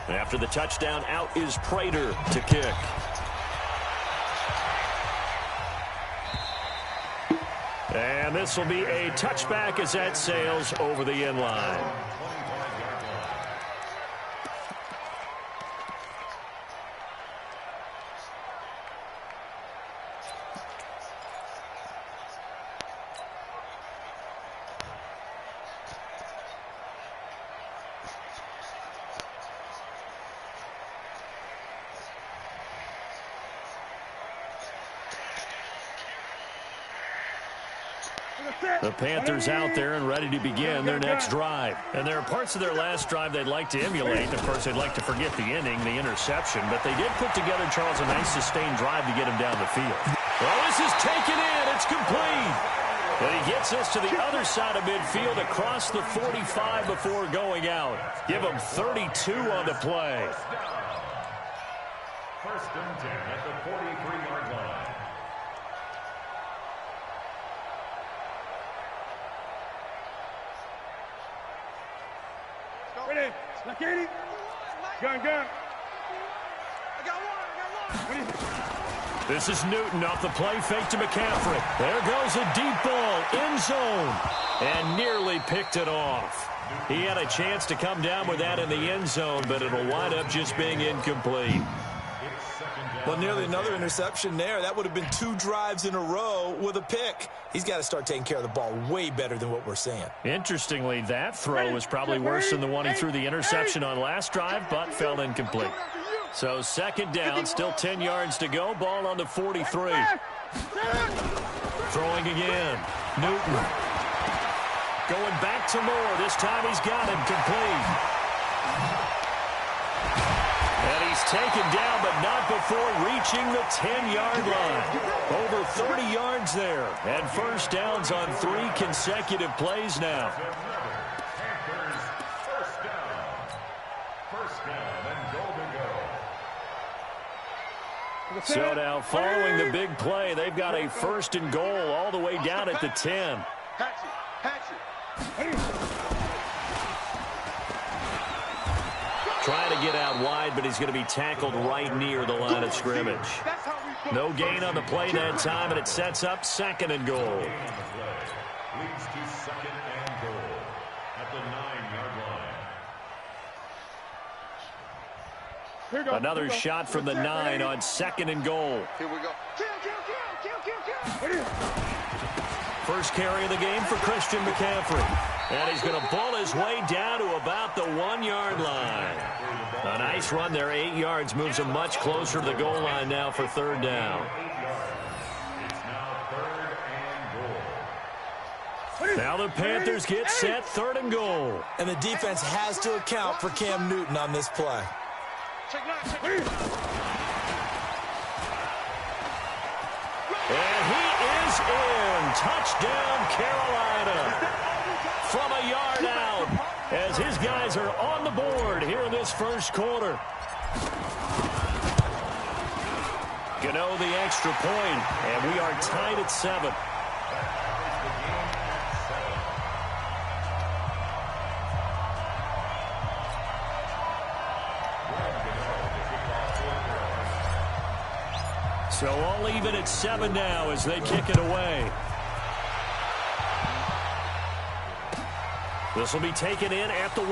After the touchdown, out is Prater to kick. And this will be a touchback as that sails over the end line. The Panthers out there and ready to begin their next drive. And there are parts of their last drive they'd like to emulate. Of course, they'd like to forget the inning, the interception. But they did put together, Charles, a nice sustained drive to get him down the field. Well, this is taken in. It's complete. And he gets us to the other side of midfield across the 45 before going out. Give him 32 on the play. First and 10 at the 43-yard line. Ready? Lakini. Gun. I got one. This is Newton off the play fake to McCaffrey. There goes a deep ball, end zone, and nearly picked it off. He had a chance to come down with that in the end zone, but it'll wind up just being incomplete. Well, nearly another interception there. That would have been 2 drives in a row with a pick. He's got to start taking care of the ball way better than what we're seeing. Interestingly, that throw was probably worse than the one he threw the interception on last drive, but fell incomplete. So second down, still 10 yards to go. Ball on the 43. Throwing again. Newton. Going back to Moore. This time he's got him complete. And he's taken down, but not before reaching the 10-yard line. Over 30 yards there. And first downs on 3 consecutive plays now. First down and goal to go. So now following the big play, they've got a first and goal all the way down at the 10. Trying to get out wide, but he's going to be tackled right near the line of scrimmage. No gain on the play that time, and it sets up second and goal. Leads to second and goal at the 9-yard line. Another shot from the 9 on second and goal. Here we go. Kill. First carry of the game for Christian McCaffrey. And he's going to bull his way down to about the 1-yard line. A nice run there, 8 yards, moves him much closer to the goal line now for third down. It's now third and goal. Now the Panthers get set, third and goal. And the defense has to account for Cam Newton on this play. And he is in. Touchdown, Carolina. From a yard out, as his guys are on the board here in this first quarter. Gano the extra point, and we are tied at 7. So all even at 7 now as they kick it away. This will be taken in at the 1.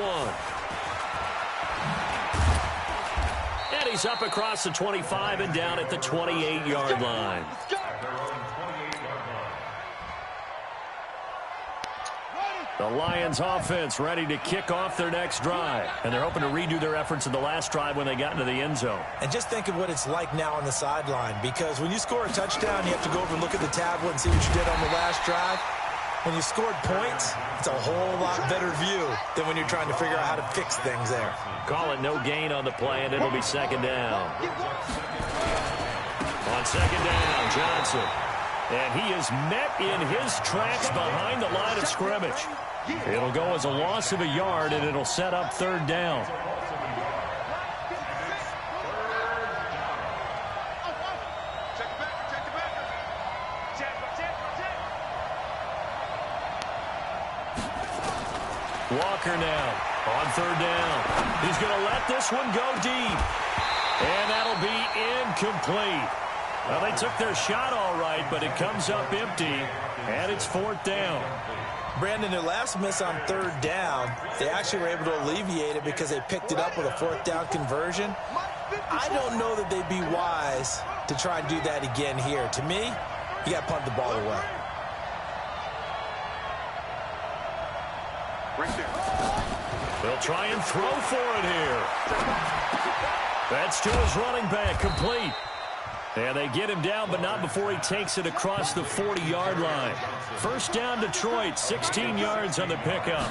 And he's up across the 25 and down at the 28-yard line. The Lions offense ready to kick off their next drive. And they're hoping to redo their efforts in the last drive when they got into the end zone. And just think of what it's like now on the sideline, because when you score a touchdown, you have to go over and look at the tablet and see what you did on the last drive. When you scored points, it's a whole lot better view than when you're trying to figure out how to fix things there. Call it no gain on the play, and it'll be second down. On second down, Johnson. And he is met in his tracks behind the line of scrimmage. It'll go as a loss of a yard, and it'll set up third down. Walker now. On third down, he's going to let this one go deep. And that'll be incomplete. Well, they took their shot all right, but it comes up empty, and it's fourth down. Brandon, their last miss on third down, they actually were able to alleviate it because they picked it up with a fourth down conversion. I don't know that they'd be wise to try and do that again here. To me, you got to punt the ball away. They'll try and throw for it here. That's to his running back, complete. And they get him down, but not before he takes it across the 40-yard line. First down, Detroit, 16 yards on the pickup.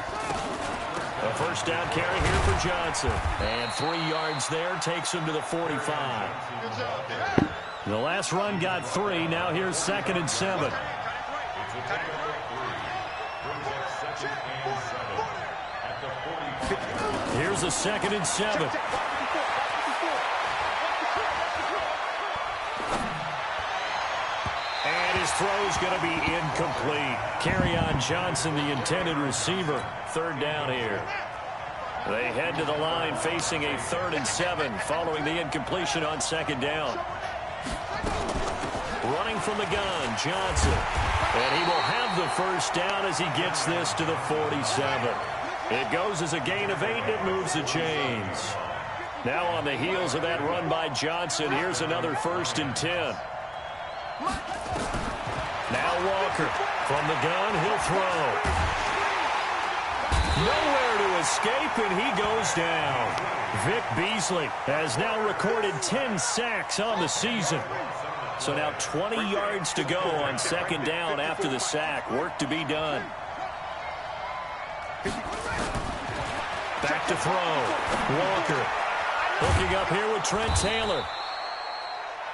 A first down carry here for Johnson. And 3 yards there, takes him to the 45. The last run got 3. Now here's 2nd and 7. Here's a 2nd and 7. And his throw's going to be incomplete. Carry on Johnson, the intended receiver. Third down here. They head to the line facing a 3rd and 7 following the incompletion on 2nd down. Running from the gun, Johnson. And he will have the first down as he gets this to the 47. It goes as a gain of 8, and it moves the chains. Now on the heels of that run by Johnson, here's another 1st and 10. Now Walker from the gun, he'll throw. Nowhere to escape, and he goes down. Vic Beasley has now recorded 10 sacks on the season. So now 20 yards to go on 2nd down after the sack. Work to be done. Back to throw. Walker hooking up here with Trent Taylor.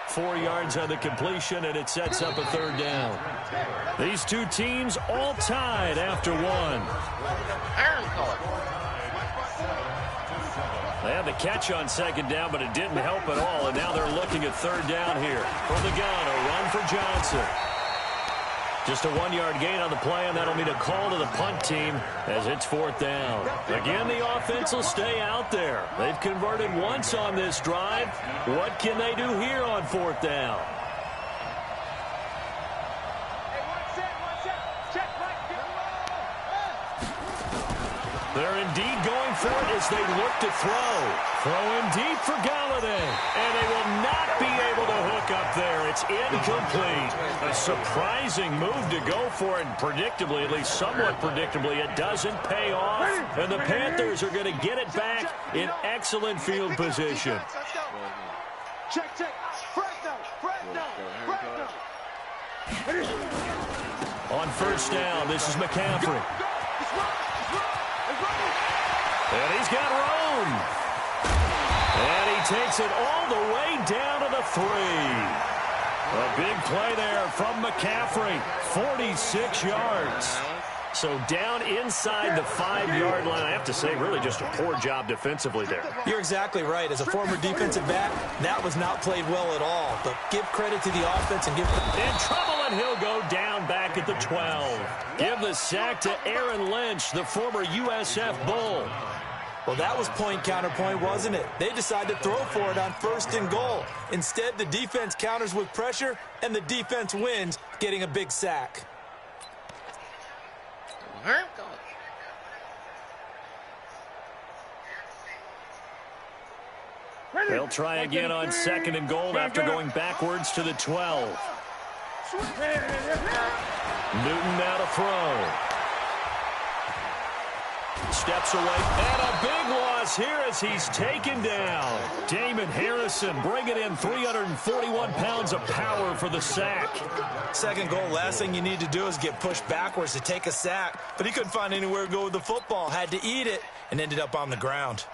4 yards on the completion, and it sets up a 3rd down. These two teams all tied after 1. They had the catch on 2nd down, but it didn't help at all, and now they're looking at 3rd down here. From the gun, a run for Johnson. Just a 1-yard gain on the play, and that'll mean a call to the punt team as it's 4th down. Again, the offense will stay out there. They've converted once on this drive. What can they do here on 4th down? They're indeed going for it as they look to throw. Throwing deep for Galladay. And they will not be able to hook up there. It's incomplete. A surprising move to go for it. Predictably, at least somewhat predictably, it doesn't pay off. And the Panthers are going to get it back in excellent field position. Check. On 1st down, this is McCaffrey. And he's got room. And he takes it all the way down to the 3. A big play there from McCaffrey. 46 yards. So down inside the 5-yard line. I have to say, really just a poor job defensively there. You're exactly right. As a former defensive back, that was not played well at all. But give credit to the offense and give... In trouble, and he'll go down back at the 12. Give the sack to Aaron Lynch, the former USF Bull. Well, that was point counterpoint, wasn't it? They decided to throw for it on 1st and goal. Instead, the defense counters with pressure, and the defense wins, getting a big sack. They'll try again on 2nd and goal after going backwards to the 12. Newton now to throw. Steps away, and a big loss here as he's taken down. Damon Harrison bringing in 341 pounds of power for the sack. 2nd goal, last thing you need to do is get pushed backwards to take a sack. But he couldn't find anywhere to go with the football, had to eat it, and ended up on the ground.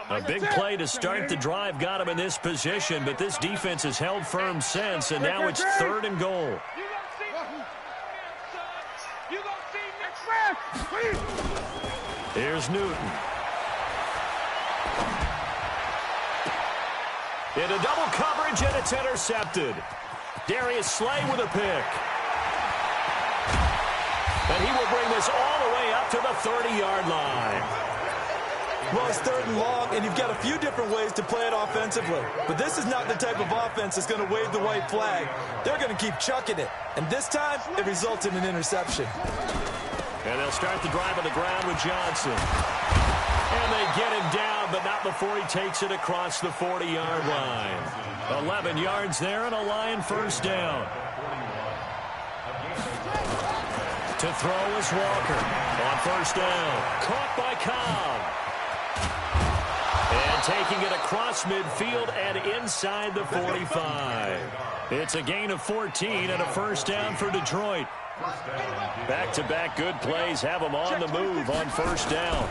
A big play to start the drive got him in this position, but this defense has held firm since, and now it's 3rd and goal. Here's Newton. Into double coverage, and it's intercepted. Darius Slay with a pick. And he will bring this all the way up to the 30-yard line. Well, it's 3rd and long, and you've got a few different ways to play it offensively. But this is not the type of offense that's going to wave the white flag. They're going to keep chucking it. And this time, it results in an interception. And they'll start the drive on the ground with Johnson. And they get him down, but not before he takes it across the 40-yard line. 11 yards there and a Lion first down. To throw is Walker. On first down. Caught by Cobb. And taking it across midfield and inside the 45. It's a gain of 14 and a first down for Detroit. Back-to-back good plays have them on the move on first down.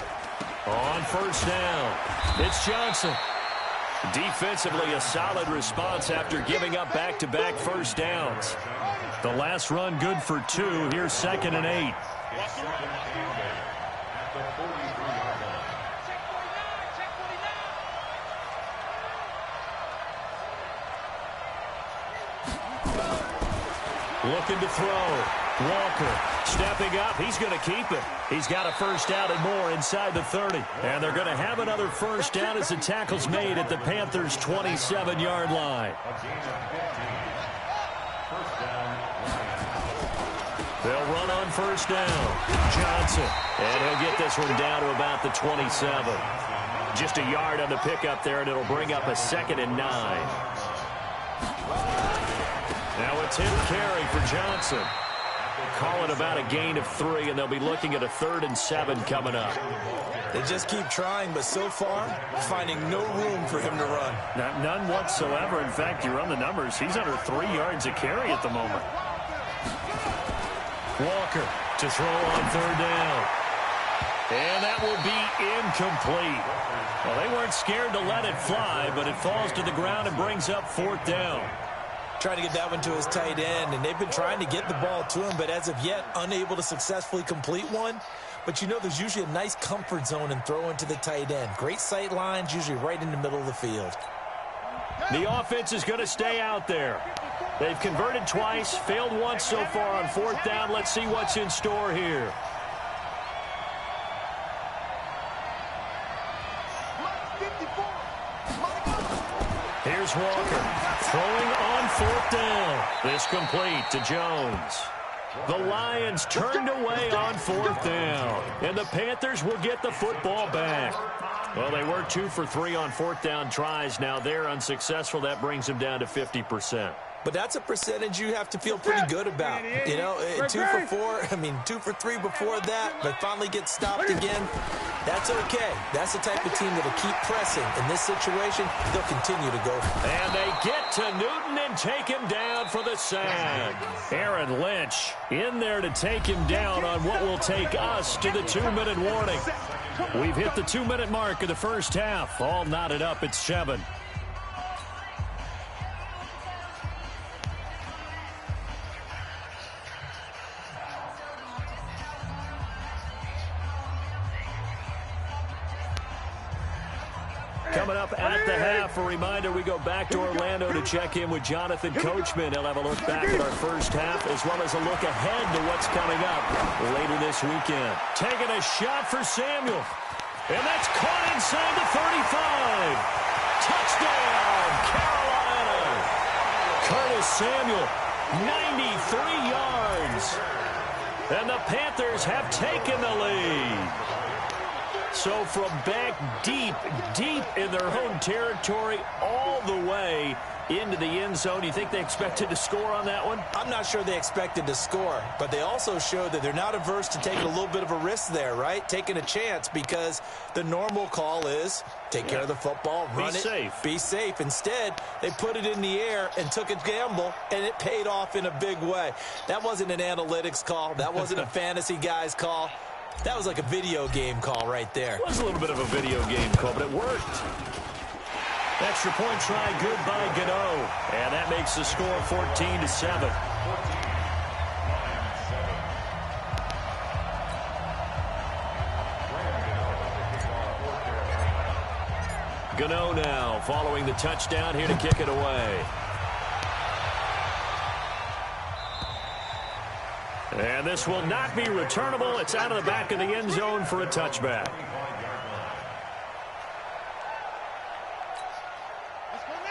On first down, it's Johnson. Defensively, a solid response after giving up back-to-back first downs. The last run good for 2. Here's 2nd and 8. Looking to throw. Walker stepping up. He's going to keep it. He's got a first down and more inside the 30. And they're going to have another first down as the tackle's made at the Panthers' 27-yard line. They'll run on first down. Johnson. And he'll get this one down to about the 27. Just a yard on the pickup there, and it'll bring up a 2nd and 9. Now a 10 carry for Johnson. Call it about a gain of 3, and they'll be looking at a 3rd and 7 coming up. They just keep trying, but so far, finding no room for him to run. None whatsoever. In fact, you run the numbers. He's under 3 yards a carry at the moment. Walker to throw on 3rd down. And that will be incomplete. Well, they weren't scared to let it fly, but it falls to the ground and brings up 4th down. Trying to get that one to his tight end, and they've been trying to get the ball to him, but as of yet, unable to successfully complete one. But you know there's usually a nice comfort zone in throwing to the tight end. Great sight lines, usually right in the middle of the field. The offense is going to stay out there. They've converted twice, failed once so far on 4th down. Let's see what's in store here. Here's Walker throwing on 4th down. This complete to Jones. The Lions turned away on 4th down, and the Panthers will get the football back. Well, they were 2 for 3 on 4th down tries. Now they're unsuccessful. That brings them down to 50%. But that's a percentage you have to feel pretty good about. You know, 2 for 4, 2 for 3 before that, but finally get stopped again. That's okay. That's the type of team that'll keep pressing. In this situation, they'll continue to go. And they get to Newton and take him down for the sack. Aaron Lynch in there to take him down on what will take us to the 2-minute warning. We've hit the 2-minute mark of the first half. All knotted up at 7. Coming up at the half, a reminder, we go back to Orlando to check in with Jonathan Coachman. He'll have a look back at our first half as well as a look ahead to what's coming up later this weekend. Taking a shot for Samuel. And that's caught inside the 35. Touchdown, Carolina. Curtis Samuel, 93 yards. And the Panthers have taken the lead. So from back deep in their own territory, all the way into the end zone, you think they expected to score on that one? I'm not sure they expected to score, but they also showed that they're not averse to taking a little bit of a risk there, right? Taking a chance, because the normal call is take care of the football, run it, be safe. Instead, they put it in the air and took a gamble, and it paid off in a big way. That wasn't an analytics call. That wasn't a fantasy guy's call. That was like a video game call right there. It was a little bit of a video game call, but it worked. Extra point try, good by Gano. And that makes the score 14-7. Gano now following the touchdown here to kick it away. And this will not be returnable. It's out of the back of the end zone for a touchback.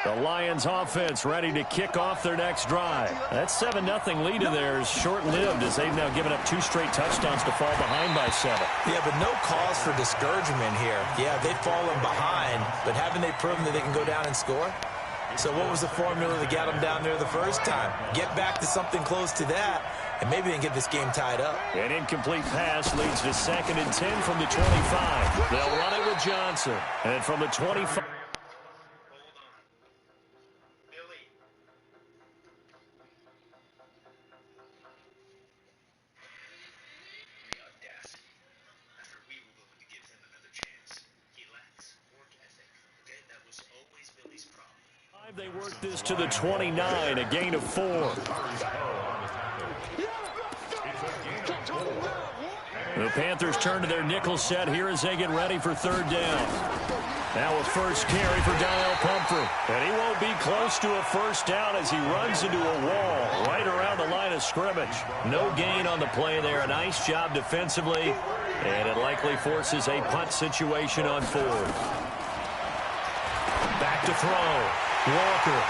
The Lions offense ready to kick off their next drive. That 7-0 lead of theirs short-lived as they've now given up 2 straight touchdowns to fall behind by 7. Yeah, but no cause for discouragement here. Yeah, they've fallen behind, but haven't they proven that they can go down and score? So what was the formula that got them down there the first time? Get back to something close to that, and maybe they can get this game tied up. An incomplete pass leads to 2nd and 10 from the 25. They'll run it with Johnson. And from the 25. They work this to the 29, a gain of 4. The Panthers turn to their nickel set here as they get ready for 3rd down. Now a first carry for Donnell Pumphrey. And he won't be close to a first down as he runs into a wall right around the line of scrimmage. No gain on the play there. A nice job defensively. And it likely forces a punt situation on 4th. Back to throw. Walker.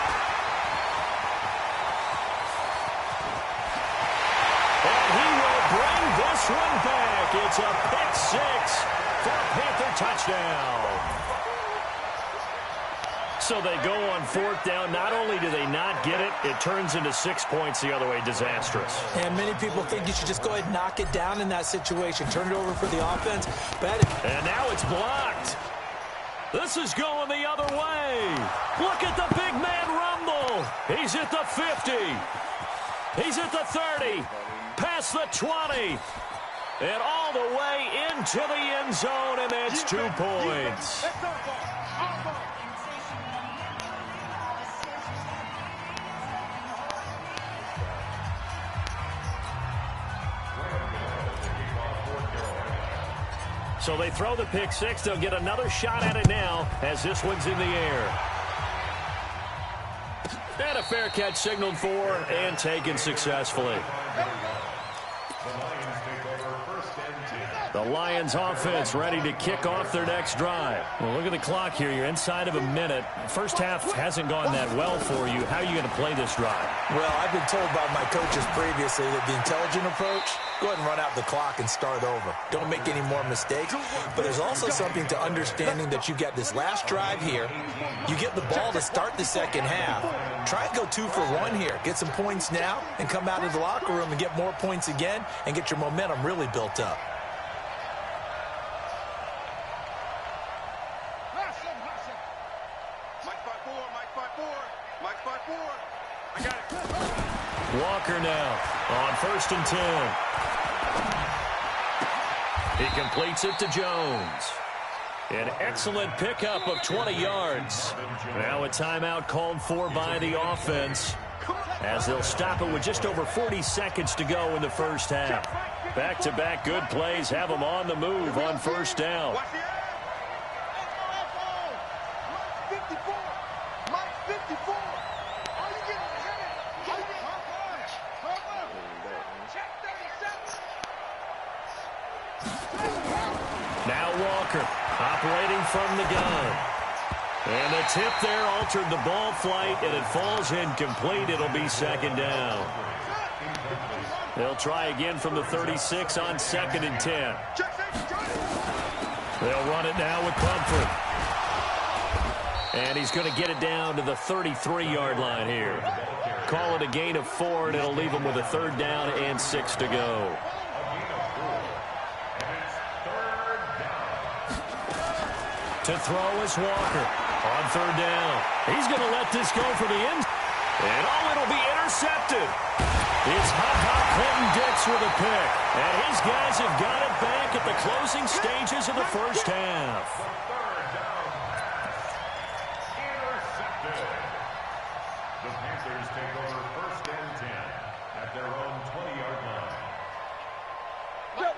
And he will bring this one back. It's a pick 6 for a Panther touchdown. So they go on 4th down. Not only do they not get it, it turns into 6 points the other way. Disastrous. And many people think you should just go ahead and knock it down in that situation. Turn it over for the offense. And now it's blocked. This is going the other way. Look at the big man rumble. He's at the 50. He's at the 30. Past the 20. And all the way into the end zone, and that's 2 points. So they throw the pick 6. They'll get another shot at it now as this one's in the air. And a fair catch signaled for and taken successfully. The Lions offense ready to kick off their next drive. Well, look at the clock here. You're inside of a minute. First half hasn't gone that well for you. How are you going to play this drive? Well, I've been told by my coaches previously that the intelligent approach, go ahead and run out the clock and start over. Don't make any more mistakes. But there's also something to understanding that you got this last drive here. You get the ball to start the second half. Try and go 2 for 1 here. Get some points now and come out of the locker room and get more points again and get your momentum really built up. Walker now on 1st and 10. He completes it to Jones. An excellent pickup of 20 yards. Now a timeout called for by the offense as they'll stop it with just over 40 seconds to go in the first half. Back-to-back good plays have them on the move on 1st down. Now Walker operating from the gun. And the tip there altered the ball flight, and it falls incomplete. It'll be 2nd down. They'll try again from the 36 on 2nd and 10. They'll run it now with Pumphrey. And he's going to get it down to the 33-yard line here. Call it a gain of 4, and it'll leave them with a 3rd down and 6 to go. To throw is Walker on 3rd down. He's going to let this go for the end. And it'll be intercepted. It's Clinton Dix with a pick. And his guys have got it back at the closing stages of the first half. Intercepted. The Panthers take over 1st and 10 at their own 20-yard line.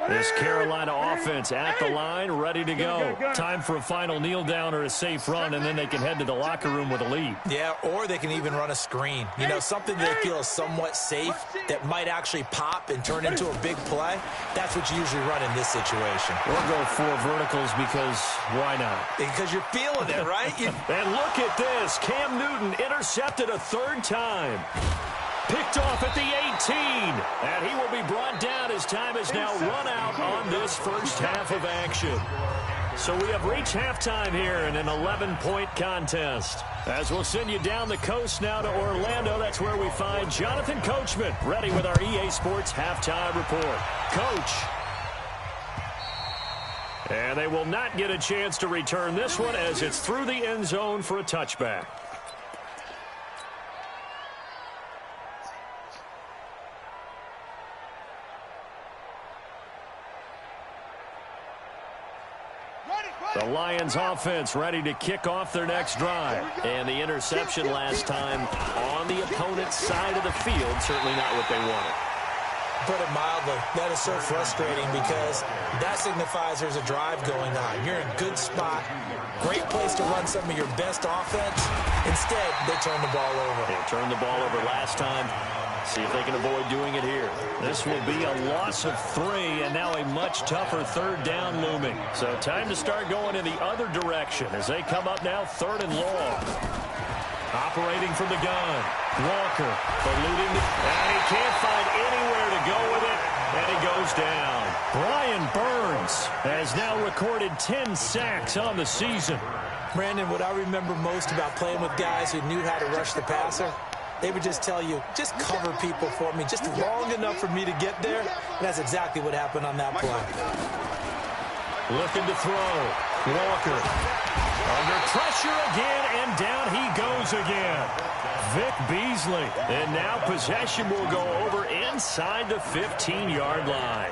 This Carolina offense at the line, ready to go. Time for a final kneel down or a safe run, and then they can head to the locker room with a lead. Yeah, or they can even run a screen. You know, something they feel is somewhat safe that might actually pop and turn into a big play. That's what you usually run in this situation. Or go 4 verticals because why not? Because you're feeling it, right? And look at this. Cam Newton intercepted a 3rd time. Picked off at the 18. And he will be brought down as time has now run out on this first half of action. So we have reached halftime here in an 11-point contest. As we'll send you down the coast now to Orlando, that's where we find Jonathan Coachman, ready with our EA Sports halftime report. Coach. And they will not get a chance to return this one as it's through the end zone for a touchback. The Lions offense ready to kick off their next drive. And the interception last time on the opponent's side of the field, certainly not what they wanted. Put it mildly, that is so frustrating because that signifies there's a drive going on. You're in a good spot, great place to run some of your best offense. Instead, they turn the ball over. They turned the ball over last time. See if they can avoid doing it here. This will be a loss of 3, and now a much tougher 3rd down looming. So time to start going in the other direction as they come up now 3rd and long. Operating from the gun. Walker eluding, and he can't find anywhere to go with it, and he goes down. Brian Burns has now recorded 10 sacks on the season. Brandon, what I remember most about playing with guys who knew how to rush the passer, they would just tell you, just cover people for me, just long enough for me to get there. And that's exactly what happened on that play. Looking to throw. Walker under pressure again, and down he goes again. Vic Beasley. And now possession will go over inside the 15-yard line.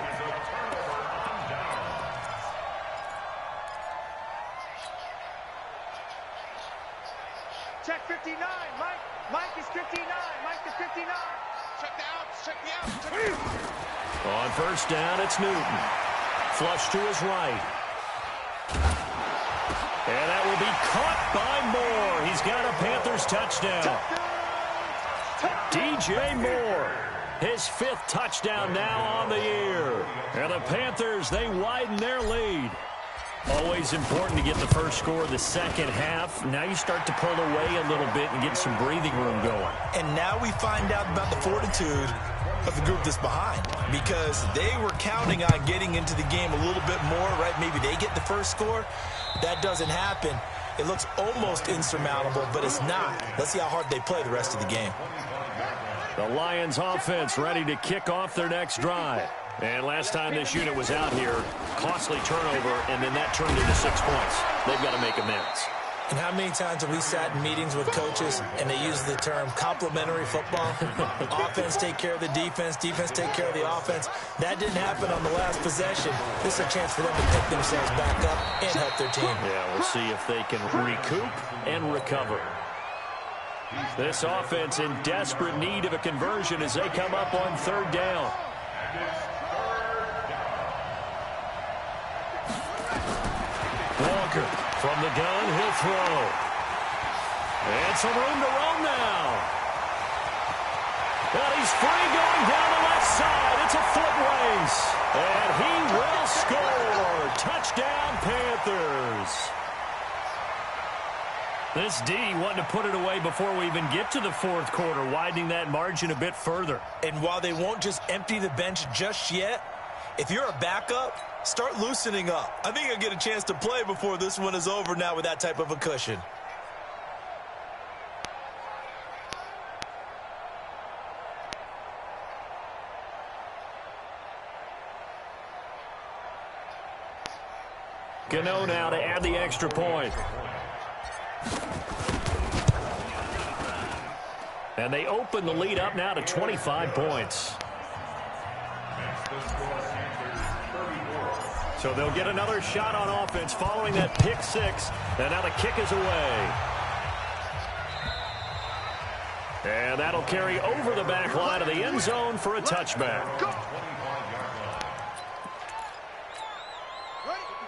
Check 59, Mike. Mike is 59. Mike is 59. Check the outs. Check the outs. Check the outs. On first down, it's Newton. Flush to his right. And that will be caught by Moore. He's got a Panthers touchdown. DJ Moore, his 5th touchdown now on the year. And the Panthers, they widen their lead. Always important to get the first score of the second half. Now you start to pull away a little bit and get some breathing room going. And now we find out about the fortitude of the group that's behind, because they were counting on getting into the game a little bit more, right? Maybe they get the first score. That doesn't happen. It looks almost insurmountable, but it's not. Let's see how hard they play the rest of the game. The Lions offense ready to kick off their next drive. And last time this unit was out here, costly turnover, and then that turned into 6 points. They've got to make amends. And how many times have we sat in meetings with coaches and they use the term complementary football? Offense take care of the defense, defense take care of the offense. That didn't happen on the last possession. This is a chance for them to pick themselves back up and help their team. Yeah, we'll see if they can recoup and recover. This offense in desperate need of a conversion as they come up on 3rd down. Walker from the gun, he'll throw. And some room to roam now. And he's free going down the left side. It's a foot race. And he will score. Touchdown, Panthers. This D wanting to put it away before we even get to the 4th quarter, widening that margin a bit further. And while they won't just empty the bench just yet, if you're a backup, start loosening up. I think you'll get a chance to play before this one is over now with that type of a cushion. Gano now to add the extra point. And they open the lead up now to 25 points. So they'll get another shot on offense following that pick 6. And now the kick is away. And that'll carry over the back line of the end zone for a touchback.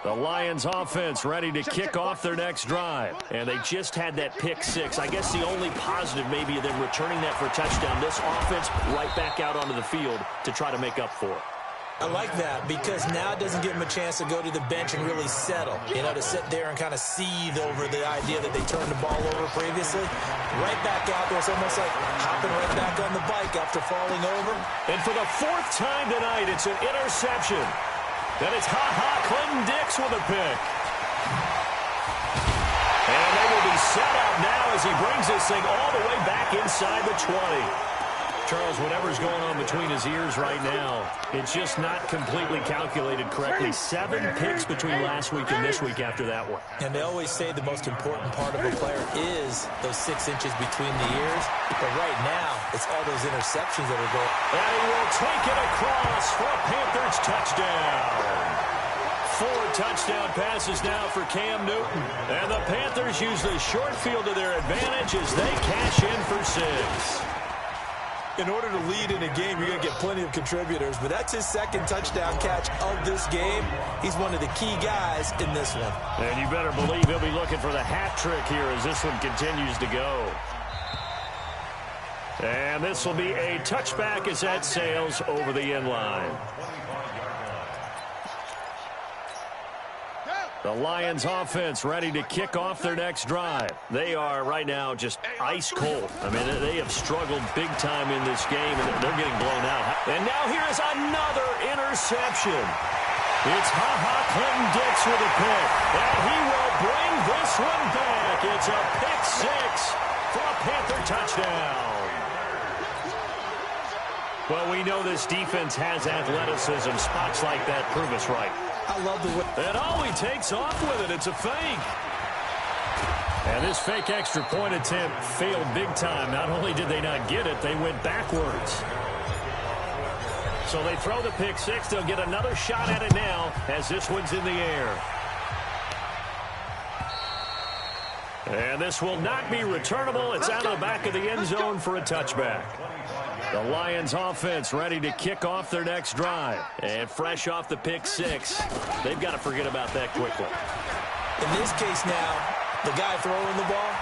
The Lions offense ready to kick off their next drive. And they just had that pick six. I guess the only positive maybe of them returning that for a touchdown. This offense right back out onto the field to try to make up for it. I like that because now it doesn't give them a chance to go to the bench and really settle. You know, to sit there and kind of seethe over the idea that they turned the ball over previously. Right back out there. It's almost like hopping right back on the bike after falling over. And for the fourth time tonight, it's an interception. Then it's Clinton Dix with a pick. And they will be set up now as he brings this thing all the way back inside the 20. Charles, whatever's going on between his ears right now, it's just not completely calculated correctly. 7 picks between last week and this week after that one. And they always say the most important part of a player is those 6 inches between the ears. But right now, it's all those interceptions that are going. And he will take it across for a Panthers touchdown. 4 touchdown passes now for Cam Newton. And the Panthers use the short field to their advantage as they cash in for 6. In order to lead in a game, you're going to get plenty of contributors, but that's his second touchdown catch of this game. He's one of the key guys in this one. And you better believe he'll be looking for the hat trick here as this one continues to go. And this will be a touchback as that sails over the end line. The Lions offense ready to kick off their next drive. They are right now just ice cold. I mean, they have struggled big time in this game, and they're getting blown out. And now here is another interception. It's Clinton Dix with a pick. And he will bring this one back. It's a pick 6 for a Panther touchdown. Well, we know this defense has athleticism. Spots like that prove us right. I love the way. And all he takes off with it. It's a fake. And this fake extra point attempt failed big time. Not only did they not get it, they went backwards. So they throw the pick 6. They'll get another shot at it now as this one's in the air. And this will not be returnable. It's out of the back of the end zone for a touchback. The Lions offense ready to kick off their next drive. And fresh off the pick 6, they've got to forget about that quickly. In this case now, the guy throwing the ball,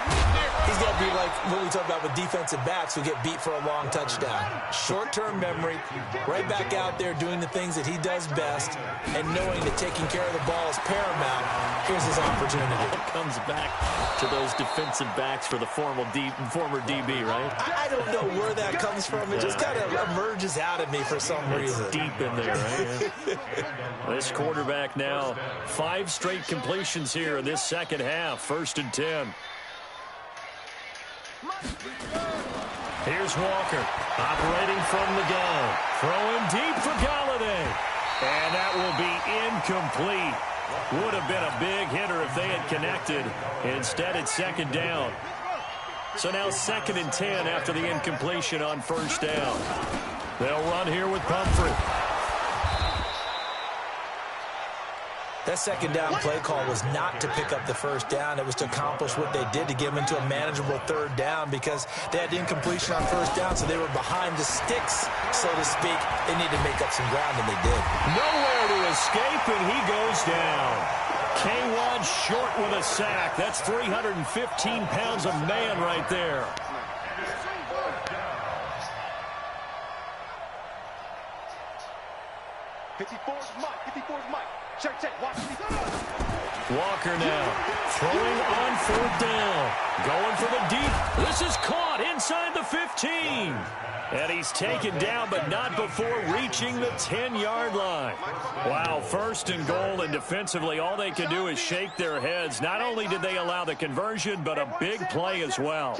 he's got to be like what we talk about with defensive backs who get beat for a long touchdown. Short-term memory, right back out there doing the things that he does best, and knowing that taking care of the ball is paramount. Here's his opportunity. It comes back to those defensive backs for the former DB, right? I don't know where that comes from. It just kind of emerges out of me for some reason. It's deep in there, right? This quarterback now, 5 straight completions here in this second half. 1st and 10. Here's Walker, operating from the gun. Throwing deep for Galladay. And that will be incomplete. Would have been a big hitter if they had connected. Instead, it's 2nd down. So now 2nd and 10 after the incompletion on 1st down. They'll run here with Pumphrey. That 2nd down play call was not to pick up the 1st down. It was to accomplish what they did to get them into a manageable 3rd down because they had incompletion on 1st down, so they were behind the sticks, so to speak. They needed to make up some ground, and they did. Nowhere to escape, and he goes down. K1 short with a sack. That's 315 pounds of man right there. Walker now throwing on 4th down. Going for the deep. This is caught inside the 15. And he's taken down, but not before reaching the 10-yard line. Wow, 1st and goal, and defensively all they could do is shake their heads. Not only did they allow the conversion, but a big play as well.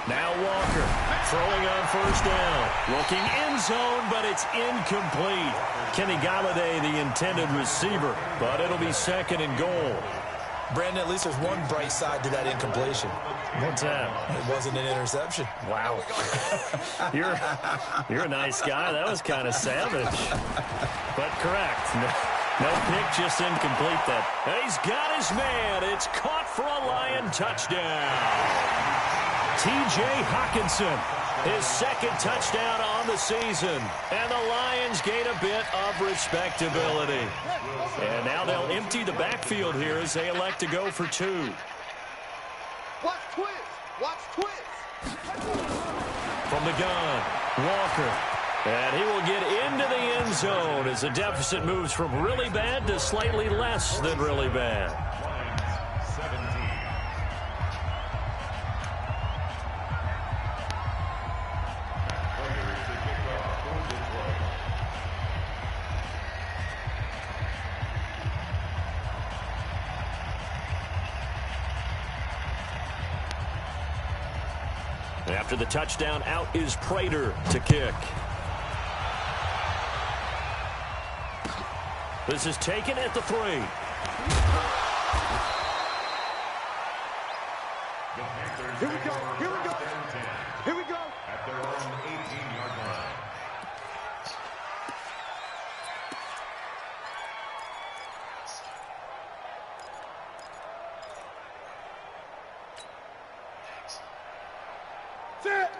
Now Walker throwing on 1st down. Looking end zone, but it's incomplete. Kenny Galladay, the intended receiver, but it'll be 2nd and goal. Brandon, at least there's one bright side to that incompletion. What's that? It wasn't an interception. Wow. You're a nice guy. That was kind of savage. But correct. No pick, just incomplete that. And he's got his man. It's caught for a Lion touchdown. T.J. Hockenson His second touchdown on the season. And the Lions gain a bit of respectability. And now they'll empty the backfield here as they elect to go for 2. Watch twist. Watch twist. From the gun, Walker. And he will get into the end zone as the deficit moves from really bad to slightly less than really bad. After the touchdown, out is Prater to kick. This is taken at the 3. Here we go. Here we go. Here we go. At their own 18-yard line.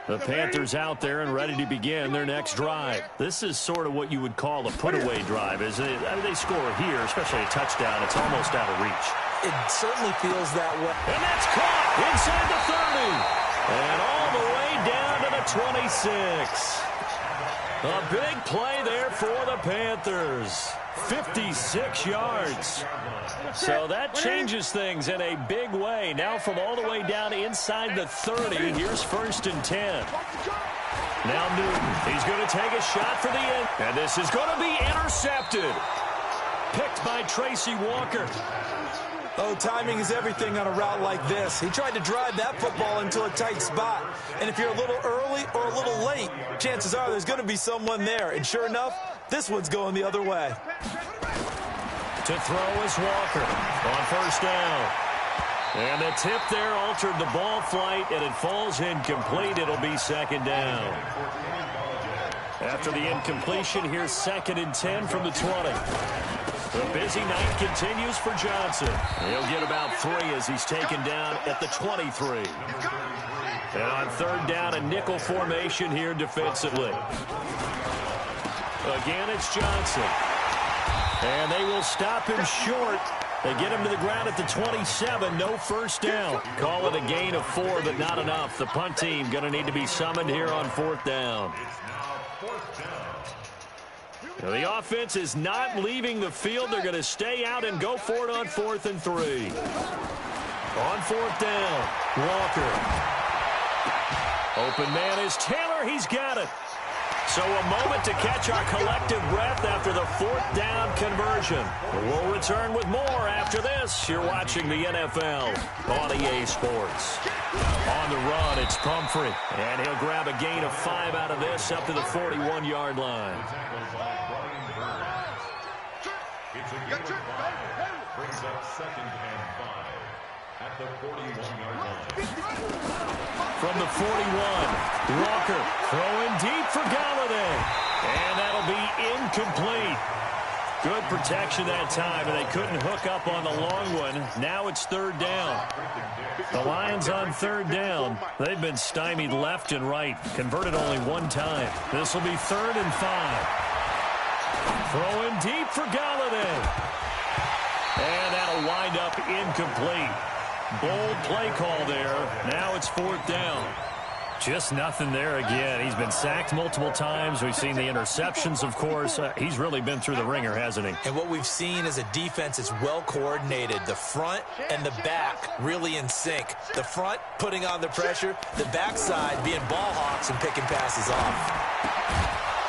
The Panthers out there and ready to begin their next drive. This is sort of what you would call a put-away drive, isn't it? I mean, they score here, especially a touchdown. It's almost out of reach. It certainly feels that way. And that's caught inside the 30. And all the way down to the 26. A big play there for the Panthers. 56 yards. So that changes things in a big way. Now from all the way down inside the 30, here's 1st and 10. Now Newton, he's going to take a shot for the end. And this is going to be intercepted. Picked by Tracy Walker. Oh, timing is everything on a route like this. He tried to drive that football into a tight spot. And if you're a little early or a little late, chances are there's going to be someone there. And sure enough, this one's going the other way. To throw is Walker on 1st down. And the tip there altered the ball flight, and it falls incomplete. It'll be 2nd down. After the incompletion, here's 2nd and 10 from the 20. The busy night continues for Johnson. He'll get about 3 as he's taken down at the 23. And on 3rd down, a nickel formation here defensively. Again, it's Johnson. And they will stop him short. They get him to the ground at the 27. No 1st down. Call it a gain of 4, but not enough. The punt team going to need to be summoned here on 4th down. Now, the offense is not leaving the field. They're going to stay out and go for it on 4th and 3. On 4th down, Walker. Open man is Taylor. He's got it. So a moment to catch our collective breath after the 4th down conversion. We'll return with more after this. You're watching the NFL on EA Sports. On the run, it's Pumphrey. And he'll grab a gain of 5 out of this up to the 41-yard line. It's a gain of 5. Brings up 2nd and 5 at the 41-yard line. From the 41, Walker throwing deep for Galladay. And that'll be incomplete. Good protection that time, and they couldn't hook up on the long one. Now it's 3rd down. The Lions on 3rd down. They've been stymied left and right. Converted only 1 time. This will be 3rd and 5. Throwing deep for Galladay. And that'll wind up incomplete. Bold play call there. Now it's 4th down. Just nothing there again. He's been sacked multiple times. We've seen the interceptions, of course. He's really been through the ringer, hasn't he? And what we've seen is a defense that's well coordinated. The front and the back really in sync. The front putting on the pressure. The backside being ball hawks and picking passes off.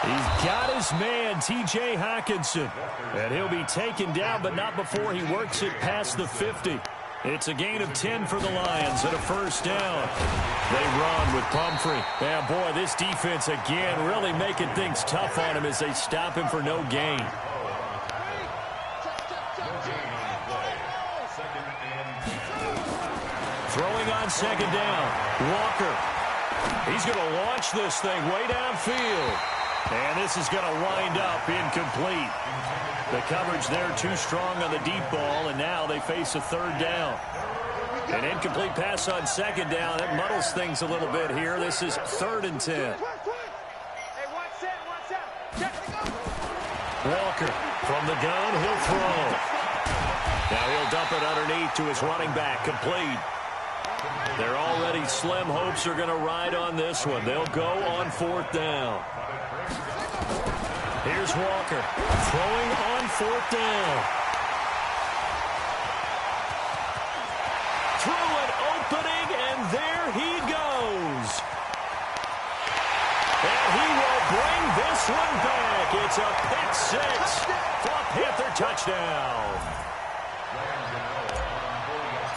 He's got his man, T.J. Hockenson. And he'll be taken down, but not before he works it past the 50. It's a gain of 10 for the Lions and a 1st down. They run with Pumphrey. Yeah, boy, this defense again really making things tough on him as they stop him for no gain. Throwing on 2nd down, Walker. He's going to launch this thing way downfield. And this is going to wind up incomplete. The coverage there too strong on the deep ball, and now they face a 3rd down. An incomplete pass on second down. That muddles things a little bit here. This is 3rd and 10. Hey, 1 set. Check. Walker from the gun. He'll throw. Now he'll dump it underneath to his running back. Complete. Their already slim hopes are going to ride on this one. They'll go on 4th down. Here's Walker throwing on 4th down. Through an opening, and there he goes. And he will bring this one back. It's a pick 6 for a Panther touchdown.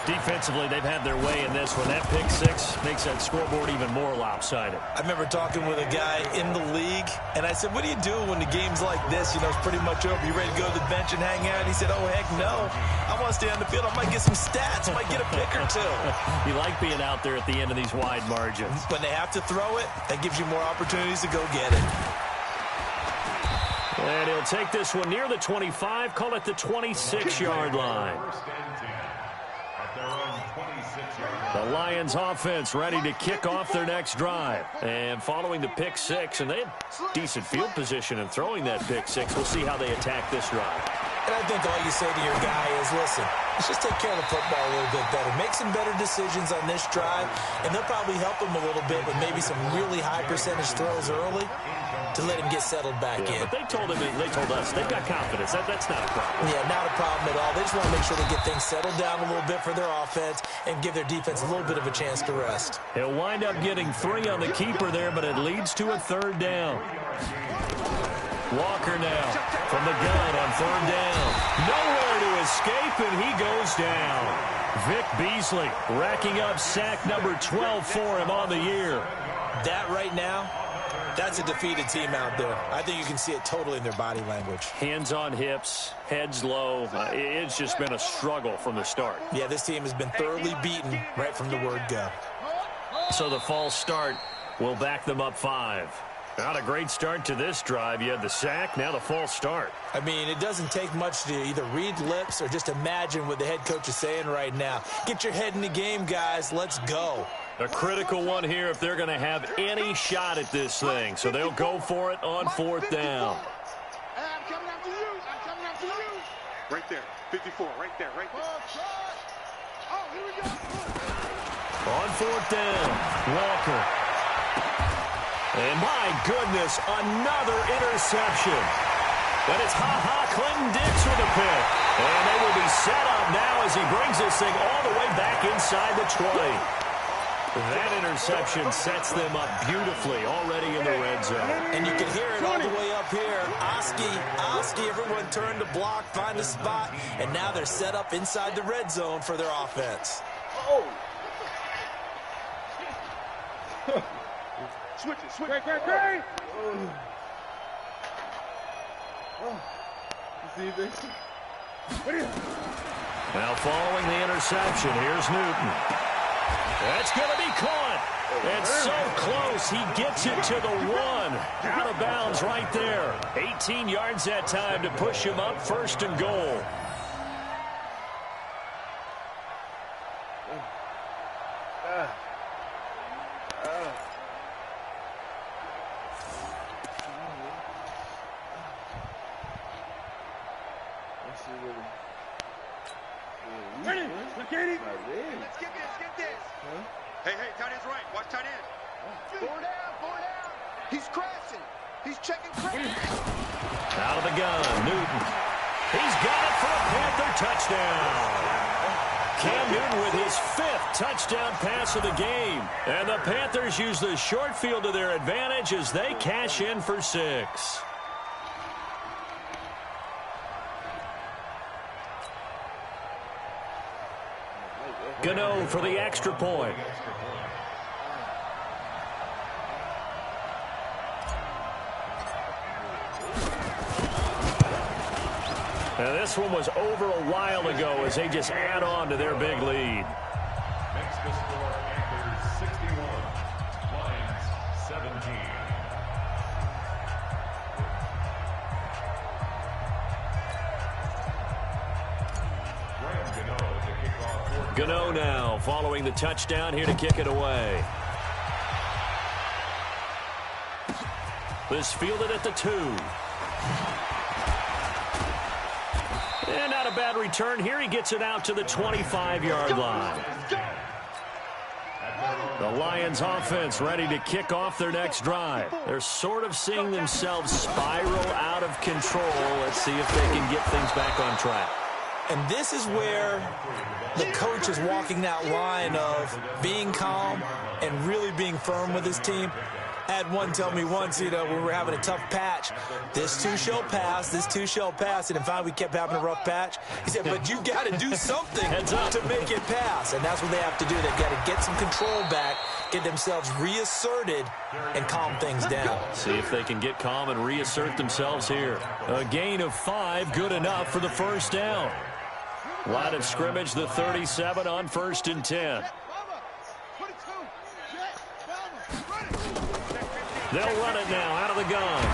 Defensively, they've had their way in this one. That pick 6 makes that scoreboard even more lopsided. I remember talking with a guy in the league, and I said, what do you do when the game's like this? You know, it's pretty much over. You ready to go to the bench and hang out? And he said, oh, heck no. I want to stay on the field. I might get some stats. I might get a pick or two. You like being out there at the end of these wide margins. When they have to throw it, that gives you more opportunities to go get it. And he'll take this one near the 25, call it the 26-yard line. The Lions offense ready to kick off their next drive. And following the pick 6, and they had decent field position in throwing that pick 6. We'll see how they attack this drive. And I think all you say to your guy is, listen, let's just take care of the football a little bit better. Make some better decisions on this drive, and they'll probably help him a little bit with maybe some really high percentage throws early to let him get settled back in. But they told us, they've got confidence. That's not a problem. Yeah, not a problem at all. They just want to make sure they get things settled down a little bit for their offense and give their defense a little bit of a chance to rest. He'll wind up getting 3 on the keeper there, but it leads to a 3rd down. Walker now from the gun on 3rd down. Nowhere to escape, and he goes down. Vic Beasley racking up sack number 12 for him on the year. That right now, that's a defeated team out there. I think you can see it totally in their body language. Hands on hips, heads low. It's just been a struggle from the start. Yeah, this team has been thoroughly beaten right from the word go. So the false start will back them up 5. Not a great start to this drive. You had the sack, now the false start. I mean, it doesn't take much to either read lips or just imagine what the head coach is saying right now. Get your head in the game, guys. Let's go. A critical one here if they're going to have any shot at this thing. So they'll go for it on 4th down. I'm coming after you. Right there. 54. Right there. Oh, here we go. On 4th down, Walker. And my goodness, another interception. But it's Clinton Dix with a pick. And they will be set up now as he brings this thing all the way back inside the 20. That interception sets them up beautifully already in the red zone. And you can hear it all the way up here. Oski, everyone turned to block, find a spot, and now they're set up inside the red zone for their offense. Oh. Switch it. Great. Now following the interception, here's Newton. That's going to be caught. And so close, he gets it to the 1. Out of bounds right there. 18 yards that time to push him up 1st and goal. Ready? Let's get this. Huh? Hey, tight end's right. Watch tight end. 4 down. He's crashing. He's checking crash. Out of the gun, Newton. He's got it for a Panther touchdown. Cam Newton with his 5th touchdown pass of the game. And the Panthers use the short field to their advantage as they cash in for 6. Gano for the extra point. Now this one was over a while ago as they just add on to their big lead. Makes the score Panthers 61, Lions 17. Graham Gano to kick off 4th Gano now following the touchdown here to kick it away. This fielded at the 2. And not a bad return here. He gets it out to the 25-yard line. The Lions offense ready to kick off their next drive. They're sort of seeing themselves spiral out of control. Let's see if they can get things back on track. And this is where the coach is walking that line of being calm and really being firm with his team. I had one tell me once, when we were having a tough patch, this too shall pass, this too shall pass. And in fact, we kept having a rough patch. He said, but you got to do something to make it pass. And that's what they have to do. They've got to get some control back, get themselves reasserted, and calm things down. See if they can get calm and reassert themselves here. A gain of 5, good enough for the first down. Line of scrimmage, the 37 on 1st and 10. They'll run it now out of the gun.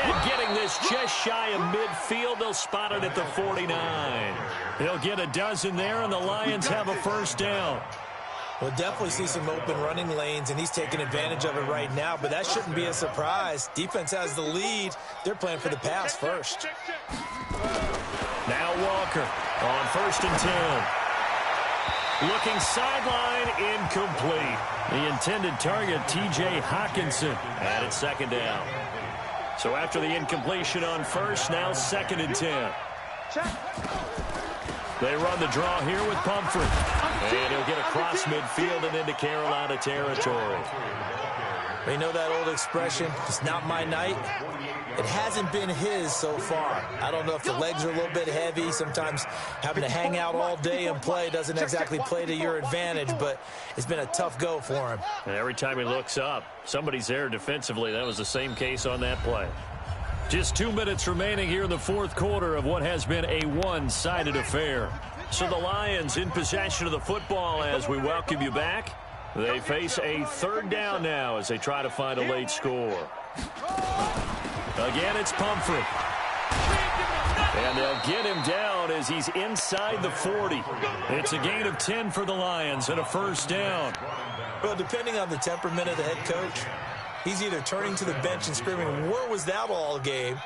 And getting this just shy of midfield, they'll spot it at the 49. They'll get a dozen there, and the Lions have a first down. We'll definitely see some open running lanes, and he's taking advantage of it right now, but that shouldn't be a surprise. Defense has the lead. They're playing for the pass first. Now Walker on 1st and 10. Looking sideline, incomplete. The intended target, T.J. Hawkinson, and it's 2nd down. So after the incompletion on 1st, now 2nd and 10. They run the draw here with Pumphrey. And he'll get across midfield and into Carolina territory. You know that old expression, it's not my night? It hasn't been his so far. I don't know if the legs are a little bit heavy. Sometimes having to hang out all day and play doesn't exactly play to your advantage, but it's been a tough go for him. And every time he looks up, somebody's there defensively. That was the same case on that play. Just 2 minutes remaining here in the 4th quarter of what has been a one-sided affair. So the Lions in possession of the football as we welcome you back. They face a 3rd down now as they try to find a late score. Again, it's Pumphrey. And they'll get him down as he's inside the 40. It's a gain of 10 for the Lions and a first down. Well, depending on the temperament of the head coach, he's either turning to the bench and screaming, where was that all game?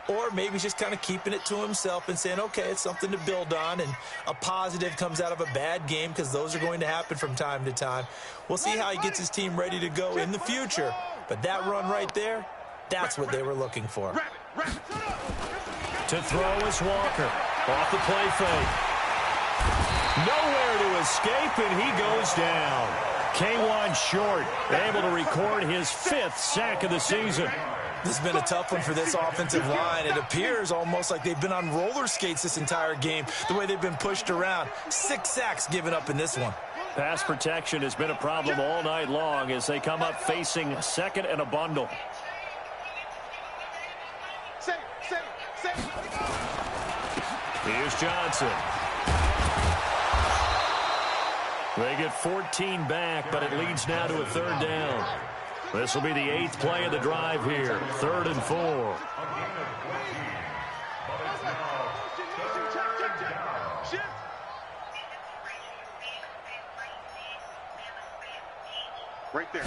Or maybe he's just kind of keeping it to himself and saying, okay, it's something to build on, and a positive comes out of a bad game because those are going to happen from time to time. We'll see how he gets his team ready to go in the future. But that run right there, that's what they were looking for. To throw is Walker. Off the play fake. Nowhere to escape, and he goes down. K1 Short, able to record his 5th sack of the season. This has been a tough one for this offensive line. It appears almost like they've been on roller skates this entire game, the way they've been pushed around. 6 sacks given up in this one. Pass protection has been a problem all night long as they come up facing 2nd and a bundle. Here's Johnson. They get 14 back, but it leads now to a 3rd down. This will be the 8th play of the drive here. 3rd and 4. Right there.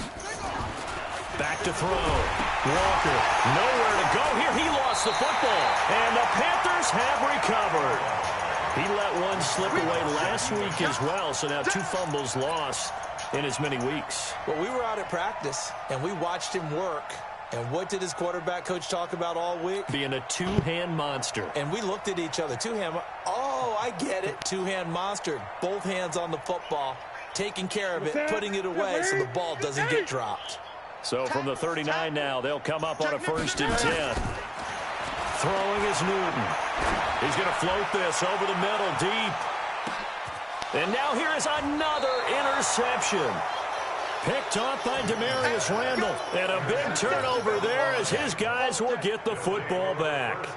Back to throw. Walker, nowhere to go here. He lost the football. And the Panthers have recovered. He let one slip away last week as well, so now 2 fumbles lost in as many weeks. Well, we were out at practice, and we watched him work. And what did his quarterback coach talk about all week? Being a 2-hand monster. And we looked at each other. 2-hand. Oh, I get it. 2-hand monster. Both hands on the football, taking care of it, putting it away so the ball doesn't get dropped. So from the 39 now, they'll come up on a 1st and 10. Throwing is Newton. He's going to float this over the middle deep. And now here is another interception. Picked off by Demarius Randall. And a big turnover there as his guys will get the football back.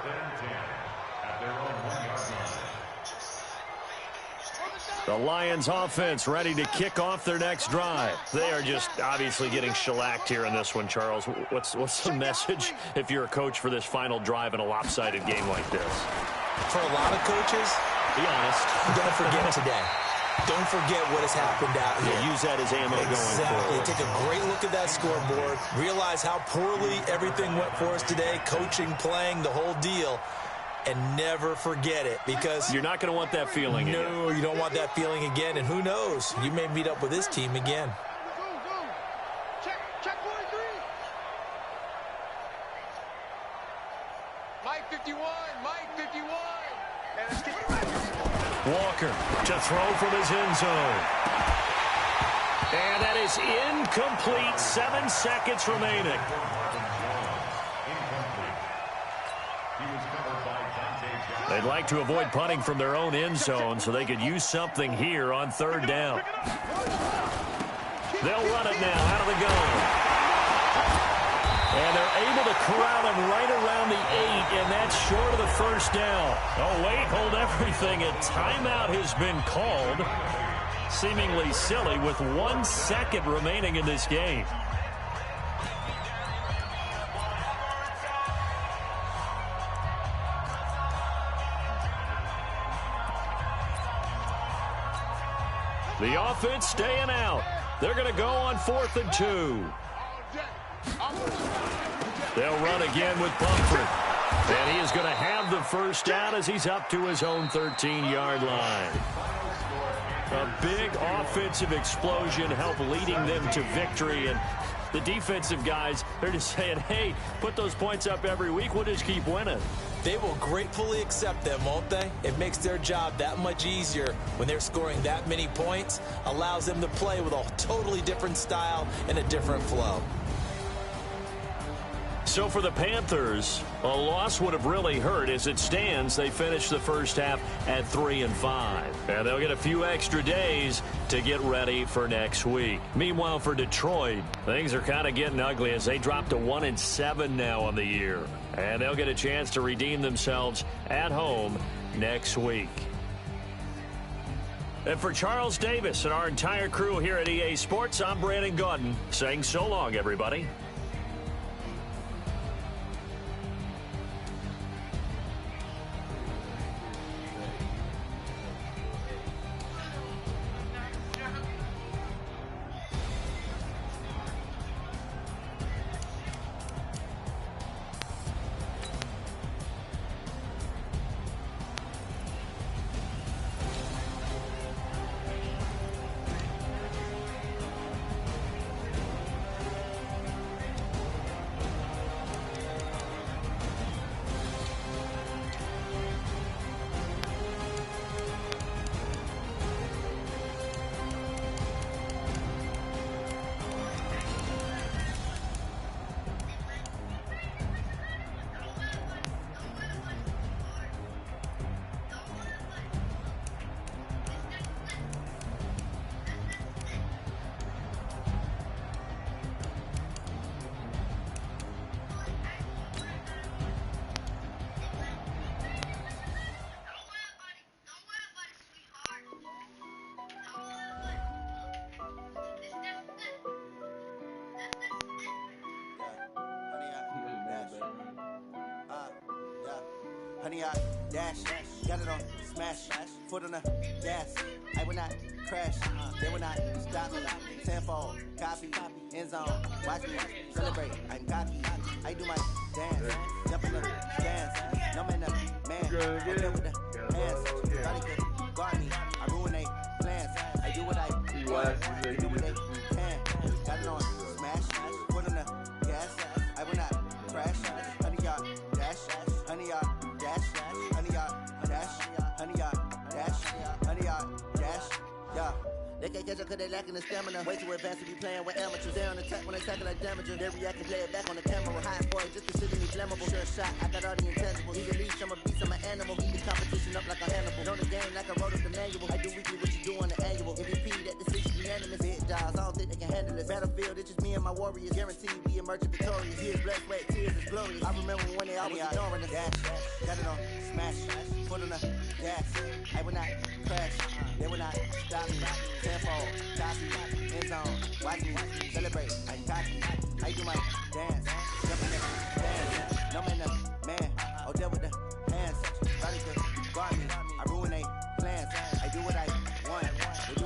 The Lions offense ready to kick off their next drive. They are just obviously getting shellacked here in this one, Charles. What's the message if you're a coach for this final drive in a lopsided game like this? For a lot of coaches, be honest, don't forget today. Don't forget what has happened out here. Yeah, use that as ammo going forward. Take a great look at that scoreboard. Realize how poorly everything went for us today. Coaching, playing, the whole deal. And never forget it, because you're not going to want that feeling again. No, you don't want that feeling again. And who knows? You may meet up with this team again. Check 43. Mike 51. Walker to throw from his end zone. And that is incomplete. 7 seconds remaining. They'd like to avoid punting from their own end zone so they could use something here on 3rd down. They'll run it now out of the gun. And they're able to corral him right around the 8, and that's short of the 1st down. Oh, wait, hold everything. A timeout has been called. Seemingly silly with 1 second remaining in this game. The offense staying out. They're going to go on 4th and 2. They'll run again with Bumford. And he is going to have the 1st down as he's up to his own 13-yard line. A big offensive explosion helped leading them to victory. And the defensive guys, they're just saying, hey, put those points up every week. We'll just keep winning. They will gratefully accept them, won't they? It makes their job that much easier when they're scoring that many points. Allows them to play with a totally different style and a different flow. So for the Panthers, a loss would have really hurt. As it stands, they finished the 1st half at 3-5. And they'll get a few extra days to get ready for next week. Meanwhile, for Detroit, things are kind of getting ugly as they drop to 1-7 now on the year. And they'll get a chance to redeem themselves at home next week. And for Charles Davis and our entire crew here at EA Sports, I'm Brandon Gaudin saying so long, everybody. Honey, I dash, got it on smash, foot on the gas. I will not crash, they will not stop me. Tenfold, copy, end zone, watch me celebrate. I'm cocky, I do my dance, jump in the stands. No man, man, I'm there with the hands. Nobody could guard me, I ruin they plans. I do what I want, they do what they can. Got it on smash, foot on the gas. I will not crash, honey, y'all dash, honey, y'all. Honey, yeah. They can't catch up cause they lacking the stamina. Way too advanced to be playing with amateurs. They on attack when they tackle like damager. They react and play it back on the camera. High boy, just consider me flammable. Sure shot, I got all the intangibles. He the leash, I'm a beast, I'm an animal. He the competition up like a Hannibal. Know the game like I wrote up the manual. I do weekly what you do on the annual. MVP, that decision unanimous. Hit dials, I don't think they can handle it. Battlefield, it's just me and my warriors. Guaranteed we emerge victorious. Years, blood, sweat, tears, is glorious. I remember when they always ignoring us. Dash, got it on smash, foot on the gas. I will not crash, they will not stop me. Tenfold, copy, end zone, watch me celebrate. I'm cocky, I do my dance, jump in the dance. No man, oh there with the hands. Nobody could guard me, I ruin they plans. I do what I want, they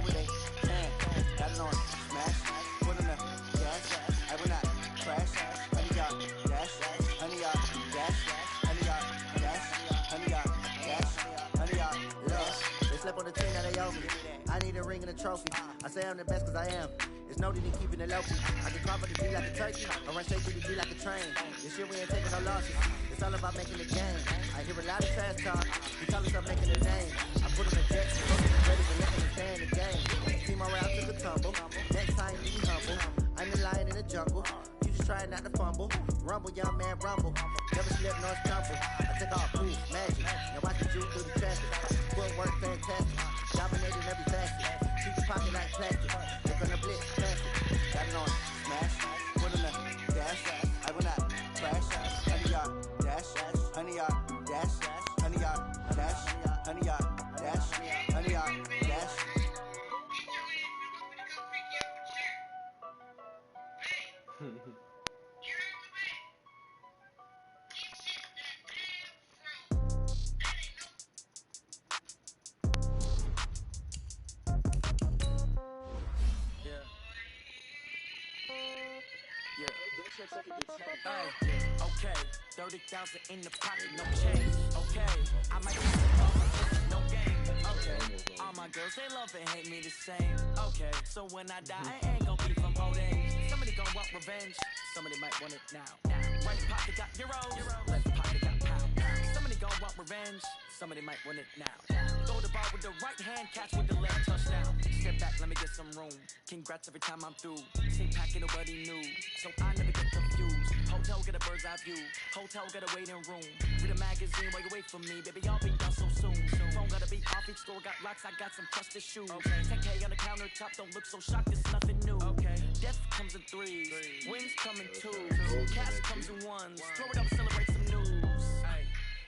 trophy. I say I'm the best cause I am. It's no need in keeping it low-key. I can carve up the D like a turkey, or run straight through the D like a train. This shit we ain't taking no losses. It's all about making the game. I hear a lot of trash talk. We call ourselves making a name. I put on the jets, ready to let them stay in the game. Team around took a tumble. Next time be humble. I'm the lion in the jungle. You just try not to fumble. Rumble, young man, rumble. Never slip nor stumble. I take off proof, magic. Now watch the juke through the traffic. Footwork fantastic. Dominating every facet. Keep your pocket like plastic. Look on the blitz, plastic. Got it on smash. Put on the dash. I will not crash. 100 yard dash. 100 yard dash. 100 yard dash. 100 yard dash. 100 yard dash. Okay, 30,000 in the pocket, no change. Okay, I might have to go, no game. Okay, all my girls, they love and hate me the same. Okay, so when I die, I ain't gon' be from old age. Somebody gon' want revenge, somebody might want it now. Right pocket got euros, left pocket got pound. Somebody gon' want revenge, somebody might want it now. Throw the ball with the right hand, catch with the left, touchdown. Step back, let me get some room. Congrats every time I'm through. Same packet, nobody knew, so I never get confused. Hotel, get a bird's eye view. Hotel, get a waiting room. Read a magazine while you wait for me. Baby, I'll be done so soon. Phone gotta be off, each store got locks. I got some trusted shoes. 10K on the countertop, don't look so shocked, it's nothing new. Death comes in threes, wins come in twos, cash comes in ones. Throw it up, celebrate some news.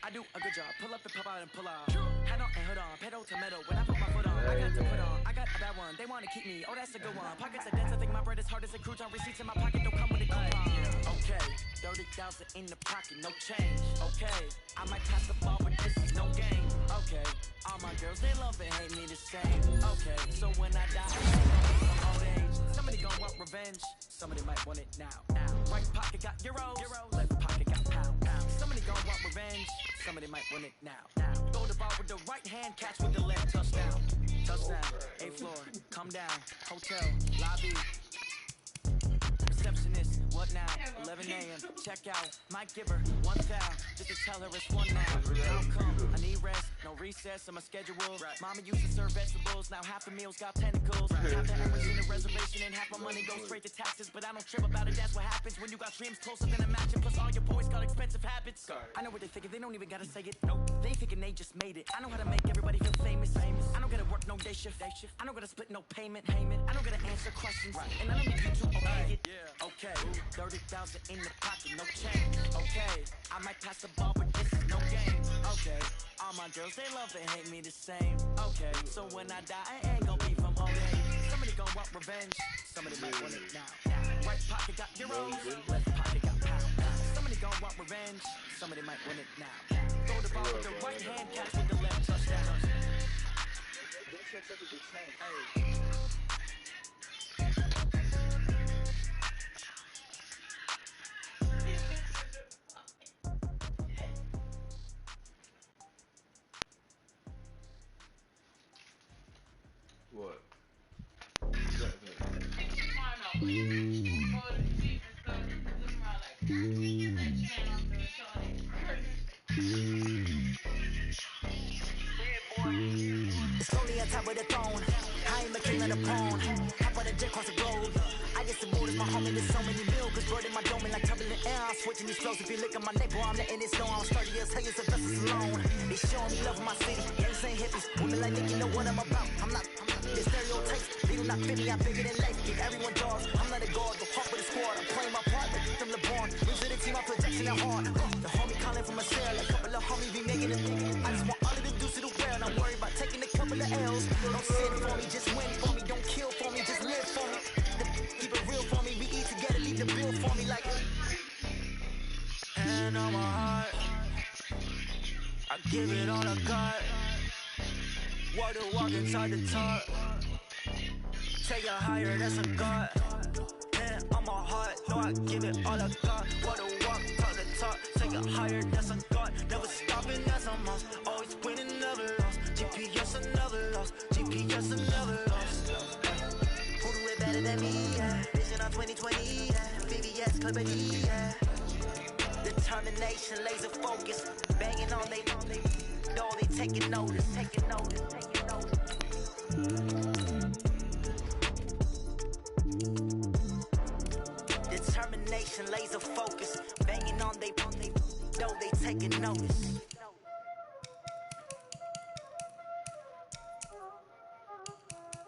I do a good job, pull up and pop out and pull out. Head on and hood on, pedal to metal. When I put my foot on, I got to put on. I got a bad one, they wanna keep me, oh that's a good one. Pockets are dense, I think my bread is hard as a crouton. Receipts in my pocket, don't come with a coupon. Okay, 30,000 in the pocket, no change. Okay, I might pass the ball, but this is no game. Okay, all my girls, they love and hate me the same. Okay, so when I die, I ain't gon' be from old age. Somebody gon' want revenge, somebody might want it now. Right pocket got euros, left pocket got pound. Somebody gon' want revenge, somebody might want it now. Throw the ball with the right hand, catch with the left, touchdown. Touchdown, 8th floor, come down, hotel, lobby. Receptionist, what now? 11 a.m. Check out, might give her one foul, just to tell her it's one now. How come? I need rest, no recess on my schedule. Mama used to serve vegetables, now half the meals got tentacles. Half the hours in the reservation and half my money goes straight to taxes. But I don't trip about it, that's what happens when you got dreams closer than a matching. Plus all your boys got expensive habits. I know what they thinking, they don't even gotta say it. Nope. They thinking they just made it. I know how to make everybody feel famous. I don't gotta work no day shift. I don't gotta split no payment. I don't gotta answer questions. And I don't need you to obey it. Okay, 30,000 in the pocket, no change. Okay, I might pass the ball, but this is no game. Okay, all my girls, they love and hate me the same. Okay, so when I die, I ain't gon' be from old age. Somebody gon' want revenge, somebody might want it now. Right pocket got euros, left pocket got pound. Somebody gon' want revenge, somebody might want it now. Throw the ball with the right hand, catch with the left, touchdown. Hey. What? It's lonely on top of the throne. I ain't the king of the pawn. Hop on the jet across the globe. I get the board as my homie. There's so many bills brought in my dome like turbulent air. I'm switching these flows. If you look at my neck, boy, I'm letting it snow. I'm 30 years, tell you the vessels alone. They showing me love in my city. Gangs ain't hippies. Women like Nick, you know what I'm about. I'm not the stereotypes. They do not fit me. I'm bigger than life. Give everyone dogs. I'm not a guard. The heart with the squad. I'm playing my part. Like them LeBron. Lose to the team. I'm projection at hard. The homie calling from a cell. A couple of homies be making it. I just want all of the dudes to the world. I'm worried about taking a couple of L's. Don't sit for me. Just win for me. Don't kill for me. Just live for me. Keep it real for me. We eat together. Leave the bill for me like. And on my heart, I give it all I got. Walk inside the top. Take it higher, that's a God. And on my heart, no, I give it all I got. Walk to the top. Take it higher, that's a God. Never stopping, that's a must. Always winning, never lost. GPS, I never lost. GPS, I never lost. on 2020, yeah. VVS, Clippity, yeah. Determination, laser focus, banging on they taking notice. Determination, laser focus, banging on they taking notice.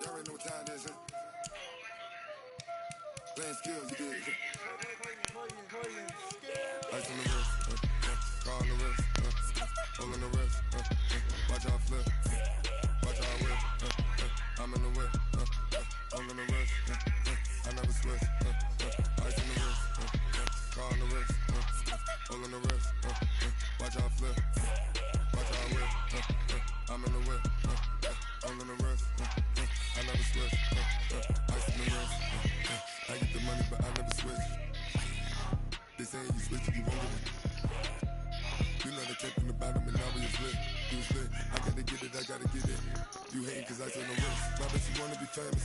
Y'all already know what time it is, huh? Playing skills, you did. Ice on the wrist, car on the wrist, hole in the wrist, watch out flip, watch out whip, I'm in the whip, hole in the wrist, I never switch, ice on the wrist, car on the wrist, hole in the wrist, watch out flip, watch out whip, I'm in the whip, hole in the wrist, I never switch, ice in the wrist, I get the money but I never switch. They saying you switch, you won't get it. You know they came from the bottom and now we is lit. You was lit, I gotta get it, I gotta get it. You hating cause I said no risk. Now that you wanna be famous,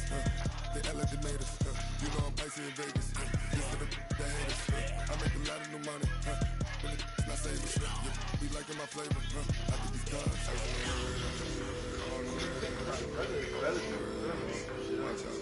they elevated us. You know I'm icy in Vegas. This for the haters. I make a lot of new money. But it's not saving shit. Be liking my flavor. I think these cars. Watch out.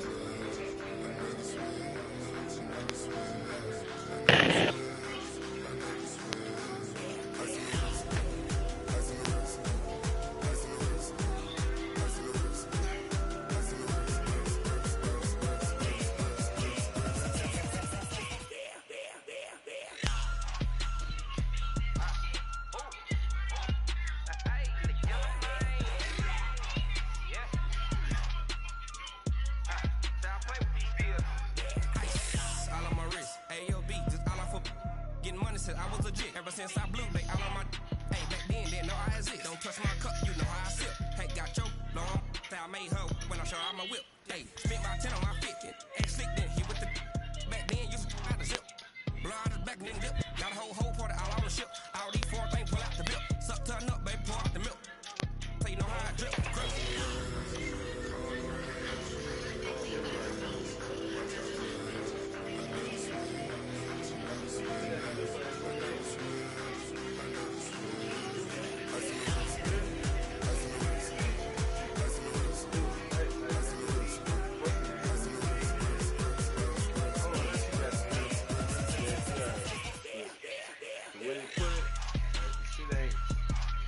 I was legit ever since I blew they all on my hey back then didn't know I exist. Don't touch my cup, you know how I sip. Hey, got your long I made her when I show out my whip. Hey, spent my 10 on my 50. Hey, slick then he with the back then used to out the zip. Blow out his back then dip. Got a whole party all on the ship. All these four things pull out the bip. Suck turn up, baby, pour out the milk. So you know how I drip.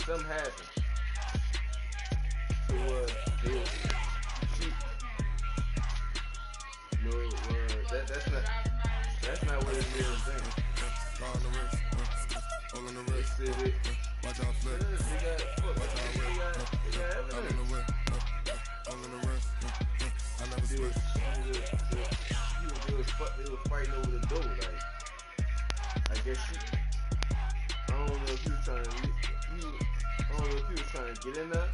Something happened. So that's not what it is. Car on the wrist, hole in the wrist, watch out flip, watch out whip, I'm in the whip, hole in the wrist, I never switch. It was fighting over the door, like I guess I don't know if he was trying to get in there.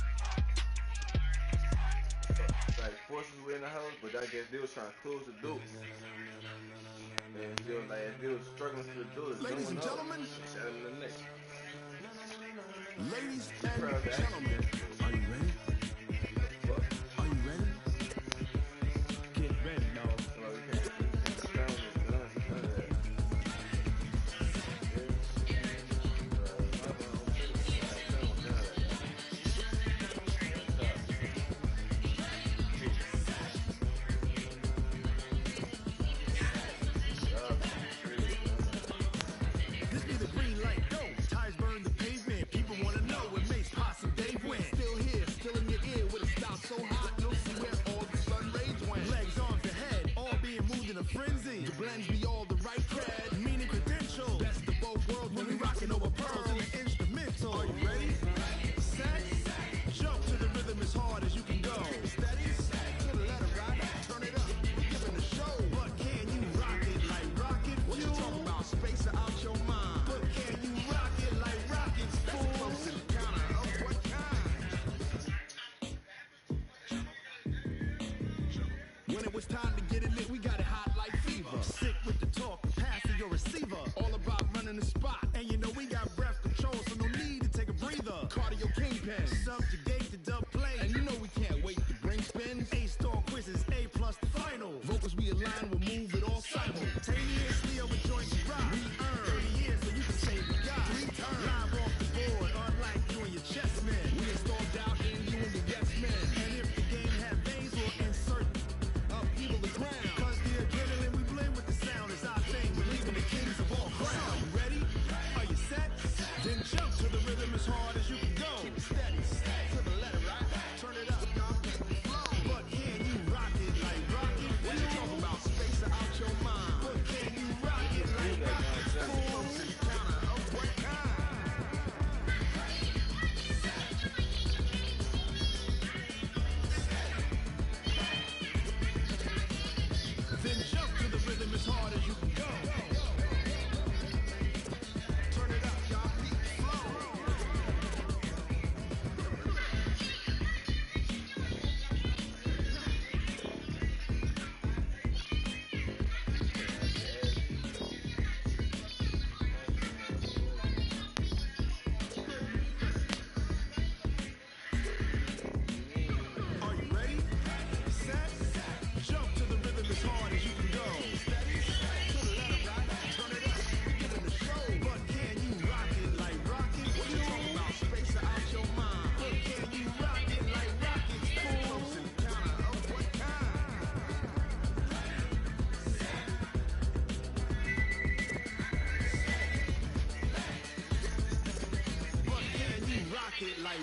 Like forces were in the house, but I guess they was trying to close the door. And they was struggling for the door. Ladies and gentlemen, shot him in the neck. Ladies and gentlemen, are you ready? Are you ready? Get ready, dog. Frenzy, the blends be all the right cred, meaning credential. Best of both worlds when we rockin' over pearls in the instrumental. Are you ready? Set, jump to the rhythm as hard as you can go. Steady, to the letter right, turn it up, giving the show. But can you rock it like rocket fuel? What you talking about? Space out your mind. But can you rock it like rockets, fool? Close to the counter of what kind? When it was time to get it lit, we got it hot. Sick with the talk, pass to your receiver. All about running the spot, and you know we got breath control, so no need to take a breather. Cardio kingpin, subjugate the dub play, and you know we can't wait to bring spins. A-star quizzes, A+ the final. Vocals we align, we'll move it all sides.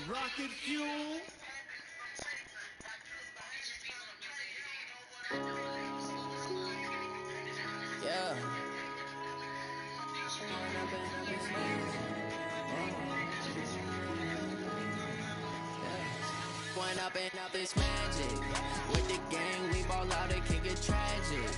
rocket fuel. Yeah. Going up and up is magic. With the gang, we ball out, it can get tragic.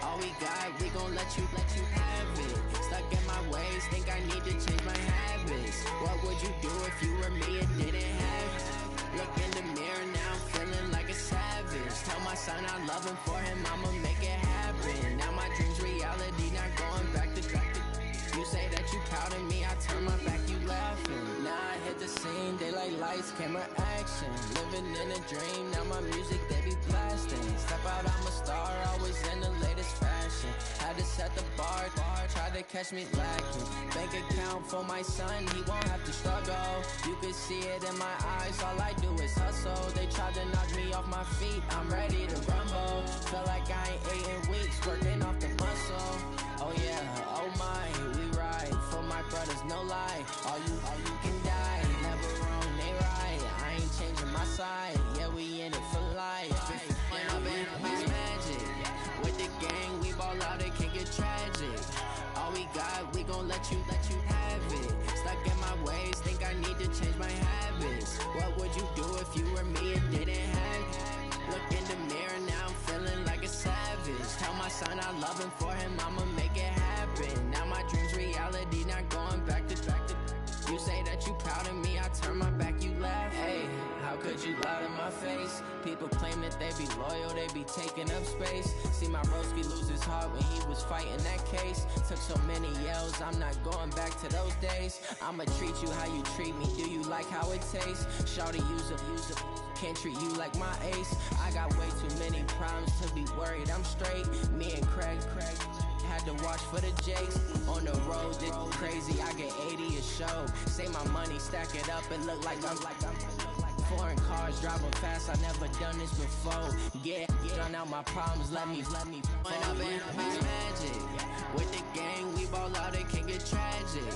All we got, we gon' let you have it. Stuck in my ways, think I need to change my habits. What would you do if you were me and didn't have it? Look in the mirror now, feeling like a savage. Tell my son I love him, for him I'ma make it happen. Now my dream's reality, not going back to track. You say that you proud of me, I turn my back, you laughing. Now I hit the scene, daylight lights, camera action. Living in a dream, now my music, they be blasting. Step out, I'm a star, always in the latest fashion. Had to set the bar, tried to catch me lacking. Bank account for my son, he won't have to struggle. You can see it in my eyes, all I do is hustle. They tried to knock me off my feet, I'm ready to rumble. Feel like I ain't ate in weeks, working off the muscle. Oh yeah, oh my, we ride for my brothers, no lie. All you can die, never wrong, they right. I ain't changing my side, yeah, we in it for life. And I've been magic. With the gang, we ball out, it can get tragic. All we got, we gon' let you have it. Stuck in my ways, think I need to change my habits. What would you do if you were me and didn't have it? Look in the mirror now, I'm feeling like a savage. Tell my son I love him, for him I'ma make it happen. Now my dream's reality, not going back to track. You say that you proud of me, I turn my back, you laugh. Hey, how could you lie to my face? People claim that they be loyal, they be taking up space. See my broski lose his heart when he was fighting that case. Took so many yells, I'm not going back to those days. I'ma treat you how you treat me, do you like how it tastes? Shawty, use up, can't treat you like my ace. I got way too many problems to be worried, I'm straight. Me and Craig had to watch for the Jakes. On the road, it's crazy, I get 80 a show. Say my money, stack it up, and look like I'm foreign cars, driving fast, I never done this before. Yeah, done out my problems, let me fall. When I've been magic. With the gang, we ball out, it can get tragic.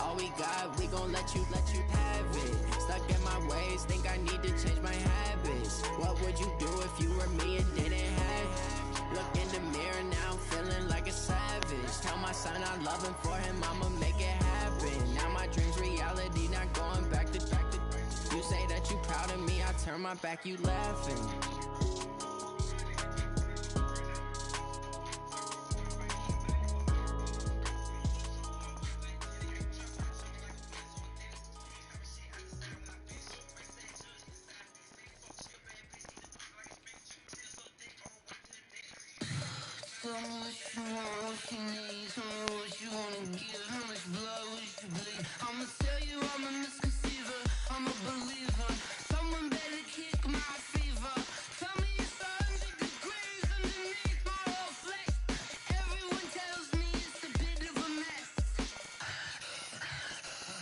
All we got, we gon' let you have it. Stuck in my ways, think I need to change my habits. What would you do if you were me and didn't have it? Look in the mirror now, I'm feeling like a savage. Tell my son I love him, for him I'ma make it happen. Now my dream's reality, not going back to track. You say that you proud of me, I turn my back, you laughing. Tell me what you want, what you need. Tell me what you wanna give. How much blood would you bleed? I'ma tell you I'm a misconceiver. I'm a believer. Someone better kick my fever. Tell me it's 100 degrees underneath my whole flesh. Everyone tells me it's a bit of a mess.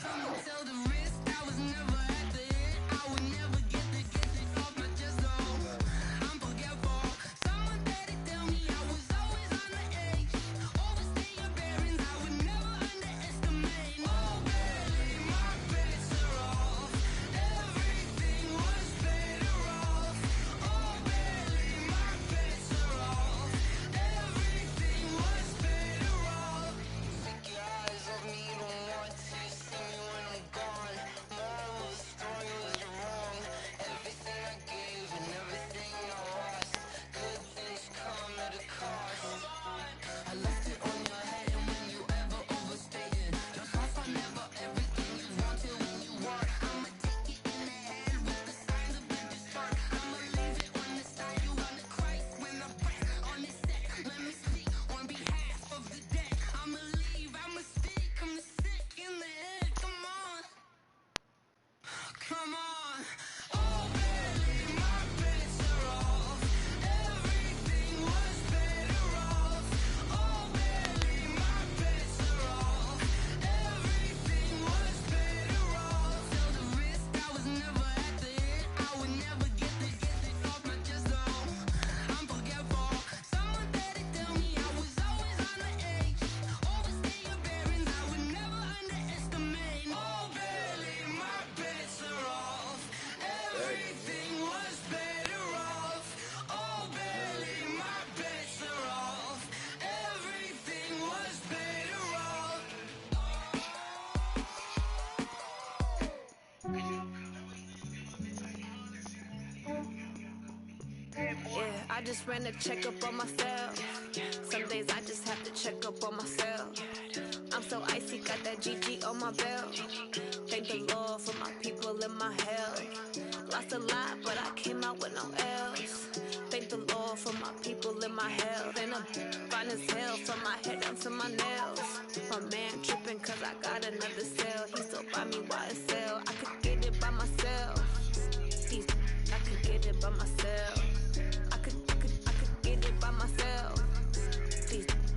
I'ma tell the risk I was never at the end. I would never get this off my chest. I'm forgetful. Someone better tell me I was always on the edge. Overstaying I just ran a checkup on myself. Some days I just have to check up on myself. I'm so icy, got that GG on my belt. Thank the Lord for my people in my health. Lost a lot, but I came out with no else. Thank the Lord for my people in my health. And I'm fine as hell from my head down to my nails. My man tripping cause I got another cell. He still buy me YSL. I could get it by myself. I could get it by myself. I could get it by myself.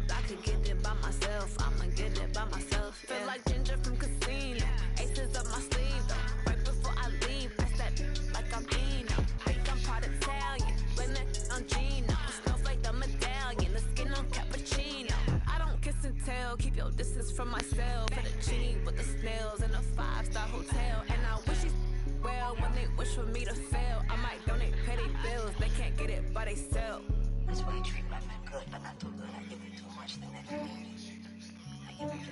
I could get it by myself. I'ma get it by myself. Yeah. Feel like Ginger from Casino. Aces up my sleeve though. Right before I leave, pass that like I'm Eno. Think I'm part Italian, blend that on Gino. Smells like the medallion, the skin on cappuccino. I don't kiss and tell, keep your distance from myself. Fettuccine with the snails in a 5-star hotel. And I wish he's well when they wish for me to fail. I might donate petty bills, they can't get it by themselves. That's why you treat my man good, but not too good. I give you too much, then they don't need me.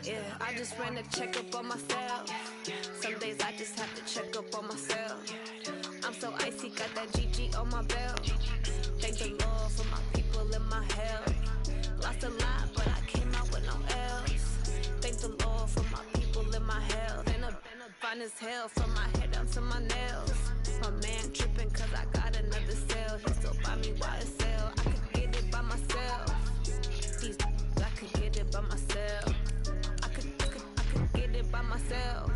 Yeah, I just ran a checkup on myself. Some days I just have to check up on myself. I'm so icy, got that GG on my belt. Thank the Lord for my people in my health. Lost a lot, but I came out with no else. Thank the Lord for my people in my health. And I'm fine as hell from my head down to my nails. My man tripping cause I got another cell. He still buy me YSL. I could get it by myself. I could get it by myself. I could get it by myself.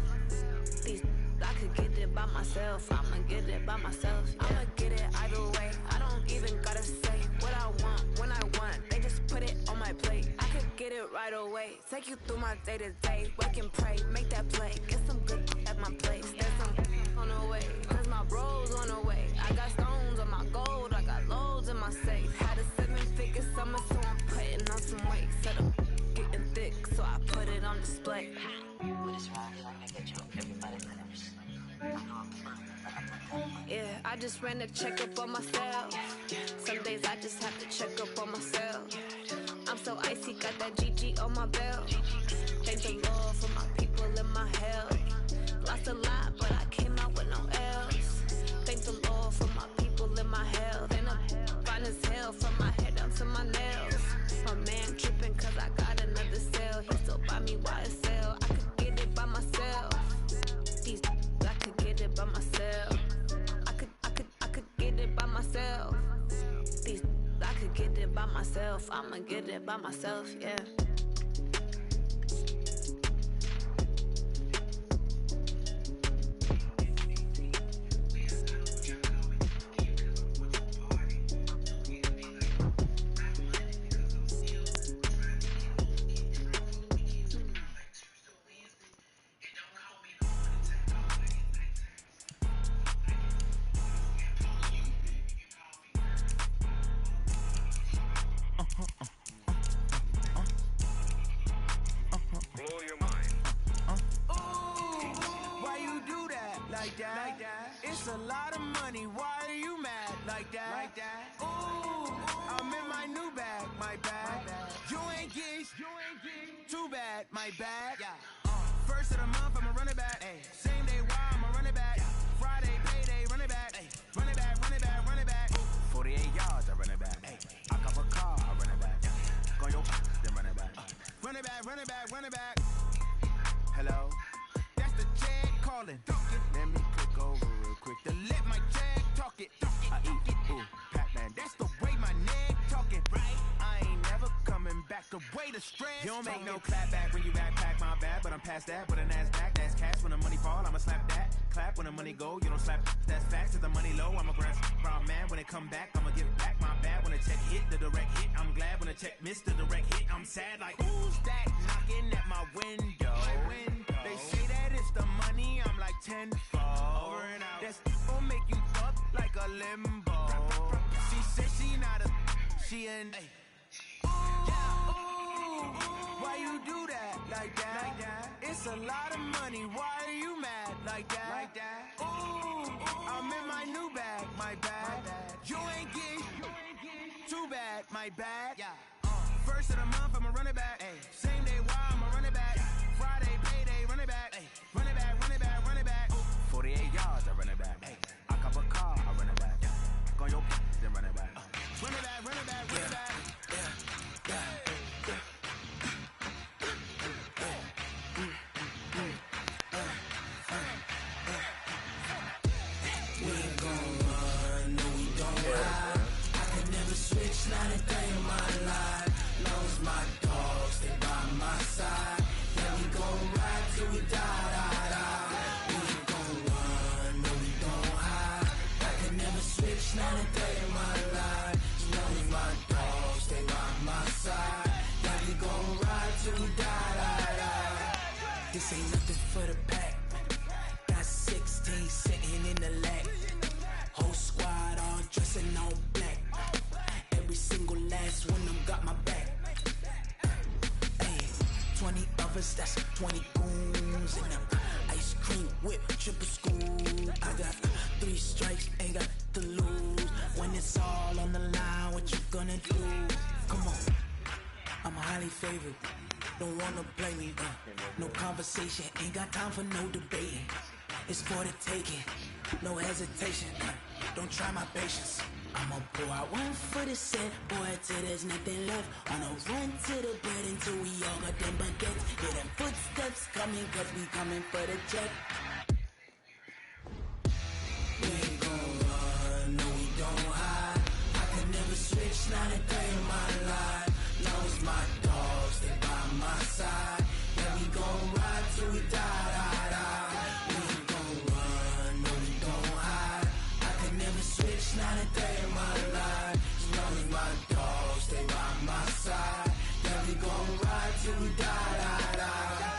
I could get it by myself. I'ma get it by myself. Yeah. I'ma get it either way. I don't even gotta say what I want when I want. They just put it on my plate. I could get it right away. Take you through my day to day. Wake and pray, make that play. Get some good at my place. There's some on the way, cause my bro's on the way. I got stones on my gold. I got loads in my safe. Had a 7-figure summer, so I'm putting on some weight. Set up, getting thick, so I put it on display. What is wrong? I'm gonna get you everybody that ever seen. I know I'm fine, but I'm not. Yeah, I just ran a checkup on myself. Some days I just have to check up on myself. I'm so icy, got that GG on my belt. Thank the Lord for my people in my health. Lost a lot, but I came out with no else. Thank the Lord for my people in my health. And I'm fine as hell from my head down to my nails. My man tripping cause I got another cell. He still buy me YSL. I could get it by myself. I could get it by myself. I could get it by myself. I could get it by myself. I'ma get it by myself, yeah. It's a lot of money, why are you mad like that? Ooh, I'm in my new bag, my bag. You ain't geeks, too bad, my bag. First of the month, I'ma run it back. Same day, why I'ma run it back. Friday, payday, run it back. Run it back, run it back, run it back. 48 yards, I run it back. I cop a car, I run it back. Go your then run it back. Run it back, run it back, run it back. Hello, that's the jag calling. Let me click over real quick to let my jag talk it. I eat it, ooh, Pac-Man, that's the way my neck talking. Right, I ain't never coming back. The way the stress. You don't make no clap back when you backpack, my bad, but I'm past that. With a NASDAQ, that's cash. When the money fall, I'ma slap that. Clap when the money go, you don't slap. That's facts. If the money low, I'ma grab brown man. When it come back, I'ma give it back. My bad when the check hit, the direct hit. I'm glad when the check missed the direct hit. I'm sad like who's that knocking at my window? They say that it's the money, I'm like tenfold. Over and out. That's gon' make you fuck like a limbo. She said she not a, she an. Why you do that like that? It's a lot of money, why are you mad like that? Ooh, I'm in my new bag, my bag. You ain't geek, too bad, my bad. First of the month, I'ma run it back. Same day, why I'ma run it back. Friday, payday, run it back. Run it back, run it back, run it back. 48 yards, I run it back. I cop a car, I run it back. Go your then run it back. Run it back. This ain't nothing for the pack. Got 16 sitting in the lap. Whole squad all dressing all black. Every single last one of them got my back. Hey, 20 of us, that's 20 goons in them. Ice cream whip, triple school. I got 3 strikes, ain't got to lose. When it's all on the line, what you gonna do? Come on, I'm highly favored. Don't wanna play me, no conversation. Ain't got time for no debating. It's for the taking, no hesitation. Don't try my patience. I'ma pour out one for the set, boy, till there's nothing left. On a run to the bread until we all got them baguettes. Hear them footsteps coming, cause we coming for the check. We ain't gon' run, no we don't hide. I can never switch, not a day in my life. Long as my dogs, they by my side. Yeah, we gon' ride till we die, die, die. We ain't gon' run, no we don't hide. I can never switch, not a day in my life. As long as my dogs, they by my side. Yeah, we gon' ride till we die, die, die.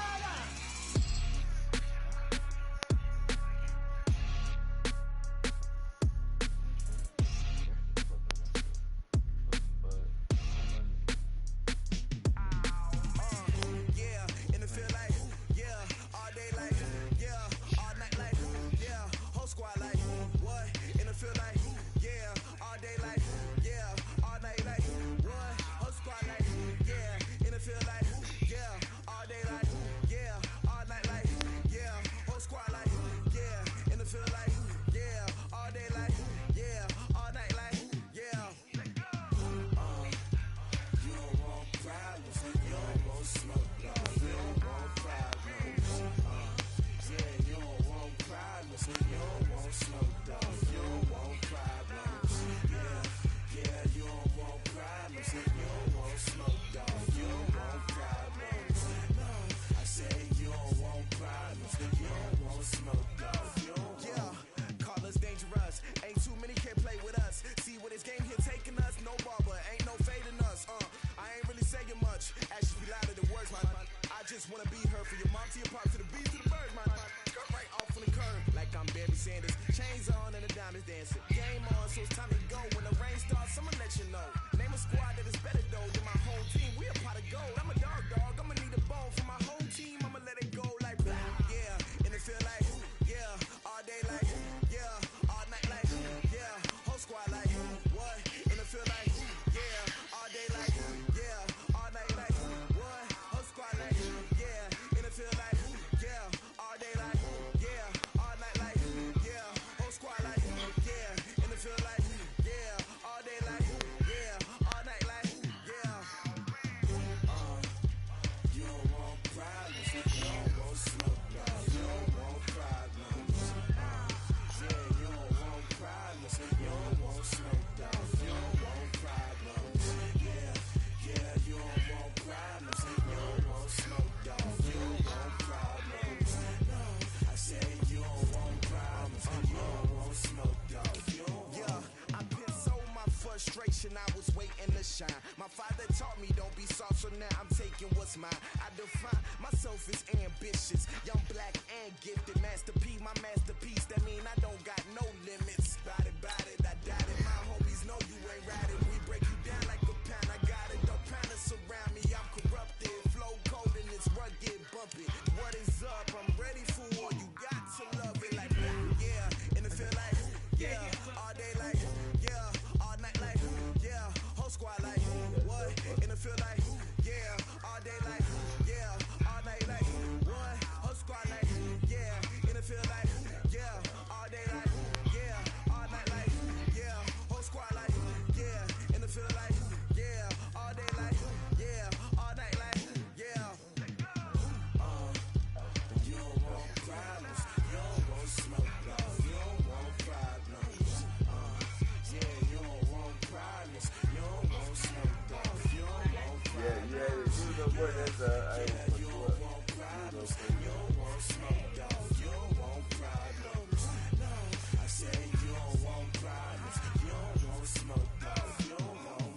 I was waiting to shine. My father taught me don't be soft, so now I'm taking what's mine. I define myself as ambitious, young, black, and gifted. Master P, my masterpiece. That mean I don't got no limits. Bout it, I doubt it. My homies know you ain't riding. We break you down like a pound. I got it. Don't pound us around me. I'm corrupted. Flow cold and it's rugged, bumpy. What is up? I'm ready for war. You got to love it like yeah. And it feel like yeah. All day like yeah. All night like yeah. Whole squad like what? And it feel like yeah. All day like yeah. All night like what? Whole squad like yeah. And it feel like yeah. All day like yeah. All night like yeah. Whole squad like yeah. And it feel like yeah. All day like yeah. All night like yeah. You don't want problems. You don't want smoke. You don't want problems. Yeah, you don't want problems. You don't want smoke. You don't want problems. Yeah, you know what? That's you don't want problems. You don't want smoke. You don't want problems. No, I say you don't want problems. You don't want smoke. You don't want.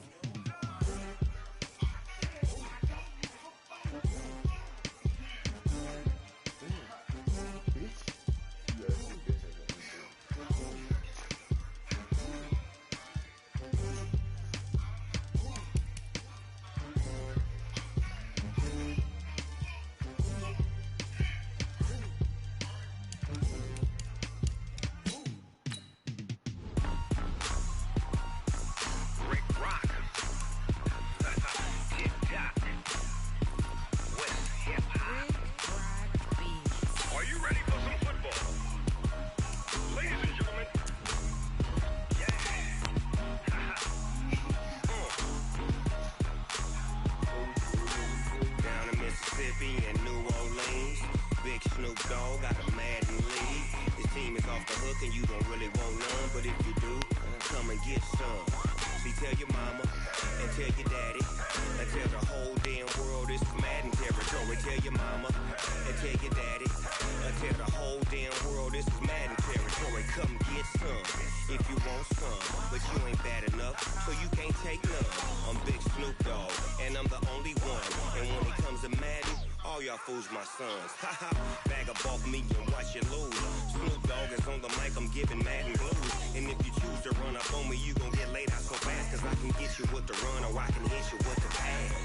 Mississippi and New Orleans. Big Snoop Dogg got a Madden league. His team is off the hook and you don't really want none, but if you do, come and get some. See, tell your mama and tell your daddy and tell the whole damn world this is Madden territory. Tell your mama and tell your daddy and tell the whole damn world this is Madden territory. Come get some if you want some, but you ain't bad enough, so you can't take none. I'm Big Snoop Dogg and I'm the only one. And when it comes to Madden, all y'all fools my sons. Haha, bag up off me and watch you lose. Snoop Dogg is on the mic, I'm giving Madden blues. And if you choose to run up on me, you gon' get laid out so fast, cause I can get you with the run or I can hit you with the pass.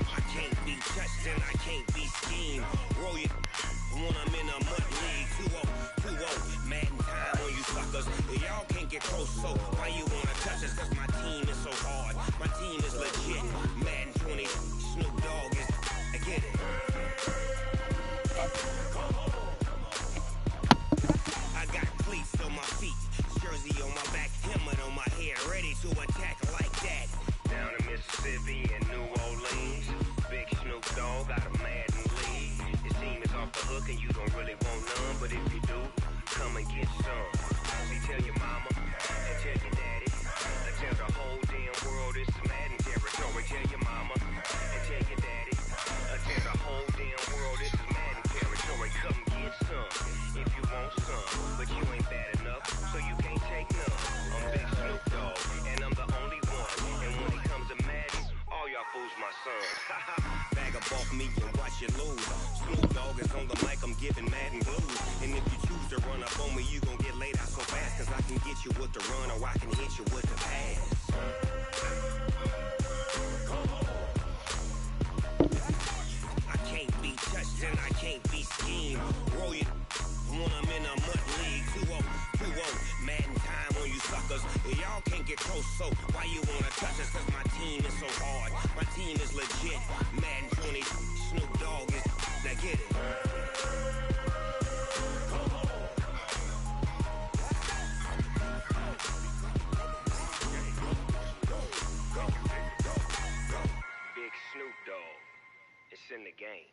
I can't be touched and I can't be schemed. Roll you when I'm in a mud league. 2-0, Madden time on you suckers. Y'all can't get close, so why you wanna touch us? Cause my team is so hard, my team is legit. Madden 20, Snoop Dogg is, I get it. I got cleats on my feet, jersey on my back, helmet on my head, ready to attack like that. Down in Mississippi and New Orleans, Big Snoop Dogg got a Madden league. His team is off the hook and you don't really want none, but if you do, come and get some. See, tell your mama and tell your daddy and tell the whole damn world this is Madden territory. Tell your mama and tell your daddy and tell the whole damn world this is Madden territory. Come get some if you want some, but you ain't bad enough, so you can't take none. I'm Big Snoop Dogg and I'm the only one. And when it comes to Madden, all y'all fools my sons. Bag up off me and watch you lose. Snoop Dogg is on the mic, I'm giving Madden blues. And if you choose to run up on me, you gon' get laid out so fast, cause I can get you with the run or I can hit you with the pass. I can't be touched and I can't be schemed. Roll you when I'm in a mud league. 2-0, Madden time on you suckers. Y'all can't get close, so why you wanna touch us? Cause my team is so hard, my team is legit. Madden 20, Snoop Dogg is, now get it. Big Snoop Dogg, it's in the game.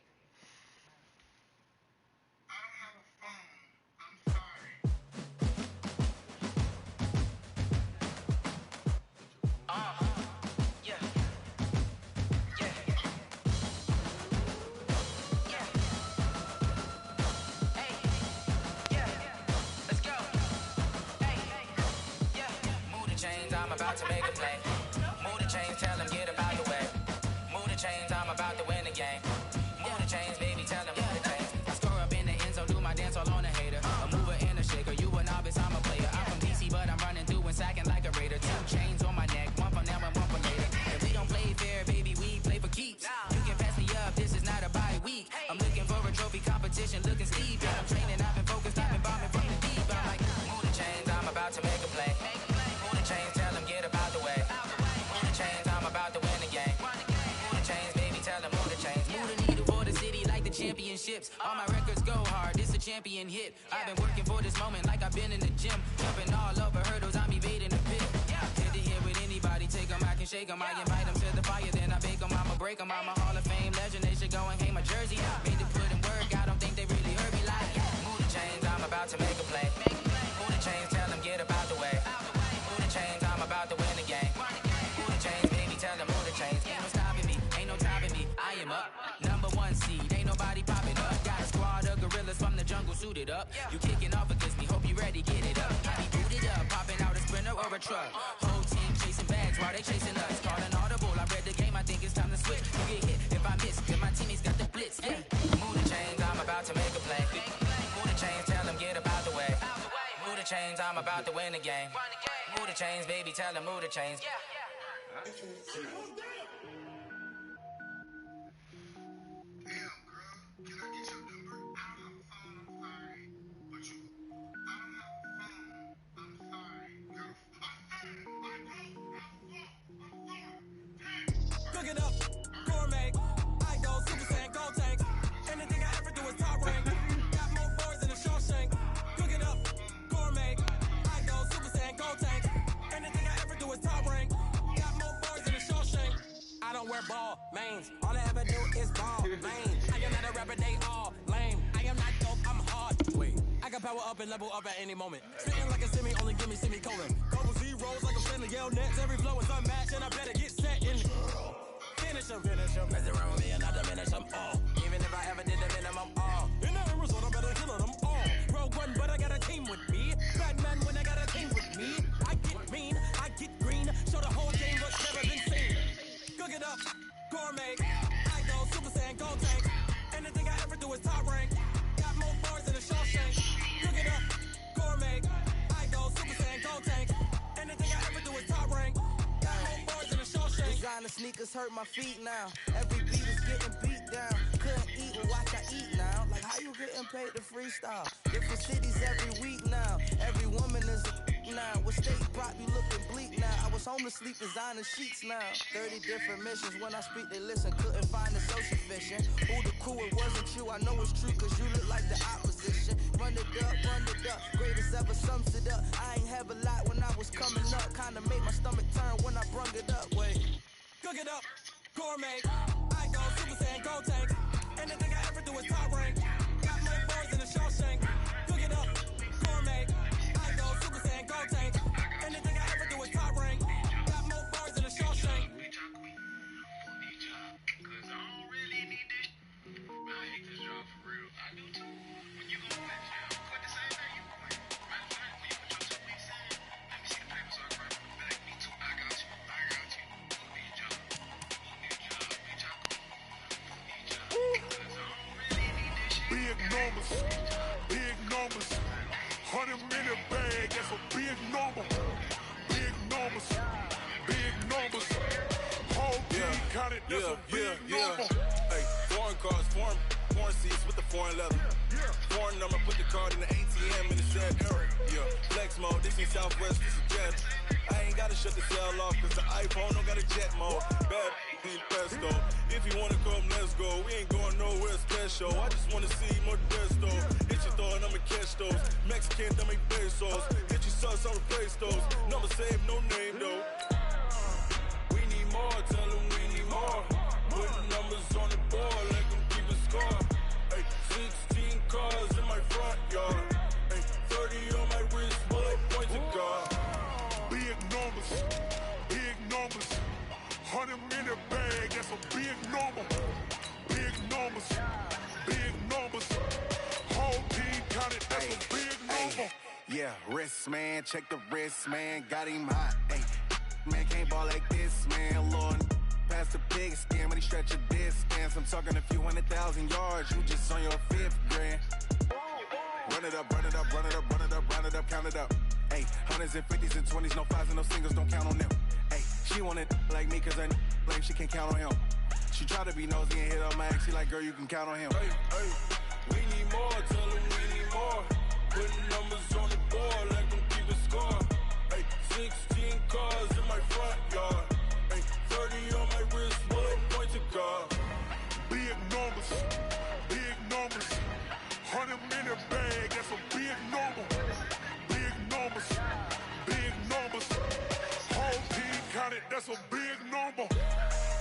I'm about to make a play. Move the chains, tell them get about the way. Move the chains, I'm about to win the game. Move the chains, baby, tell them move the chains. I score up in the end zone, do my dance all on a hater. A mover and a shaker, you a novice, I'm a player. I'm from DC, but I'm running through and sacking like a raider. 2 chains on my neck, one for now and one for later. If we don't play fair, baby, we play for keeps. You can pass me up, this is not a bye week. I'm looking for a trophy competition, looking steep. And I'm training, I've been focused, I've been bombing from the deep. I'm like, move the chains, I'm about to make a play. Move the chains, tell them get about the way. Move the chains, I'm about to win the game. Move the chains, baby, tell them move the chains. Move the needle for the city like the championships. All my records go hard, this a champion hit. I've been working for this moment like I've been in the gym. Jumping all over hurdles, I'm evading the pit. Head to head with anybody, take them, I can shake them. I invite them to the fire, then I bake them, I'ma break them. I'm a Hall of Fame legend, they should go and hang my jersey. Made to put in work, I don't think they really heard me like, move the chains, I'm about to make a play. Move the chains, tell them get about the way. Move the chains, I'm about to win the game. Move the chains, baby, tell them move the chains. Ain't no stopping me, ain't no topping me. I am up, #1 seed, ain't nobody popping up. Got a squad of gorillas from the jungle suited up. You kicking off against me, hope you ready, get it up. I be booted up, popping out a sprinter or a truck. Whole team chasing bags while they chasing us. Calling audible, I read the game, I think it's time to switch. You get hit if I miss, then my teammates got the blitz. Yeah, move the chains, I'm about to make a play. Move the chains, tell them get about the way. Move the chains, I'm about to win the game. Move the chains, baby, tell them move the chains. Cook it up, gourmet. I go Super Saiyan, gold tank. Anything I ever do is top rank. Got more boys than a Shawshank. Cook it up, gourmet. I go Super Saiyan, gold tank. Anything I ever do is top rank. Got more boys wear ball mains. All I ever do is ball main. I am not a rapper, they all lame. I am not dope, I'm hard. Wait, I can power up and level up at any moment. Spitting like a semi, only give me semicolon. Couple zeros like I'm sending yell nets. Every flow is unmatched, and I better get set in. Finish them. Mess around with me and I diminish them all. Even if I ever did the minimum all. In the end result, I better kill them all. Rogue one, but I got a team with me. Batman when I got a team with me. I get mean, I get green. Show the whole game what's never been seen. Cook it up, gourmet. I go Super Saiyan, gold tank. Anything I ever do is top rank. Got more bars than a Shawshank. Cook it up, gourmet. I go Super Saiyan, gold tank. Anything I ever do is top rank. Got more bars than a Shawshank. Designer sneakers hurt my feet now. Every beat is getting beat down. Couldn't eat or watch I eat now. Like how you getting paid to freestyle? Different cities every week now. Every woman is a now. With state prop, you looking bleak now. I was homeless, sleep designing sheets now. 30 different missions. When I speak, they listen. Couldn't find the so sufficient. Who the crew? It wasn't you. I know it's true, cause you look like the opposition. Run it up. Greatest ever sums it up. I ain't have a lot when I was coming up. Kinda made my stomach turn when I brung it up. Wait. Cook it up, gourmet. I go Super Saiyan, gold tank. Anything I ever do is top rank. Got more bars than a Shawshank. Cook it up, gourmet. I go Super Saiyan, gold tank. Anything I ever do is top rank. Got more bars than a Shawshank. Big numbers, 100 minute bag, that's a big number. Big numbers, whole team counted, that's a big number. Hey, foreign cars, foreign seats with the foreign leather. Foreign number, put the card in the ATM in the sad error. Yeah, flex mode, this is Southwest, this is jet. I ain't gotta shut the cell off, cause the iPhone don't got a jet mode. Bad in pesto. If you wanna come, let's go. We ain't going nowhere special. I just wanna see more desto. Hit your thought, I'ma catch those. Mexican, that make pesos. Hit your sus, I'll replace those. Number save, no name though. We need more, tell them we need more. Putting numbers on the board, like them keep a score. Hey, 16 cars in my front yard. Hey, 30 on my wrist, bullet point to God. Big numbers, 100 minute bag, that's a big number. Big numbers, whole team counted, that's a big number. Yeah, wrist man, check the wrist man, got him hot. Hey, man can't ball like this, man. Lord, past the pig skin, but he stretch a distance. I'm talking a few 100,000 yards, you just on your 5th grand. Run it up, count it up. Hey, hundreds and 50s and 20s, no 5s and no singles, don't count on them. Hey, she want it like me, cause I like she can't count on him. She try to be nosy and hit on my ex, she like, girl, you can count on him. Hey, we need more, tell them we need more. Putting numbers on the board, like them keep a score. Hey, 16 cars in my front yard. Hey, 30 on my wrist, bullet point to God. Big numbers, 100 minute bag, that's a big number. Big numbers, whole team counted, that's a big number.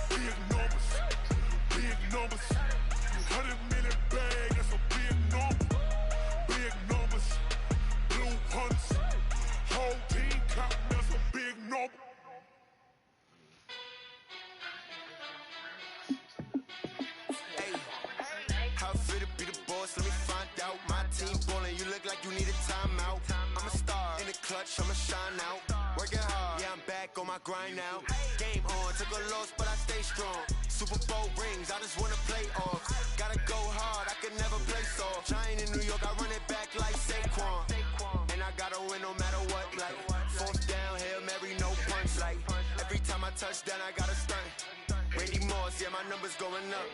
Big numbers, 100 minute bag, that's a big number. Big numbers, blue hunts, whole team counting, that's a big number. How fit to be the boss? Let me find out. My team ballin', you look like you need a timeout. I'm a star in the clutch, I'ma shine out. Working hard, yeah, I'm back on my grind now. Game on, took a loss, but I stay strong. Super Bowl rings, I just wanna play off. Gotta go hard, I can never play soft. Giant in New York, I run it back like Saquon. And I gotta win no matter what. Like 4th down, Hail Mary, no punch. Like every time I touch down, I gotta stunt. Randy Moss, yeah, my numbers going up.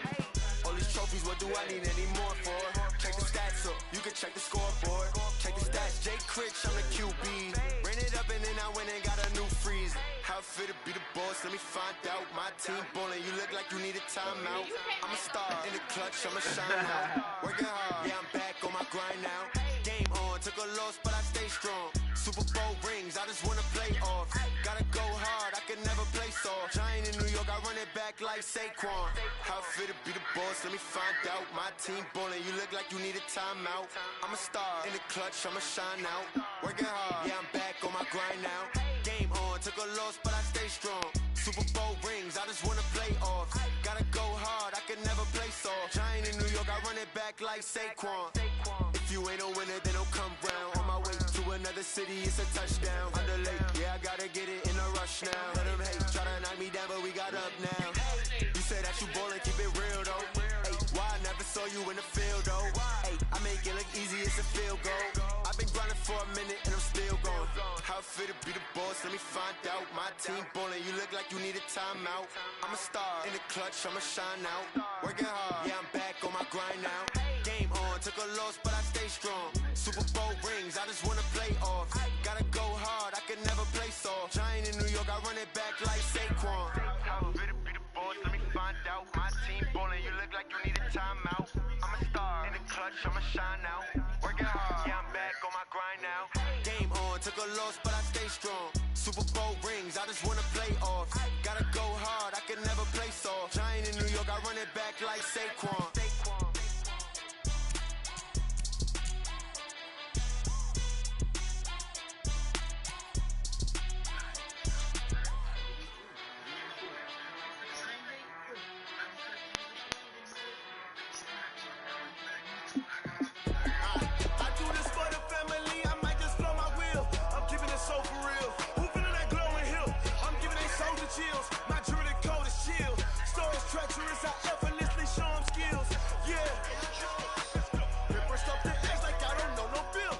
All these trophies, what do I need any more for? Check the stats up, you can check the scoreboard. Check the stats, Jay Critch, I'm the QB. Ran it up and then I went and got a new freeze. How fit to be the boss, let me find out. My team ballin', you look like you need a timeout. I'm a star in the clutch, I'ma shine out. Working hard, yeah, I'm back on my grind now. Game on, took a loss, but I stay strong. Super Bowl rings, I just wanna play off. Gotta go hard, I can never play soft. Giant in New York, I run it back like Saquon. How fit to be the boss, let me find out. My team ballin', you look like you need a timeout. I'm a star, in the clutch, I'ma shine out. Working hard, yeah, I'm back on my grind now. Game on, took a loss, but I stay strong. Super Bowl rings, I just wanna play off. Gotta go hard, I can never play soft. Giant in New York, I run it back like Saquon. If you ain't a winner, then don't come round. On my way to another city, it's a touchdown. Underlay, yeah, I gotta get it in a rush now. Let them hate, try to knock me down, but we got up now. You say that you ballin', keep it real though. Hey, why I never saw you in the field though? Hey, I make it look easy, it's a field goal. I've been grinding for a minute and I'm still going. How fit to be the boss, let me find out. My team ballin', you look like you need a timeout. I'm a star, in the clutch, I'ma shine out. Working hard, yeah, I'm back on my grind now. Game on, took a loss, but I stay strong. Super Bowl rings, I just wanna play off. Gotta go hard, I can never play soft. Giant in New York, I run it back like Saquon. How fit to be the boss, let me find out. My team ballin', you look like you need a timeout. I'm a star, in the clutch, I'ma shine out. Working hard, yeah, I'm back on my grind now. Game on, took a loss, but I stay strong. Super Bowl rings, I just wanna play off. Gotta go hard, I can never play soft. Giant in New York, I run it back like Saquon. Chills, my jewelry coat is chill. Stories treacherous, I effortlessly show them skills. Yeah. Ripper stuff the edge like I don't know no bill.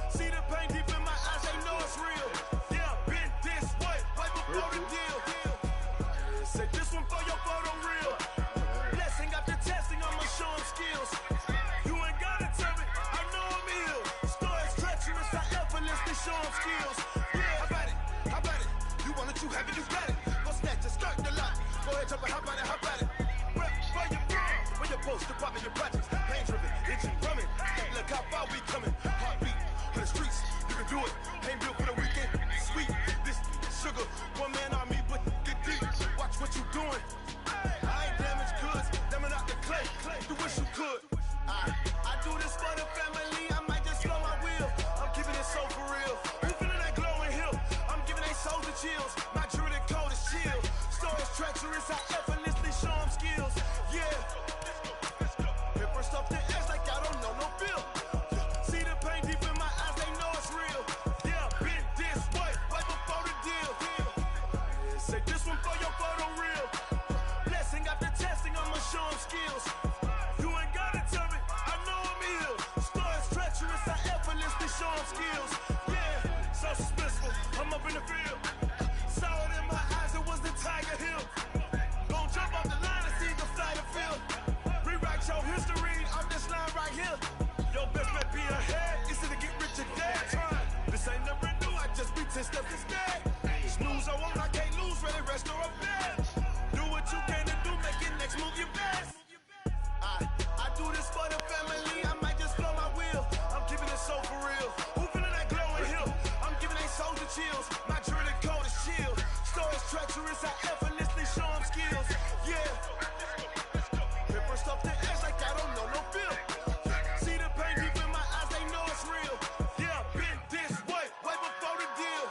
See the pain deep in my eyes, they know it's real. Yeah, been this way, right before the deal. Say this one for your photo real. Blessing after testing, I'ma show them skills. You ain't gotta tell me, I know I'm ill. Stories treacherous, I effortlessly show them skills. Yeah, how about it? How about it? You want it, you have it, you got it. Start the lot. Go ahead, jump it, how about it, how about it? Rep for your bro, when you're supposed to pop in your projects. Pain driven, itching, drumming. Look how far we coming. Heartbeat for the streets, you can do it. Ain't built for the weekend. Sweet, this sugar, one man army, but get deep. Watch what you doing. I ain't damaged goods, damn it out the clay. You wish you could. I do this for the family, I might just slow my wheel. I'm keeping it so for real. Who feeling that glowing hill? I'm giving they souls the chills. My jewelry coat is chill. Stories treacherous, I effortlessly show them skills. Yeah. Ripper stuff the edge like I don't know no bill. See the pain deep in my eyes, they know it's real. Yeah, been this way, right before the deal. Say this one for your photo real. Blessing after testing, I'ma show them skills. You ain't gotta tell me, I know I'm ill. Stories treacherous, I effortlessly show them skills. Yeah, so suspenseful, I'm up in the field. Saw it in my eyes, it was the Tiger Hill. Gon' jump off the line and see the fly the field. Rewrite your history on this line right here. Your best bet be ahead, it's to get rich or dead. This ain't never new, I just be 10 steps instead. Snooze or won't, I can't lose, ready, rest or a bed. Do what you can to do, make it next move your best. I do this for the family, I might just blow my wheel. I'm keeping it so for real. Who feeling that glowing hill? I'm giving they souls the chills. My jewelry coat is chill. Stories treacherous, I effortlessly show them skills. Yeah. Ripper stuff the edge like I don't know no bill. See the pain deep in my eyes, they know it's real. Yeah, been this way, right before the deal.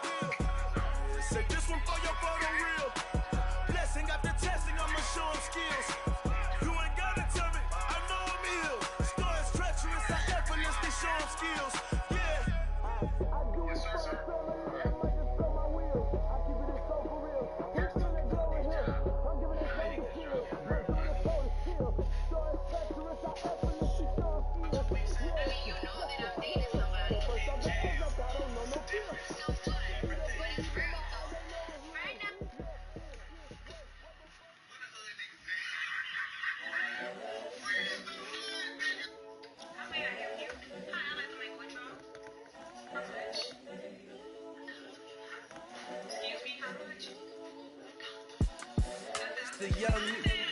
Say this one for your photo real. Blessing after testing, I'ma show them skills. You ain't gotta tell me, I know I'm ill. Stories treacherous, I effortlessly show them skills. Yeah. I do it for the family, I might just blow my wheel. I keep it so for real. Who's feeling glowing here? I'm giving it so to feel. My jewelry coat is chill. Stories treacherous, I effortlessly show them skills. Yeah. You know that I'm dating somebody. First I'm the edge like I don't know no fear. So good, but it's real though. Right now. The young,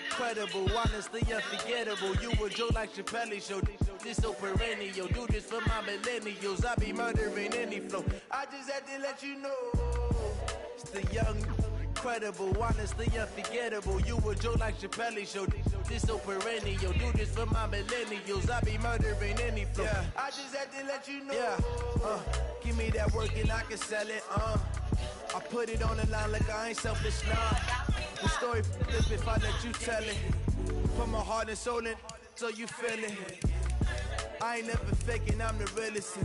incredible, honestly unforgettable. You were Joe like Chappelle Show. This so perennial, do this for my millennials. I be murdering any flow. I just had to let you know. It's the young, incredible, honestly unforgettable. You a Joe like Chappelle show. This so perennial, do this for my millennials. I be murdering any flow. Yeah. I just had to let you know. Yeah. Give me that work and I can sell it. I put it on the line like I ain't selfish now. The story flip if I let you tell it. Put my heart and soul in so you feel it. I ain't never faking, I'm the realest.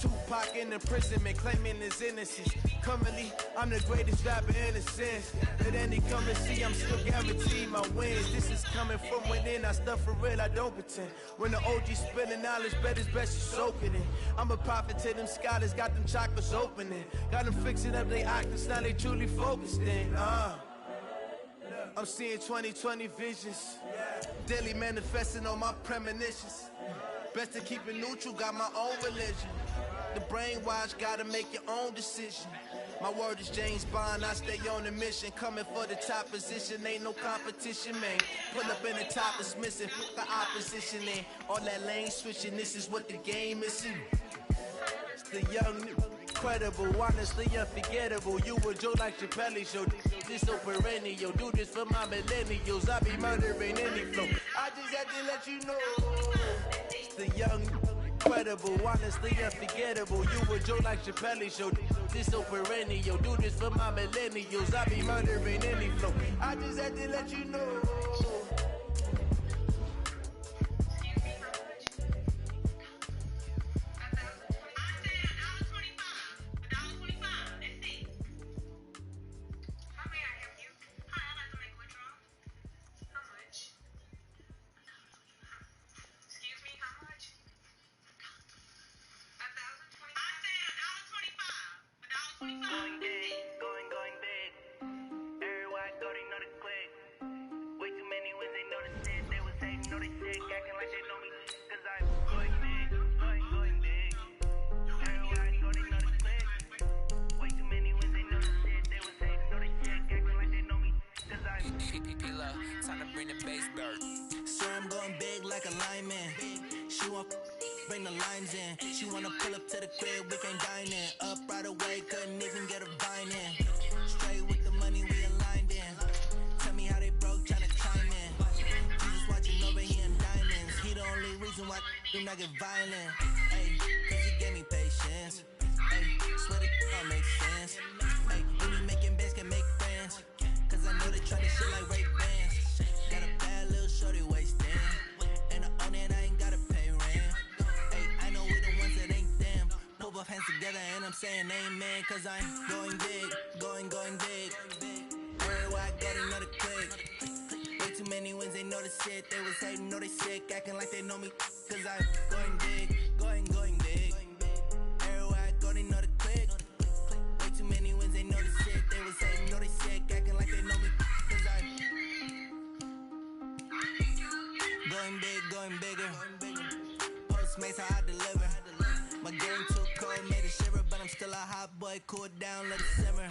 Tupac in imprisonment, claiming his innocence. Currently, I'm the greatest rapper in a sense. At any currency, I'm still guaranteed my wins. This is coming from within, I stuff for real, I don't pretend. When the OG spilling knowledge, bet it's best you soak it in. I'm a prophet to them scholars, got them chakras opening. Got them fixing up they octaves, now they truly focused in. I'm seeing 2020 visions. Daily manifesting on my premonitions. Best to keep it neutral, got my own religion. The brainwash, gotta make your own decision. My word is James Bond, I stay on a mission. Coming for the top position, ain't no competition, man. Pull up in the top is missing, put the opposition in. All that lane switching, this is what the game is in. It's the young, incredible, honestly unforgettable. You a Joe like Chappelle show. This so perennial, do this for my millennials. I be murdering any flow. I just had to let you know. It's the young, incredible, honestly unforgettable. You a Joe like Chappelle show. This so perennial, do this for my millennials. I be murdering any flow. I just had to let you know. Bring the lines in. She wanna pull up to the crib, we can dine in. Up right away, couldn't even get a vine in. Straight with the money, we aligned in. Tell me how they broke, tryna chime in. Jesus watching over here in diamonds. He the only reason why do not get violent. Ay, cause he gave me patience. Ay, swear the all makes sense. Ay, when we making bands can make friends. Cause I know they try to shit like Ray Bans. Got a bad little shorty wasting. And I own it, I ain't gotta pay rent. I know we the ones that ain't them. Pull both hands together and I'm saying amen. Cause I'm going big, going big. Everywhere I go, they know the click. Way too many wins, they know the shit. They was hating, know they sick, acting like they know me. Cause I'm going big, going big. Everywhere I go, they know the click. Way too many wins, they know the shit. They was hating, know they sick, acting like they know me. Cause I'm going bigger. Postmates how I deliver. My game too cold, made it shiver, but I'm still a hot boy. Cool it down, let it simmer.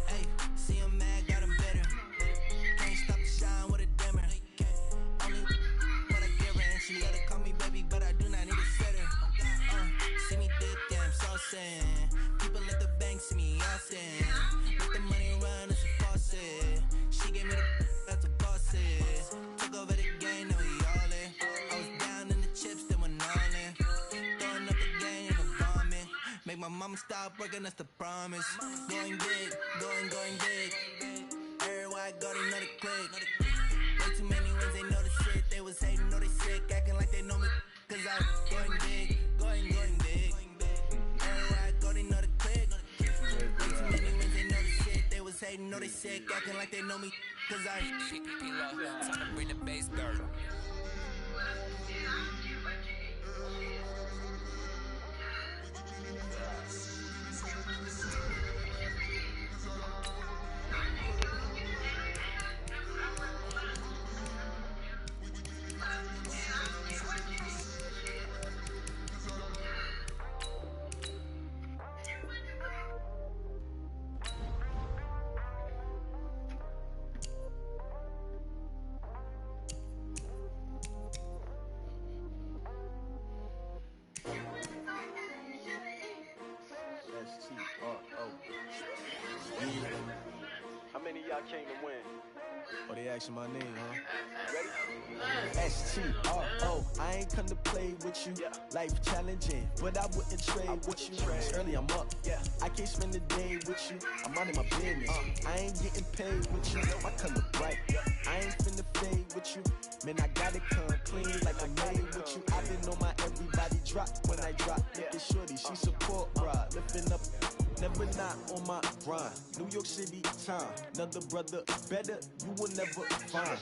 Hey, see him mad, got him bitter. Can't stop the shine with a dimmer. Only what I give her, and she let her call me baby, but I do not need a sitter. See me dip, yeah, I'm saucing. People at the bank see me often. Let the money run, it's a faucet. She gave me the that's a boss is. Took over the game, now we all in. I was down in the chips, then went all in. Throwing up the game and the bombing. Make my mama stop working, that's the promise. Going big, going big. Everywhere I go, they know the click. Way too many wins, they know the shit. They was hating, know they sick, acting like they know me. Cause I'm going big, going big. Everywhere I go, they know the click. Way too many wins, they know the shit. They was hating, know they sick, acting like they know me. Cause I time to bring the bass dirt. I came to win. Oh, they asking my name, huh? Ready? S-T-R-O, I ain't come to play with you. Life challenging, but I wouldn't trade with you. It's early, I'm up. I can't spend the day with you. I'm running my business. I ain't getting paid with you. My color bright. I ain't finna fade with you. Man, I gotta come clean like I'm made with you. I've been on my everybody drop when I drop. Look at shorty, she support ride. Lifting up, never not on my grind. New York City time. Another brother better, you will never find.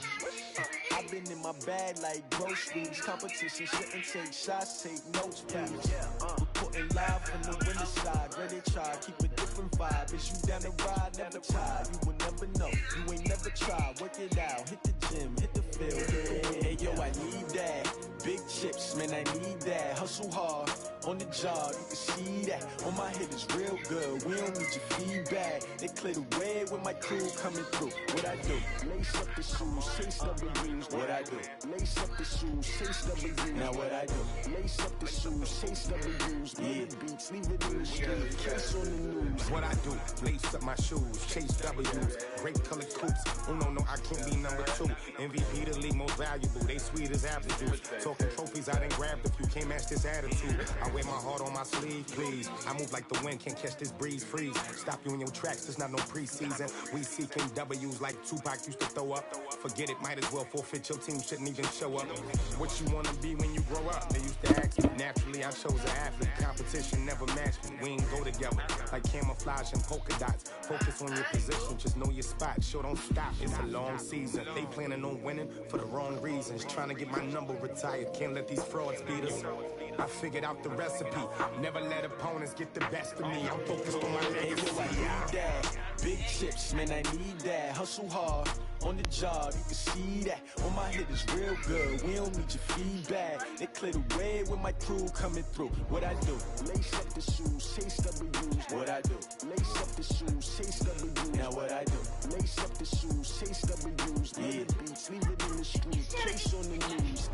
I've been in my bag like groceries. Competition shouldn't take shots, take notes, please. Reporting live from the winter side. Ready to try, keep a different vibe. Is you down the ride, never tired. You will never know, you ain't never tried. Work it out, hit the gym, hit the field. Hey yo, I need that. Big chips, man, I need that. Hustle hard, on the job, you can see that. On my head is real good, we don't need your feedback. They clear the way with my crew coming through. What I do? Lace up the shoes, chase W's. What I do? Lace up the shoes, chase W's. Now what I do? Lace up the shoes, chase W's. Yeah, beats, leave it in the street, case on the news. What I do? Lace up my shoes, chase W's. Great colored coops. Oh no, I can't be number 2. MVP the league most valuable. They sweet as apple juice. Talking trophies, I done grabbed a few. Can't match this attitude. I wear my heart on my sleeve, please. I move like the wind, can't catch this breeze. Freeze. Stop you in your tracks. There's not no preseason. We seeking W's like Tupac used to throw up. Forget it, might as well forfeit. Your team shouldn't even show up. What you wanna be when you grow up? They used to ask me. Naturally, I chose an athlete. Competition never matched me. We ain't go together like camouflage and polka dots. Focus on your position, just know your spot. Sure, don't stop. It's a long season. They planning on winning for the wrong reasons. Trying to get my number retired. Can't let these frauds beat us. I figured out the recipe. Never let opponents get the best of me. I'm focused on my legacy. I need that. Big chips, man, I need that. Hustle hard, on the job, you can see that. On my head is real good, we don't need your feedback. They clear the way with my crew coming through. What I do? Lace up the shoes, chase W's. What I do? Lace up the shoes, chase W's. Now what I do? Lace up the shoes, chase W's. Yeah, beats, leave it in the street, case on the news.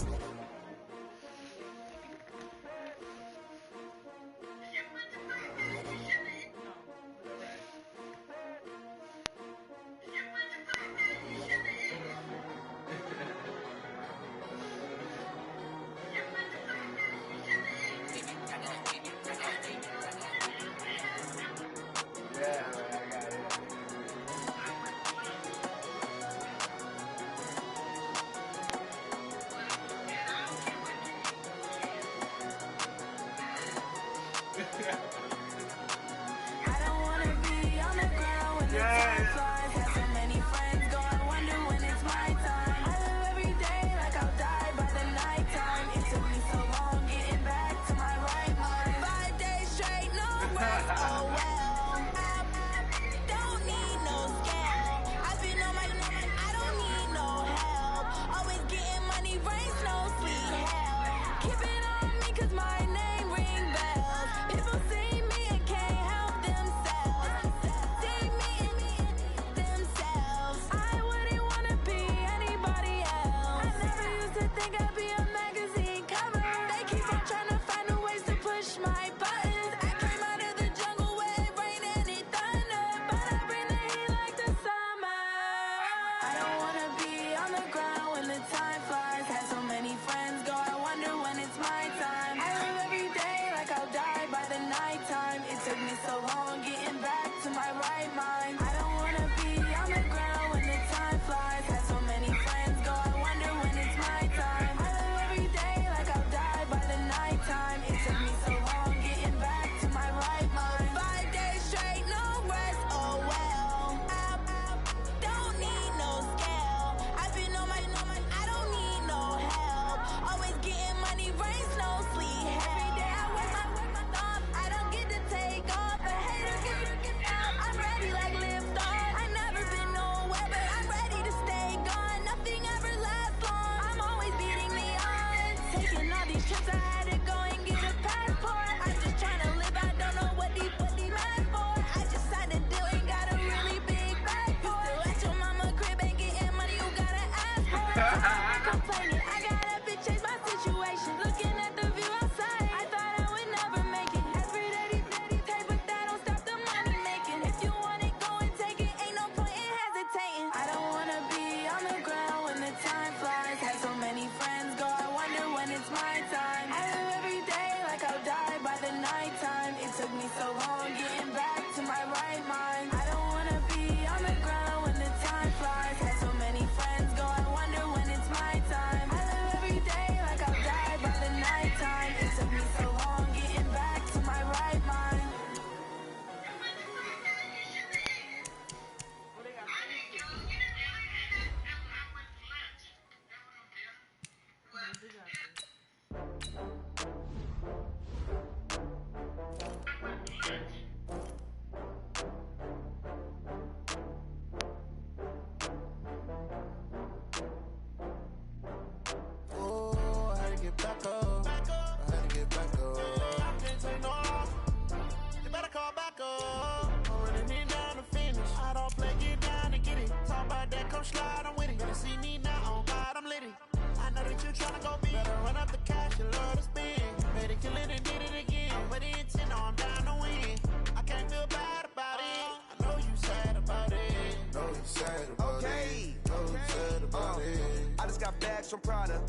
come slide, I'm with it. Better see me now, oh God, I'm litty. I know that you tryna go big. Better run up the cash, you love to spend. Made it, kill it, and did it again. With the intent, no, I'm down to win. I can't feel bad about it. I know you sad about it. Know you sad about it. Know you sad about it. I just got bags from Prada.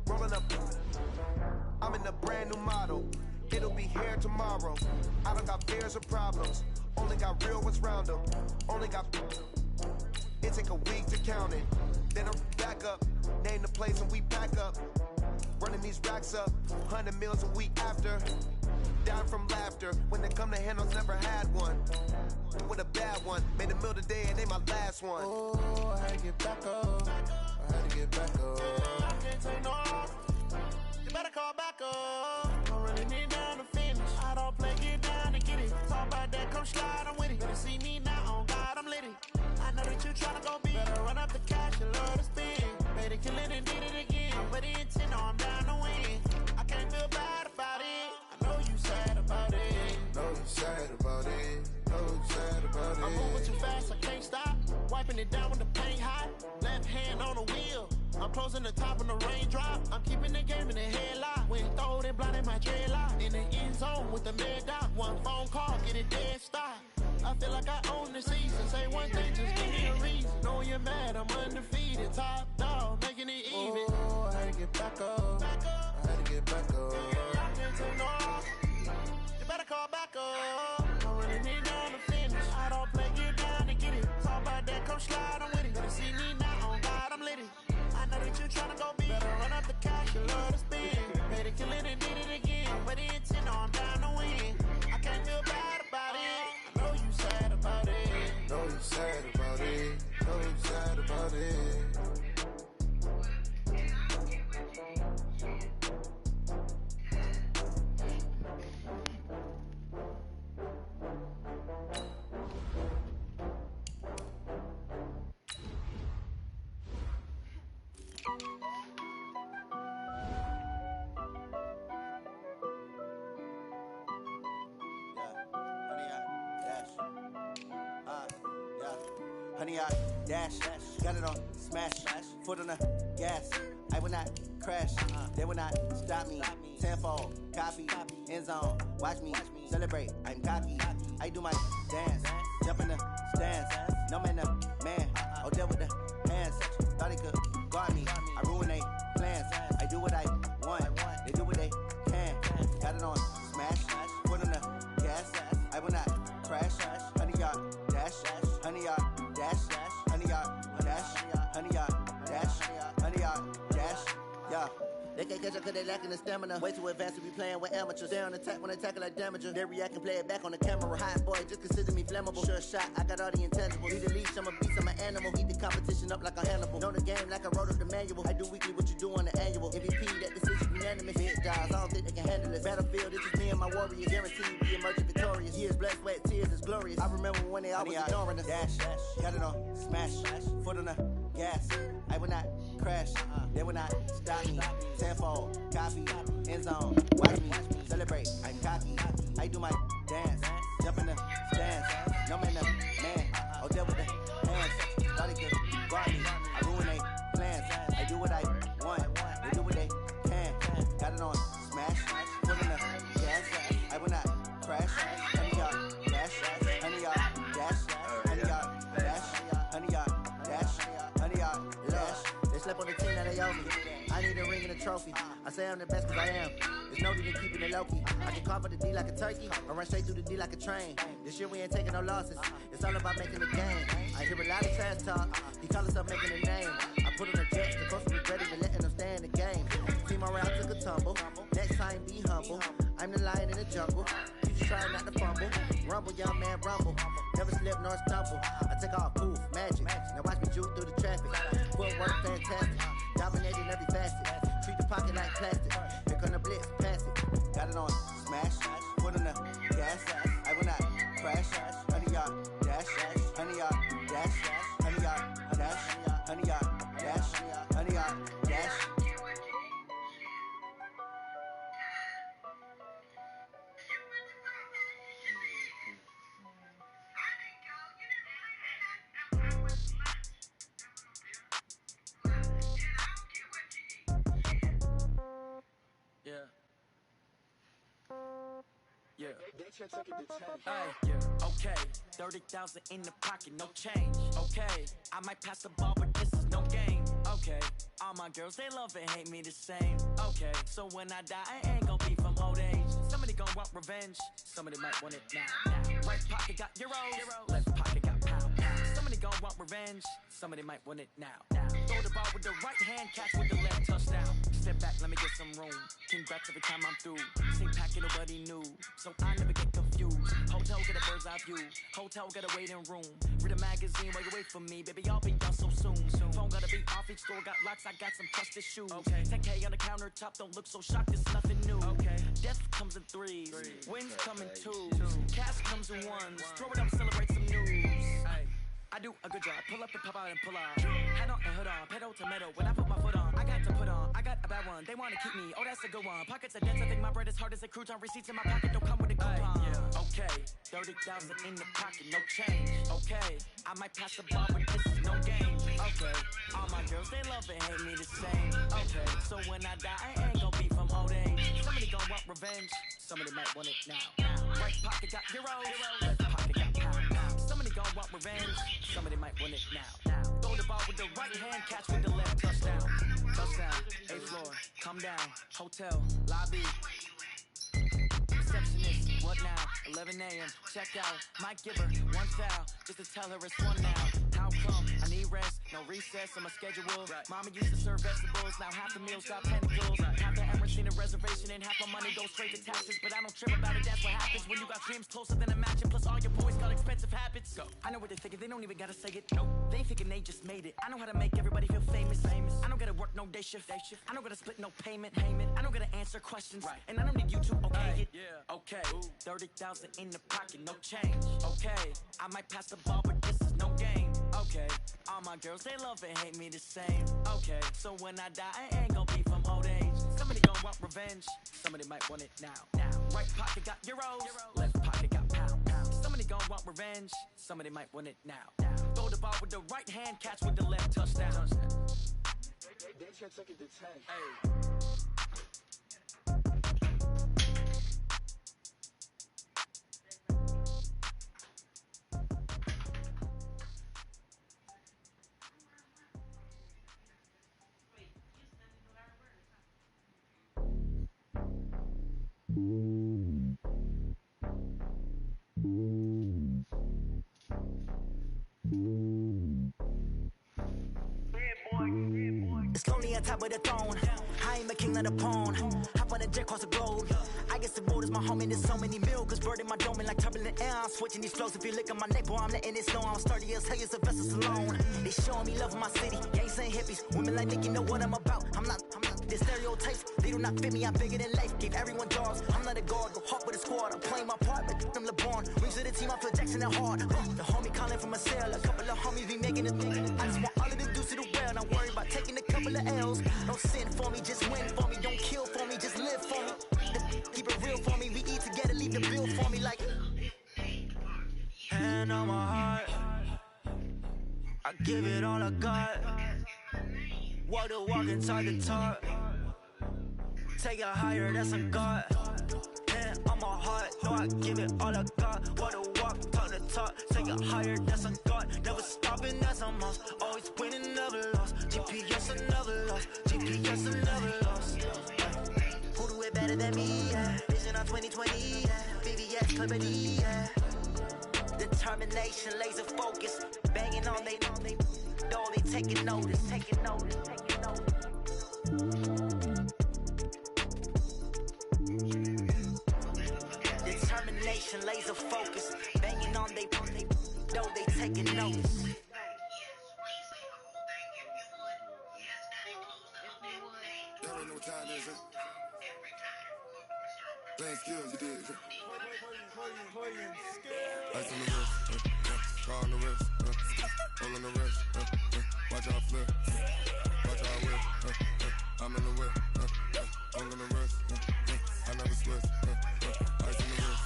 Rolling up. I'm in a brand new model. It'll be here tomorrow. I don't got fears or problems. Only got real ones round them. Only got. It take a week to count it. Then I'm back up. Name the place and we pack up. Running these racks up. 100 meals a week after. Down from laughter. When they come to handles, never had one. With a bad one. Made a meal today and they my last one. Oh, I had to get back up. I had to get back up. I can't take no off. You better call back up. I'm running it down to finish. I don't play, get down to get it. Talk about that, come slide, I'm with it. Better see me now, on God, I'm litty. I know that you tryna go big. Better run up the cash, you love to spend. Made it, kill it, and did it again. With the intent, no, I'm down to win. I can't feel bad about it. I know you sad about it. Know you sad about it. Know you sad about it. I'm moving too fast, I can't stop. Wiping it down with the paint hot. Left hand on the wheel. I'm closing the top when the raindrop. I'm keeping the game in the headlock. When throwed and blinded my dreadlock. In the end zone with the mad dot. One phone call, get it dead stop. I feel like I own the season. Say one thing, just give me a reason. Know you're mad, I'm undefeated. Top dog, making it even. Oh, I had to get back up. I had to get back up. I can't take no off. You better call back up. I'm running it down to finish. I don't play, get down to get it. Talk about that, come slide, I'm with it. Better see me now, on God, I'm litty. I know that you tryna go big. Better run up the cash, you love to spend. Made it, kill it, and did it again. With the intent, no, I'm down to win. I can't feel bad about it. I know you sad about it. Know you sad about it. Know you sad about it. Honey, I dash, got it on smash, foot on the gas. I will not crash, they will not stop me. Tenfold, copy, end zone, watch me celebrate. I'm cocky, I do my dance, jump in the stands. No man, man, oh there with the hands. Thought he could guard me, I ruin they plans. I do what I want, they do what they can. Got it on smash, foot on the gas. I will not crash, honey, y'all dash, honey, y'all dash, honey, y'all dash, honey, y'all dash, honey, y'all dash, yeah. They can't catch up cause they lacking the stamina. Way too advanced to be playing with amateurs. Stay on attack when they tackle like damager. They react and play it back on the camera. Hot boy, just consider me flammable. Sure shot, I got all the intangibles. Need a leash, I'm a beast, I'm an animal. Eat the competition up like a Hannibal. Know the game like I wrote up the manual. I do weekly what you do on the annual. MVP, that decision unanimous. Big guys, I don't think they can handle this. Battlefield, it's just me and my warriors. Guaranteed we emerging victorious. Years, blood, sweat, tears, is glorious. I remember when they always ignoring us. Dash, got it on smash, foot on the gas. I will not crash, they will not stop me. Tenfold, copy, end zone, watch me celebrate. I'm cocky, I do my dance, jump in the stands. No man, man, oh there with the hands. Thought he could guard me, I ruin they plans. I do what I want, they do what they can. Got it on smash, foot in the gas. I will not crash, honey y'all dash, honey y'all dash, honey y'all dash, honey y'all dash, honey y'all dash. They slept on the team, now they owe me. I need a ring and a trophy. I say I'm the best cause I am. There's no need in keeping it low-key. I can carve up the D like a turkey, or run straight through the D like a train. This year we ain't taking no losses. It's all about making the game. I hear a lot of trash talk. He call himself making a name. I put on the jets, the coach was ready to letting them stay in the game. Team around took a tumble. Next time be humble. I'm the lion in the jungle. You just try not to fumble. Rumble, young man, rumble. Never slip nor stumble. I take off, poof, magic. Now watch me juke through the traffic. Footwork fantastic. Dominating every facet. Treat the pocket like plastic. Here come the blitz, pass it. Got it on smash, foot on the gas. I will not crash, honey y'all dash, honey y'all dash, honey y'all dash, honey y'all dash, honey y'all dash. Okay, 30,000 in the pocket, no change. Okay, I might pass the ball, but this is no game. Okay, all my girls, they love and hate me the same. Okay, so when I die, I ain't gonna be from old age. Somebody gonna want revenge, somebody might want it now. Right pocket got euros, left pocket got pound. Somebody gonna want revenge, somebody might want it now. Throw the ball with the right hand, catch with the left, touchdown. Step back, let me get some room. Congrats every time I'm through. Same packet, nobody new, so I never get confused. Hotel get a bird's eye view, hotel get a waiting room. Read a magazine while you wait for me, baby, I'll be done so soon. Phone gotta be off, each store got locks, I got some trusted shoes. 10K on the countertop, don't look so shocked, it's nothing new. Death comes in threes, wins come in twos, cash comes in ones. Throw it up, celebrate some news. I do a good job, pull up and pop out and pull out. Hat on and hood on, pedal to metal. When I put my foot on, I got to put on. I got a bad one, they wanna keep me, oh that's a good one. Pockets are dense, I think my bread is hard as a crouton. Receipts in my pocket don't come with a coupon. Okay, 30,000 in the pocket, no change. Okay, I might pass the ball, but this is no game. Okay, all my girls, they love and hate me the same. Okay, so when I die, I ain't gonna be from old age. Somebody gonna want revenge, somebody might want it now. Right pocket got euros, left pocket got pound. Somebody gonna want revenge, somebody might want it now. Throw the ball with the right hand, catch with the left, touchdown. Touchdown, 8th floor, come down, hotel, lobby. Receptionist, what now? 11 a.m. Check out, might give her one foul, just to tell her it's one now. How come? I need rest, no recess on my schedule. Mama used to serve vegetables, now half the meals got tentacles. Half the Emirates need a reservation and half my money goes straight to taxes. But I don't trip about it, that's what happens when you got dreams closer than a matching. Plus all your boys got expensive habits. I know what they're thinking, they don't even gotta say it. Nope, they ain't thinking they just made it. I know how to make everybody feel famous. I don't gotta work no day shift. I don't gotta split no payment. I don't gotta answer questions, and I don't need you to okay it. Okay, 30,000 in the pocket, no change. Okay, I might pass the ball, but this is no game. Okay, all my girls, they love and hate me the same. Okay, so when I die, I ain't gonna be from old age. Somebody gonna want revenge, somebody might want it now. Right pocket got euros, left pocket got pound. Somebody gonna want revenge, somebody might want it now. Throw the ball with the right hand, catch with the left, touchdown. They should take it to 10. It's lonely on top of the throne. I ain't a king of the pawn. Hop on a jet across the globe. I guess the world is my home and there's so many milk. Bird in my dome and like turbulent air. I'm switching these flows. If you look at my neck, boy, I'm letting it slow. I'm sturdy as hell, as a vessel alone. They showing me love in my city. Gangs and hippies. Women like Nicki know what I'm about. I'm not the stereotypes. They do not fit me. I'm bigger than life. Gave everyone jobs. I'm not a guard. Go hard with a squad. I'm playing my part, but I'm LeBron. Rings to the team. I feel Jackson and hard. The homie calling from a cell. A couple of homies be making a thing. I just want all of them dudes to the well. Not worry about taking a couple of L's. Don't sin for me, just win for me. Don't kill for me, just live for me. Keep it real for me. We eat together, leave the bill for me like. Hand on my heart, I give it all I got. Walk the walk and talk the talk. Take it higher, that's a God. Hand on my heart, no, I give it all I got. Walk the walk, talk the talk. Take it higher, that's a God. Never stopping, that's a must. Always winning, never lost. GPS, I never lost. GPS, I never lost. Who do it better than me? Yeah. Vision on 2020. Yeah. VVS, Liberty. Yeah. Determination, laser focus. Banging on they door, they taking notice. Taking notice, taking notice. Determination, laser focus. Banging on they door, they taking notice. Y'all don't know what time it is, huh? Playing skills, you did. Ice on the wrist, car on the wrist, roll on the wrist, watch out flip, watch out whip, I'm in the whip, roll on the wrist, I never switch, ice on the wrist,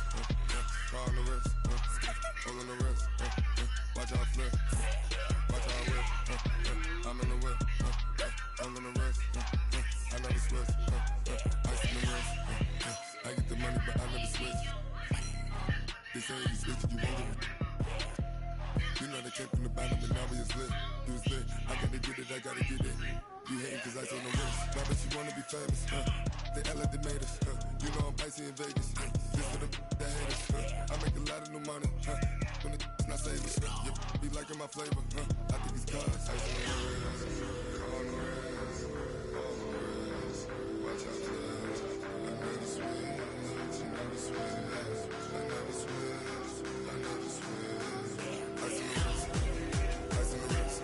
car on the wrist, roll on the wrist, watch out flip, watch out whip, I'm in the whip, roll on the wrist, I never switch, ice on the wrist, I get the money but I never switch. They say you switch, you won't give it. You know they came from the bottom, but now we is lit. You was lit. I gotta get it, I gotta get it. You hating cause I on the wrist. Why bet you wanna be famous? They act like they made us. You know I'm icy in Vegas. This for the that hate us. I make a lot of new money. When the not saving. You be liking my flavor. I think it's cause ice on the wrist. On the wrist. On the wrist. Watch out, cuz. I never switch. I never switch. I never switch. I never switch. Ice on the wrist. Ice on the wrist. Ice on the wrist. Ice on the wrist. Ice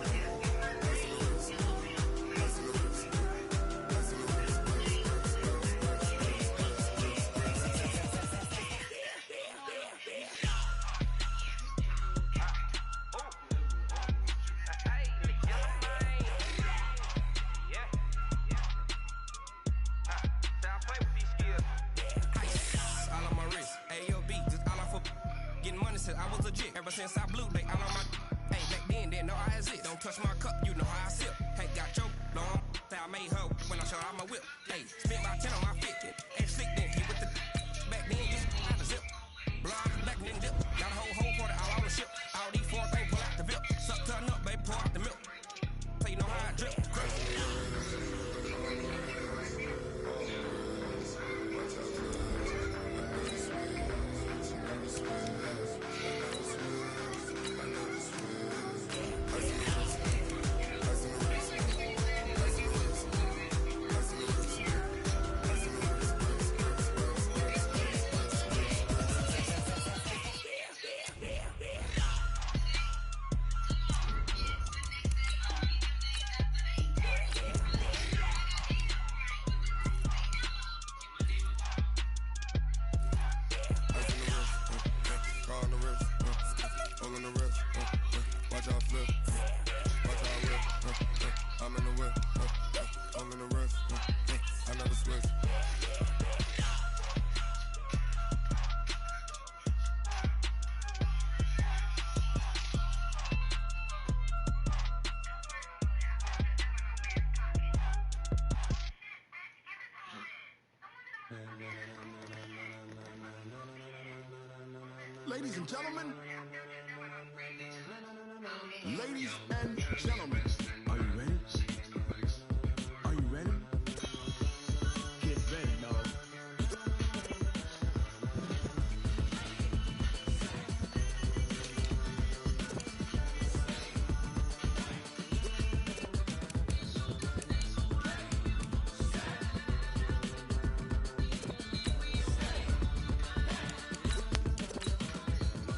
on the wrist. I was legit ever since I blew they all on my. Hey, back then didn't know I exist. Don't touch my cup, you know how I sip. Hey, got your long. I made her when I showed out my whip. Hey, spent my 10 on my fit. Hey, slick then hit with the. Back then you had to zip. Blind back then dip. Got a whole for the all on the ship. All these four things pull out the VIP. Suck turn up, baby, pour out the milk. So you know how I drip. Ladies and gentlemen, ladies and gentlemen, are you ready? Are you ready? Get ready, dog.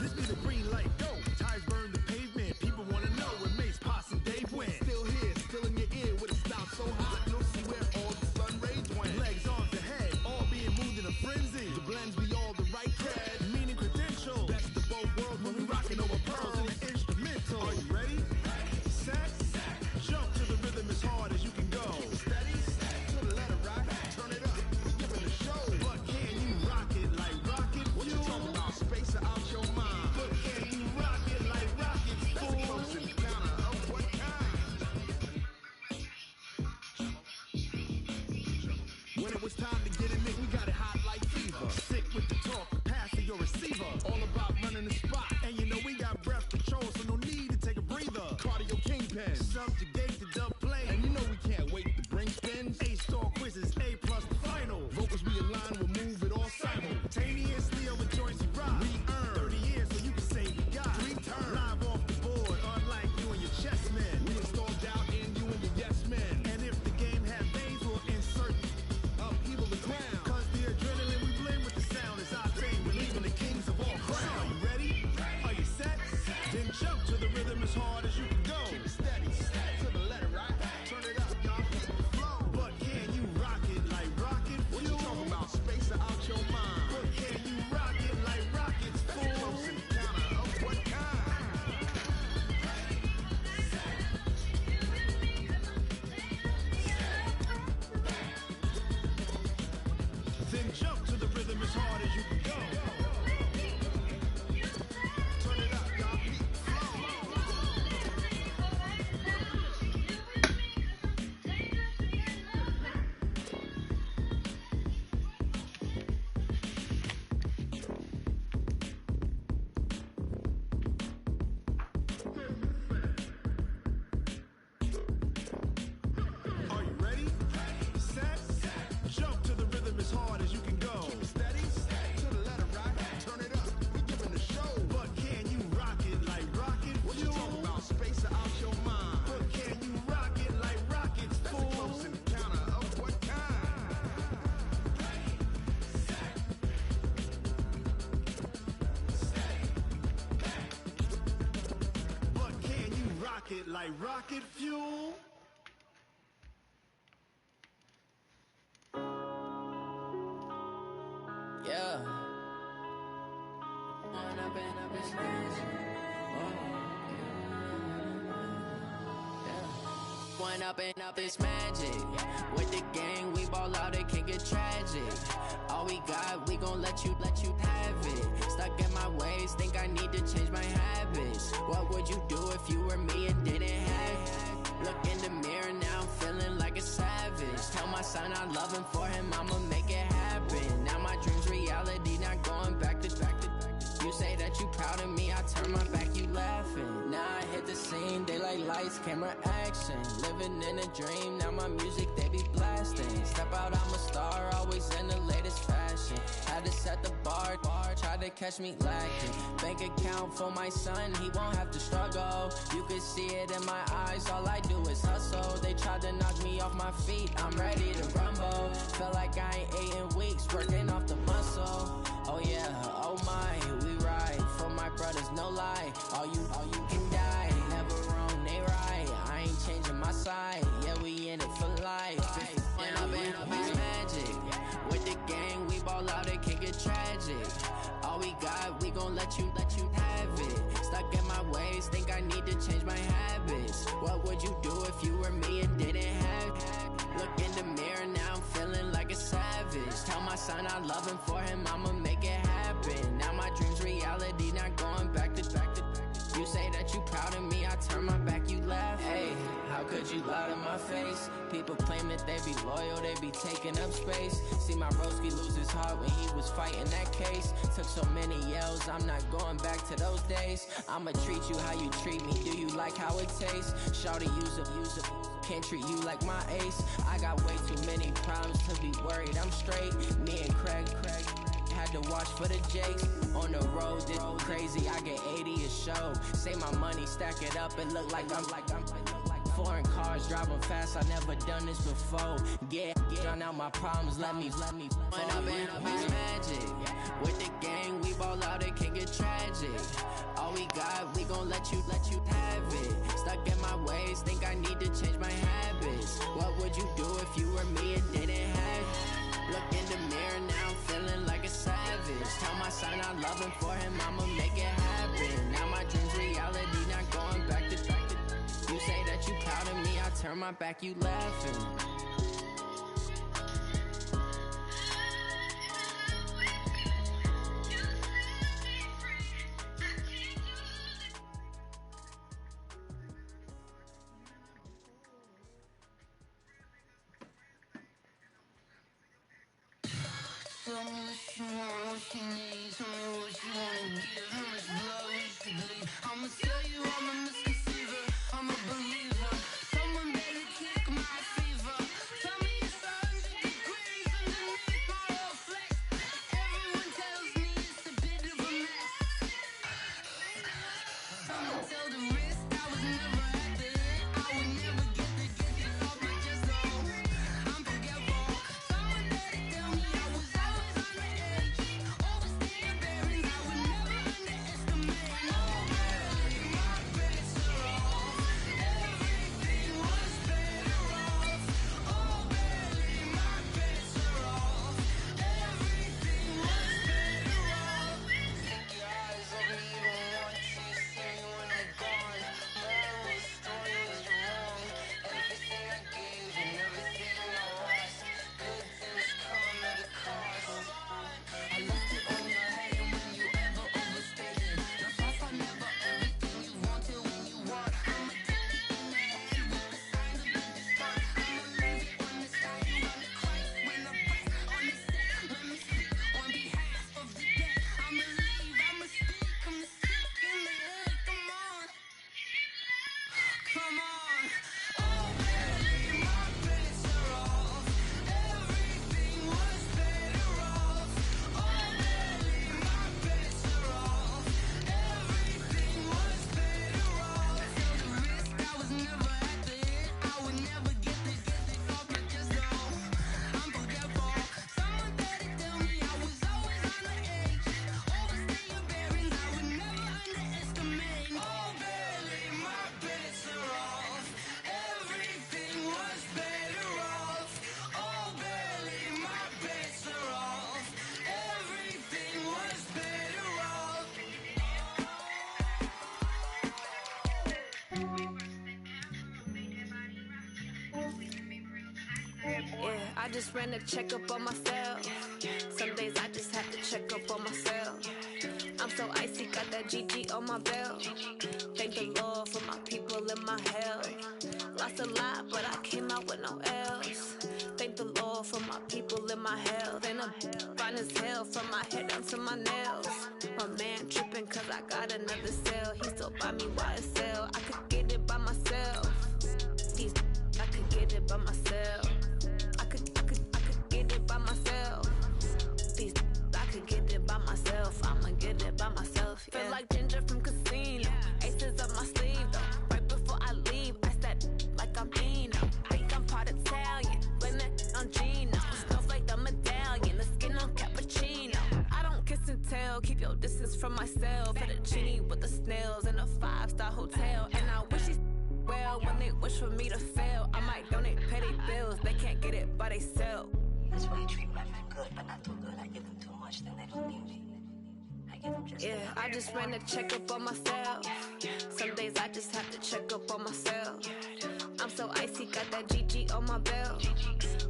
This be the green light, go. Tires burn the pavement. People wanna know where Mace, Posse, and Dave went. Still here, still in your ear with a stop so hot. You'll see where all the sun rays went. Legs, arms, ahead, all being moved in a frenzy. The blends be all the right cred, meaning credentials. Best of both worlds when we rockin' over pearls in the instrumental. Are you ready? Set, jump to the rhythm as hard as you can go. Steady, to the letter rock, turn it up, give it a show. But can you rock it like rocket? What you talking about? Space or out your mind? But can you rock it like rocket? That's a close encounter of what kind? When it was time to get it in, we got it hot like fever. Sick with the talk, pass to your receiver. All about running the spot. And you know we got breath control, so no need to take a breather. Cardio kingpin, subjugate the dub play. And you know we can't wait to bring spins. A-star quizzes, A+ the final. Vocals we align, we'll move it all simultaneously over joints we rock. We earn 30 years so you can say we got 3 turns. Live off the board, unlike you and your chess men. We install doubt in you and your yes men. And if the game has veins, we'll insert upheaval the crown. Cause the adrenaline we blend with the sound is our thing. We're leaving the kings of all crowns. Are you ready? Are you set? Then jump to the rhythm as hard as you can go. Keep it steady, to the left. it like rocket fuel. Yeah. When I've been up in magic. When up it's magic. With the gang, we ball out, it can get tragic. All we got, we gon' let you have it. Stuck in my ways, think I need to change my habits. What would you do if you were me and didn't have it? Look in the mirror, now I'm feeling like a savage. Tell my son I love him, for him I'ma make it happen. Now my dream's reality, not going back to. You say that you proud of me, I turn my back, you laughing. Now I hit the scene, daylight lights, camera action. Living in a dream, now my music, they be blasting. Step out, I'm a star, always in the latest fashion. Had to set the bar, try to catch me lacking. Bank account for my son, he won't have to struggle. You can see it in my eyes, all I do is hustle. They tried to knock me off my feet, I'm ready to rumble. Feel like I ain't ate in weeks, working off the muscle. Oh yeah, oh my, we ride for my brothers, no lie. All you can die, never wrong, they right. I ain't changing my side, yeah, we in it for life. When up it's magic. With the gang, we ball out, it can get tragic. All we got, we gon' let you have it. Stuck in my ways, think I need to change my habits. What would you do if you were me and didn't have it? Look in the mirror, now I'm feeling like a savage. Tell my son I love him, for him I'ma make it happen. Now my dream's reality, not going back to. You say that you proud of me, I turn my back, you laugh. Hey, how could you lie to my face? People claim that they be loyal, they be taking up space. See my broski lose his heart when he was fighting that case. Took so many yells, I'm not going back to those days. I'ma treat you how you treat me, do you like how it tastes? Shawty, use up, can't treat you like my ace. I got way too many problems to be worried, I'm straight. Me and Craig had to watch for the Jakes. On the road, this crazy, I get 80 a show. Say my money, stack it up, and look like I'm foreign cars, driving fast, I never done this before. Get drown out my problems, let me When up it's magic. With the gang, we ball out, it can get tragic. All we got, we gon' let you have it. Stuck in my ways, think I need to change my habits. What would you do if you were me and didn't have it? Look in the mirror, now I'm feeling like a savage. Tell my son I love him, for him I'ma make it happen. Now my dream's reality, not going back to. You say that you proud of me, I turn my back, you laughing. Tell me what you want, what you need. Tell me what you wanna give. How much blood we should bleed. I'ma tell you I'm a misconceiver. I'm a believer. Someone better kick my fever. Tell me it's 100 degrees underneath my old flesh. Everyone tells me it's a bit of a mess. I'ma tell the risk I was never at the end. I would never get it off my chest though. I'm forgetful. Someone better tell me I was always on the edge. Overstaying barriers, I would never underestimate. My better Yeah, I just ran a checkup on myself. Some days I just have to check up on myself. I'm so icy, got that GG on my belt. Thank the Lord for my people in my health. Lost a lot, but I came out with no L's. Thank the Lord for my people in my health. And I'm fine as hell from my head down to my nails. My man tripping cause I got another cell. He still buy me YSL. I could get it by myself. These I could get it by myself. I could get it by myself. These I could get it by myself. I'ma get it by myself. Yeah. Feel like Ginger from Casino. Aces up my sleeve though. Right before I leave, I step like I'm Eno. Think I'm part Italian. Blame it on Gino. Snowflake the medallion. The skin on cappuccino. I don't kiss and tell. Keep your distance from myself. At a genie with the snails in a 5-star hotel. And I wish these well when they wish for me to fail. I might donate petty bills. They can't get it by they sell. That's why you treat my men good, but not too good. I give them too much, then they don't need me. I give them just yeah, I just ran a checkup on myself. Some days I just have to check up on myself. I'm so icy, got that GG on my belt.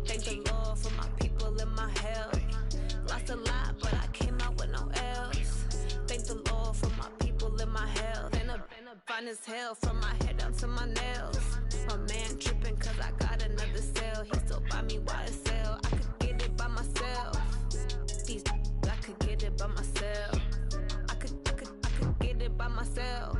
Thank the Lord for my people in my health. Lost a lot, but I came out with no L's. Thank the Lord for my people in my health. And I'm fine as hell from my head down to my nails. My man tripping cause I got another cell. He still buy me YSL. I could get it by myself. These I could get it by myself. I could get it by myself.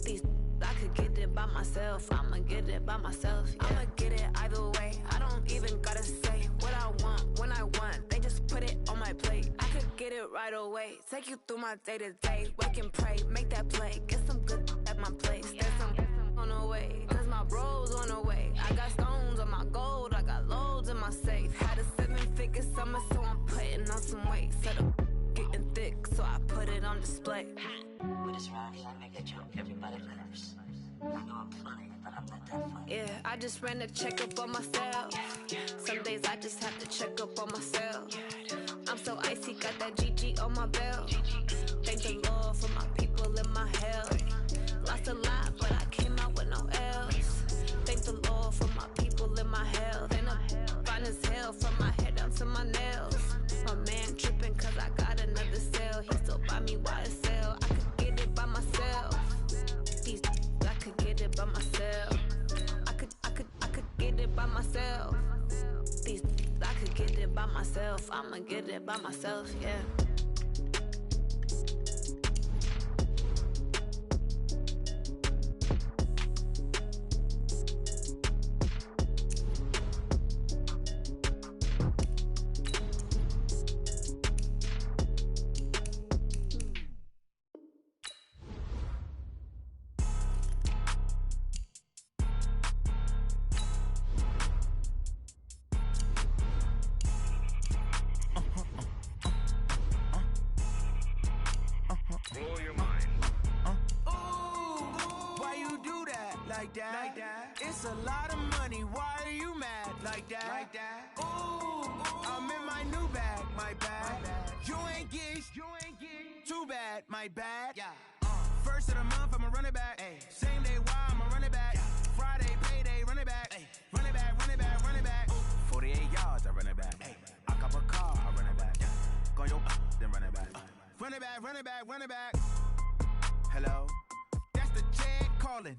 These I could get it by myself. I'ma get it by myself. Yeah. I'ma get it either way. I don't even gotta say what I want when I want. They just put it on my plate. I could get it right away. Take you through my day to day. Wake and pray, make that play. Get some good at my place. There's some on the way. Cause my bros on the way. I got stones on my gold. I got loads in my safe. Had a 7-figure summer, so I'm putting on some weight. Set up getting thick, so I put it on display. With this round here, I make a joke everybody laughs. I know I'm funny, but I'm not that funny. Yeah, I just ran a checkup on myself. Some days I just have to check up on myself. I'm so icy, got that GG on my belt. Thank the Lord for my people in my health. Lost a lot, but I came out with no L's. Thank the Lord for my people in my health. And I'm fine as hell from my head down to my nails. My man tripping cause I got another cell. He still buy me YSL. I could get it by myself. These I could get it by myself. I could get it by myself. These I could get it by myself. I'ma get it by myself, yeah. It's a lot of money, why are you mad like that? Ooh, I'm in my new bag, my bad. You ain't get too bad, my bad. First of the month, I'ma run it back. Same day, why I'ma run it back. Friday, payday, run it back. Run it back, run it back, run it back. 48 yards, I run it back. I cop a car, I run it back. Go your then run it back. Run it back, run it back, run it back. Hello, that's the check calling.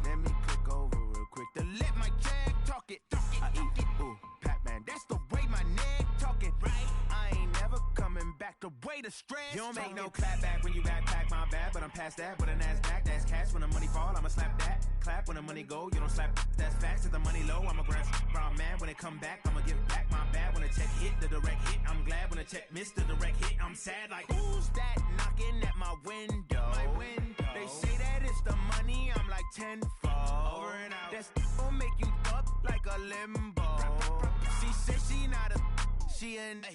Let me click over real quick to let my check talk it. I eat it, ooh, Pac-Man, that's the way my neck talking. Right, I ain't never coming back the way the stress. You don't make no clap back when you backpack, my bad, but I'm past that. With a NASDAQ, that's cash. When the money fall, I'ma slap that. Clap when the money go, you don't slap. That's facts. If the money low, I'ma grab brown man. When it come back, I'ma give back my bad. When the check hit, the direct hit. I'm glad when the check missed the direct hit. I'm sad like, who's that knocking at my window? My window. They say that it's the money, I'm like tenfold. Over and out. That's gon' make you up like a limbo. She said she not a, she an.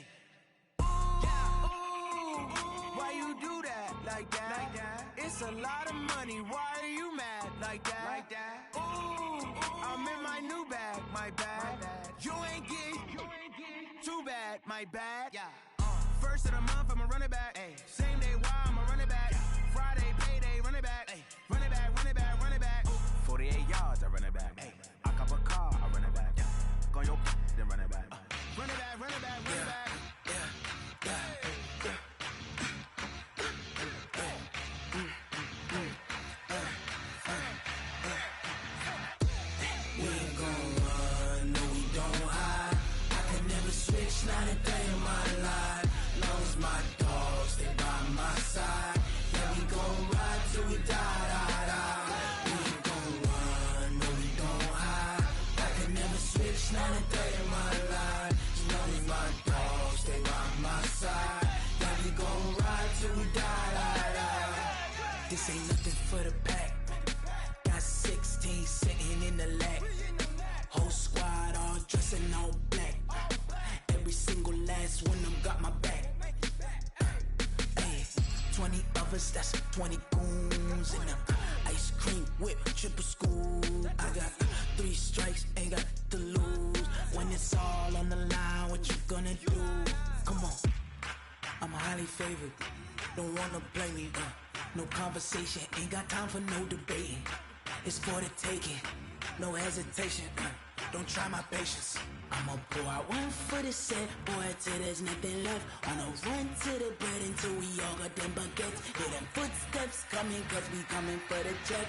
Why you do that like that? It's a lot of money, why are you mad like that? Ooh, I'm in my new bag, my bad. You ain't get too bad, my bad. First of the month, I'ma run it back. Same day, why I'ma run it back. Friday, payday, run it back. Run it back, run it back, run it back. 48 yards, I run it back. I cop a car, I run it back. Go your run it back. Run it back, run it back, run it back. We ain't gon' run, no we don't hide. I can never switch, not a day in my life. Long as my dogs, they by my side. Yeah, we gon' ride till we die, die, die. We ain't gon' run, no we don't hide. I can never switch, not a day in my life. As long as my dogs, they by my side. Yeah, we gon' ride till we die, die, die. This ain't nothing for the pack. Got 16 sitting in the lag. Whole squad all dressing all black. Every single last one of them got my back. Hey, 20 of us, that's 20 goons in them. Ice cream whip, triple school. I got 3 strikes, ain't got to lose. When it's all on the line, what you gonna do? Come on, I'm highly favored. Don't wanna play me, no conversation, ain't got time for no debating. It's for the taking, no hesitation. Don't try my patience. I'ma pour out one for the set, boy, till there's nothing left. On a run to the bread until we all got them baguettes. Hear them footsteps coming, cause we coming for the check.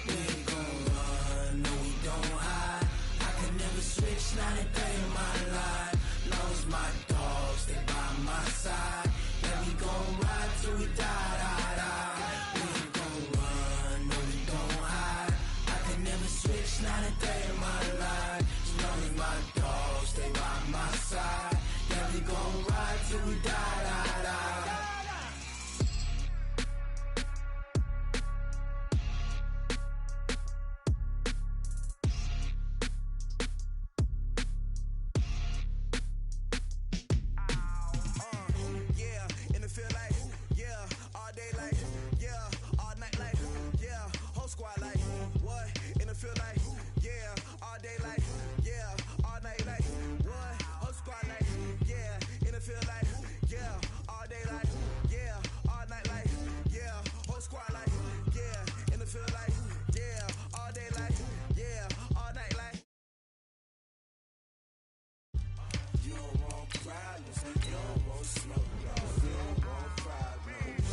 We ain't gon' run, no we don't hide. I can never switch, not a day in my life. Long as my dogs, they by my side. Yeah, we gon' ride till we die, die, die. We ain't gon' run, no we don't hide. I can never switch, not a day in my life. As long as my dogs, they by my side. Yeah, we gon' ride till we die, die, die. Yeah, and it feel like, yeah, all day like, yeah, all night like, yeah, whole squad like, what? And it feel like, yeah, all day like, yeah, all night like, what? Whole squad like, yeah, and it feel like, yeah, all day like, yeah, all night like, yeah, whole squad like, yeah, and it feel like, yeah, all day like, yeah, all night like. You don't want problems, you don't want smoke, dog. You don't want problems.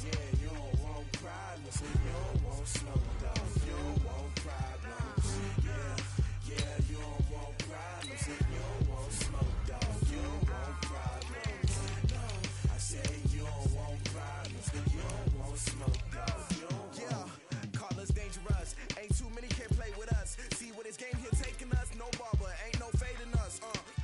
Yeah, you don't want problems, you don't want smoke, dog. You don't want problems. Yeah, you don't want problems, you don't want smoke, dog. You don't want problems. No, I say you don't want problems, you don't want smoke, dog. You don't Yeah, call us dangerous. Ain't too many can play with us. See where this game here taking us. No barber, ain't no fading us.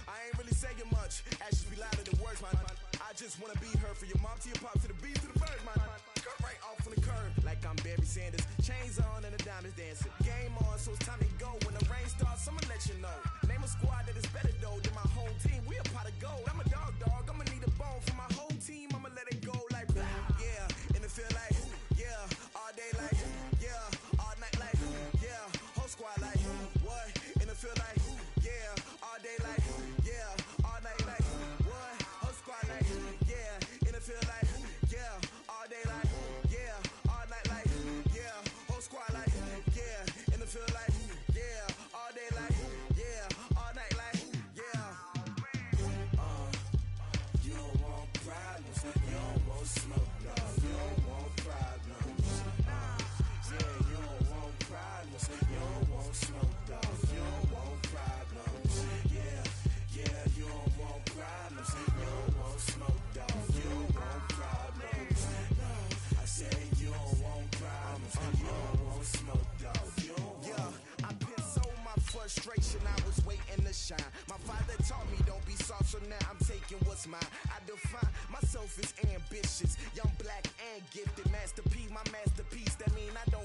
I ain't really saying much. Actions be louder than words, man. I just wanna be heard from your mom to your pop to the beat to the bird, man. Cut right off on the curb like I'm Barry Sanders. Chains on and the diamonds dancing. Game on, so it's time to go. When the rain starts, I'ma let you know. Name a squad that is better though than my home team. We a pot of gold. I'm a dog. I'ma need a bone for my whole team. I'ma let it go like blah. Yeah, and it feel like, yeah, all day like, yeah, all night like, yeah, whole squad like, what? And it feel like, yeah, all day like, yeah, all night like, what? Whole squad like, yeah, and it feel like, yeah, all day like, yeah, all night like, yeah, whole squad like, yeah, and it feel like, yeah, all day like, yeah, all night like, yeah. You don't want problems, you don't want smoke, dog. You don't want problems. Yeah, you don't want problems, you don't want smoke, dog. You don't want problems. Yeah, you don't want problems, you don't want smoke, dog. You don't want problems. No, I say you don't want problems, you don't want smoke, dog. You don't want. Yeah, I been so my frustration, I was waiting to shine. My father taught me don't be soft, so now I'm taking what's mine. I define myself as ambitious, young, black, and gifted. Master P, my masterpiece. That mean I don't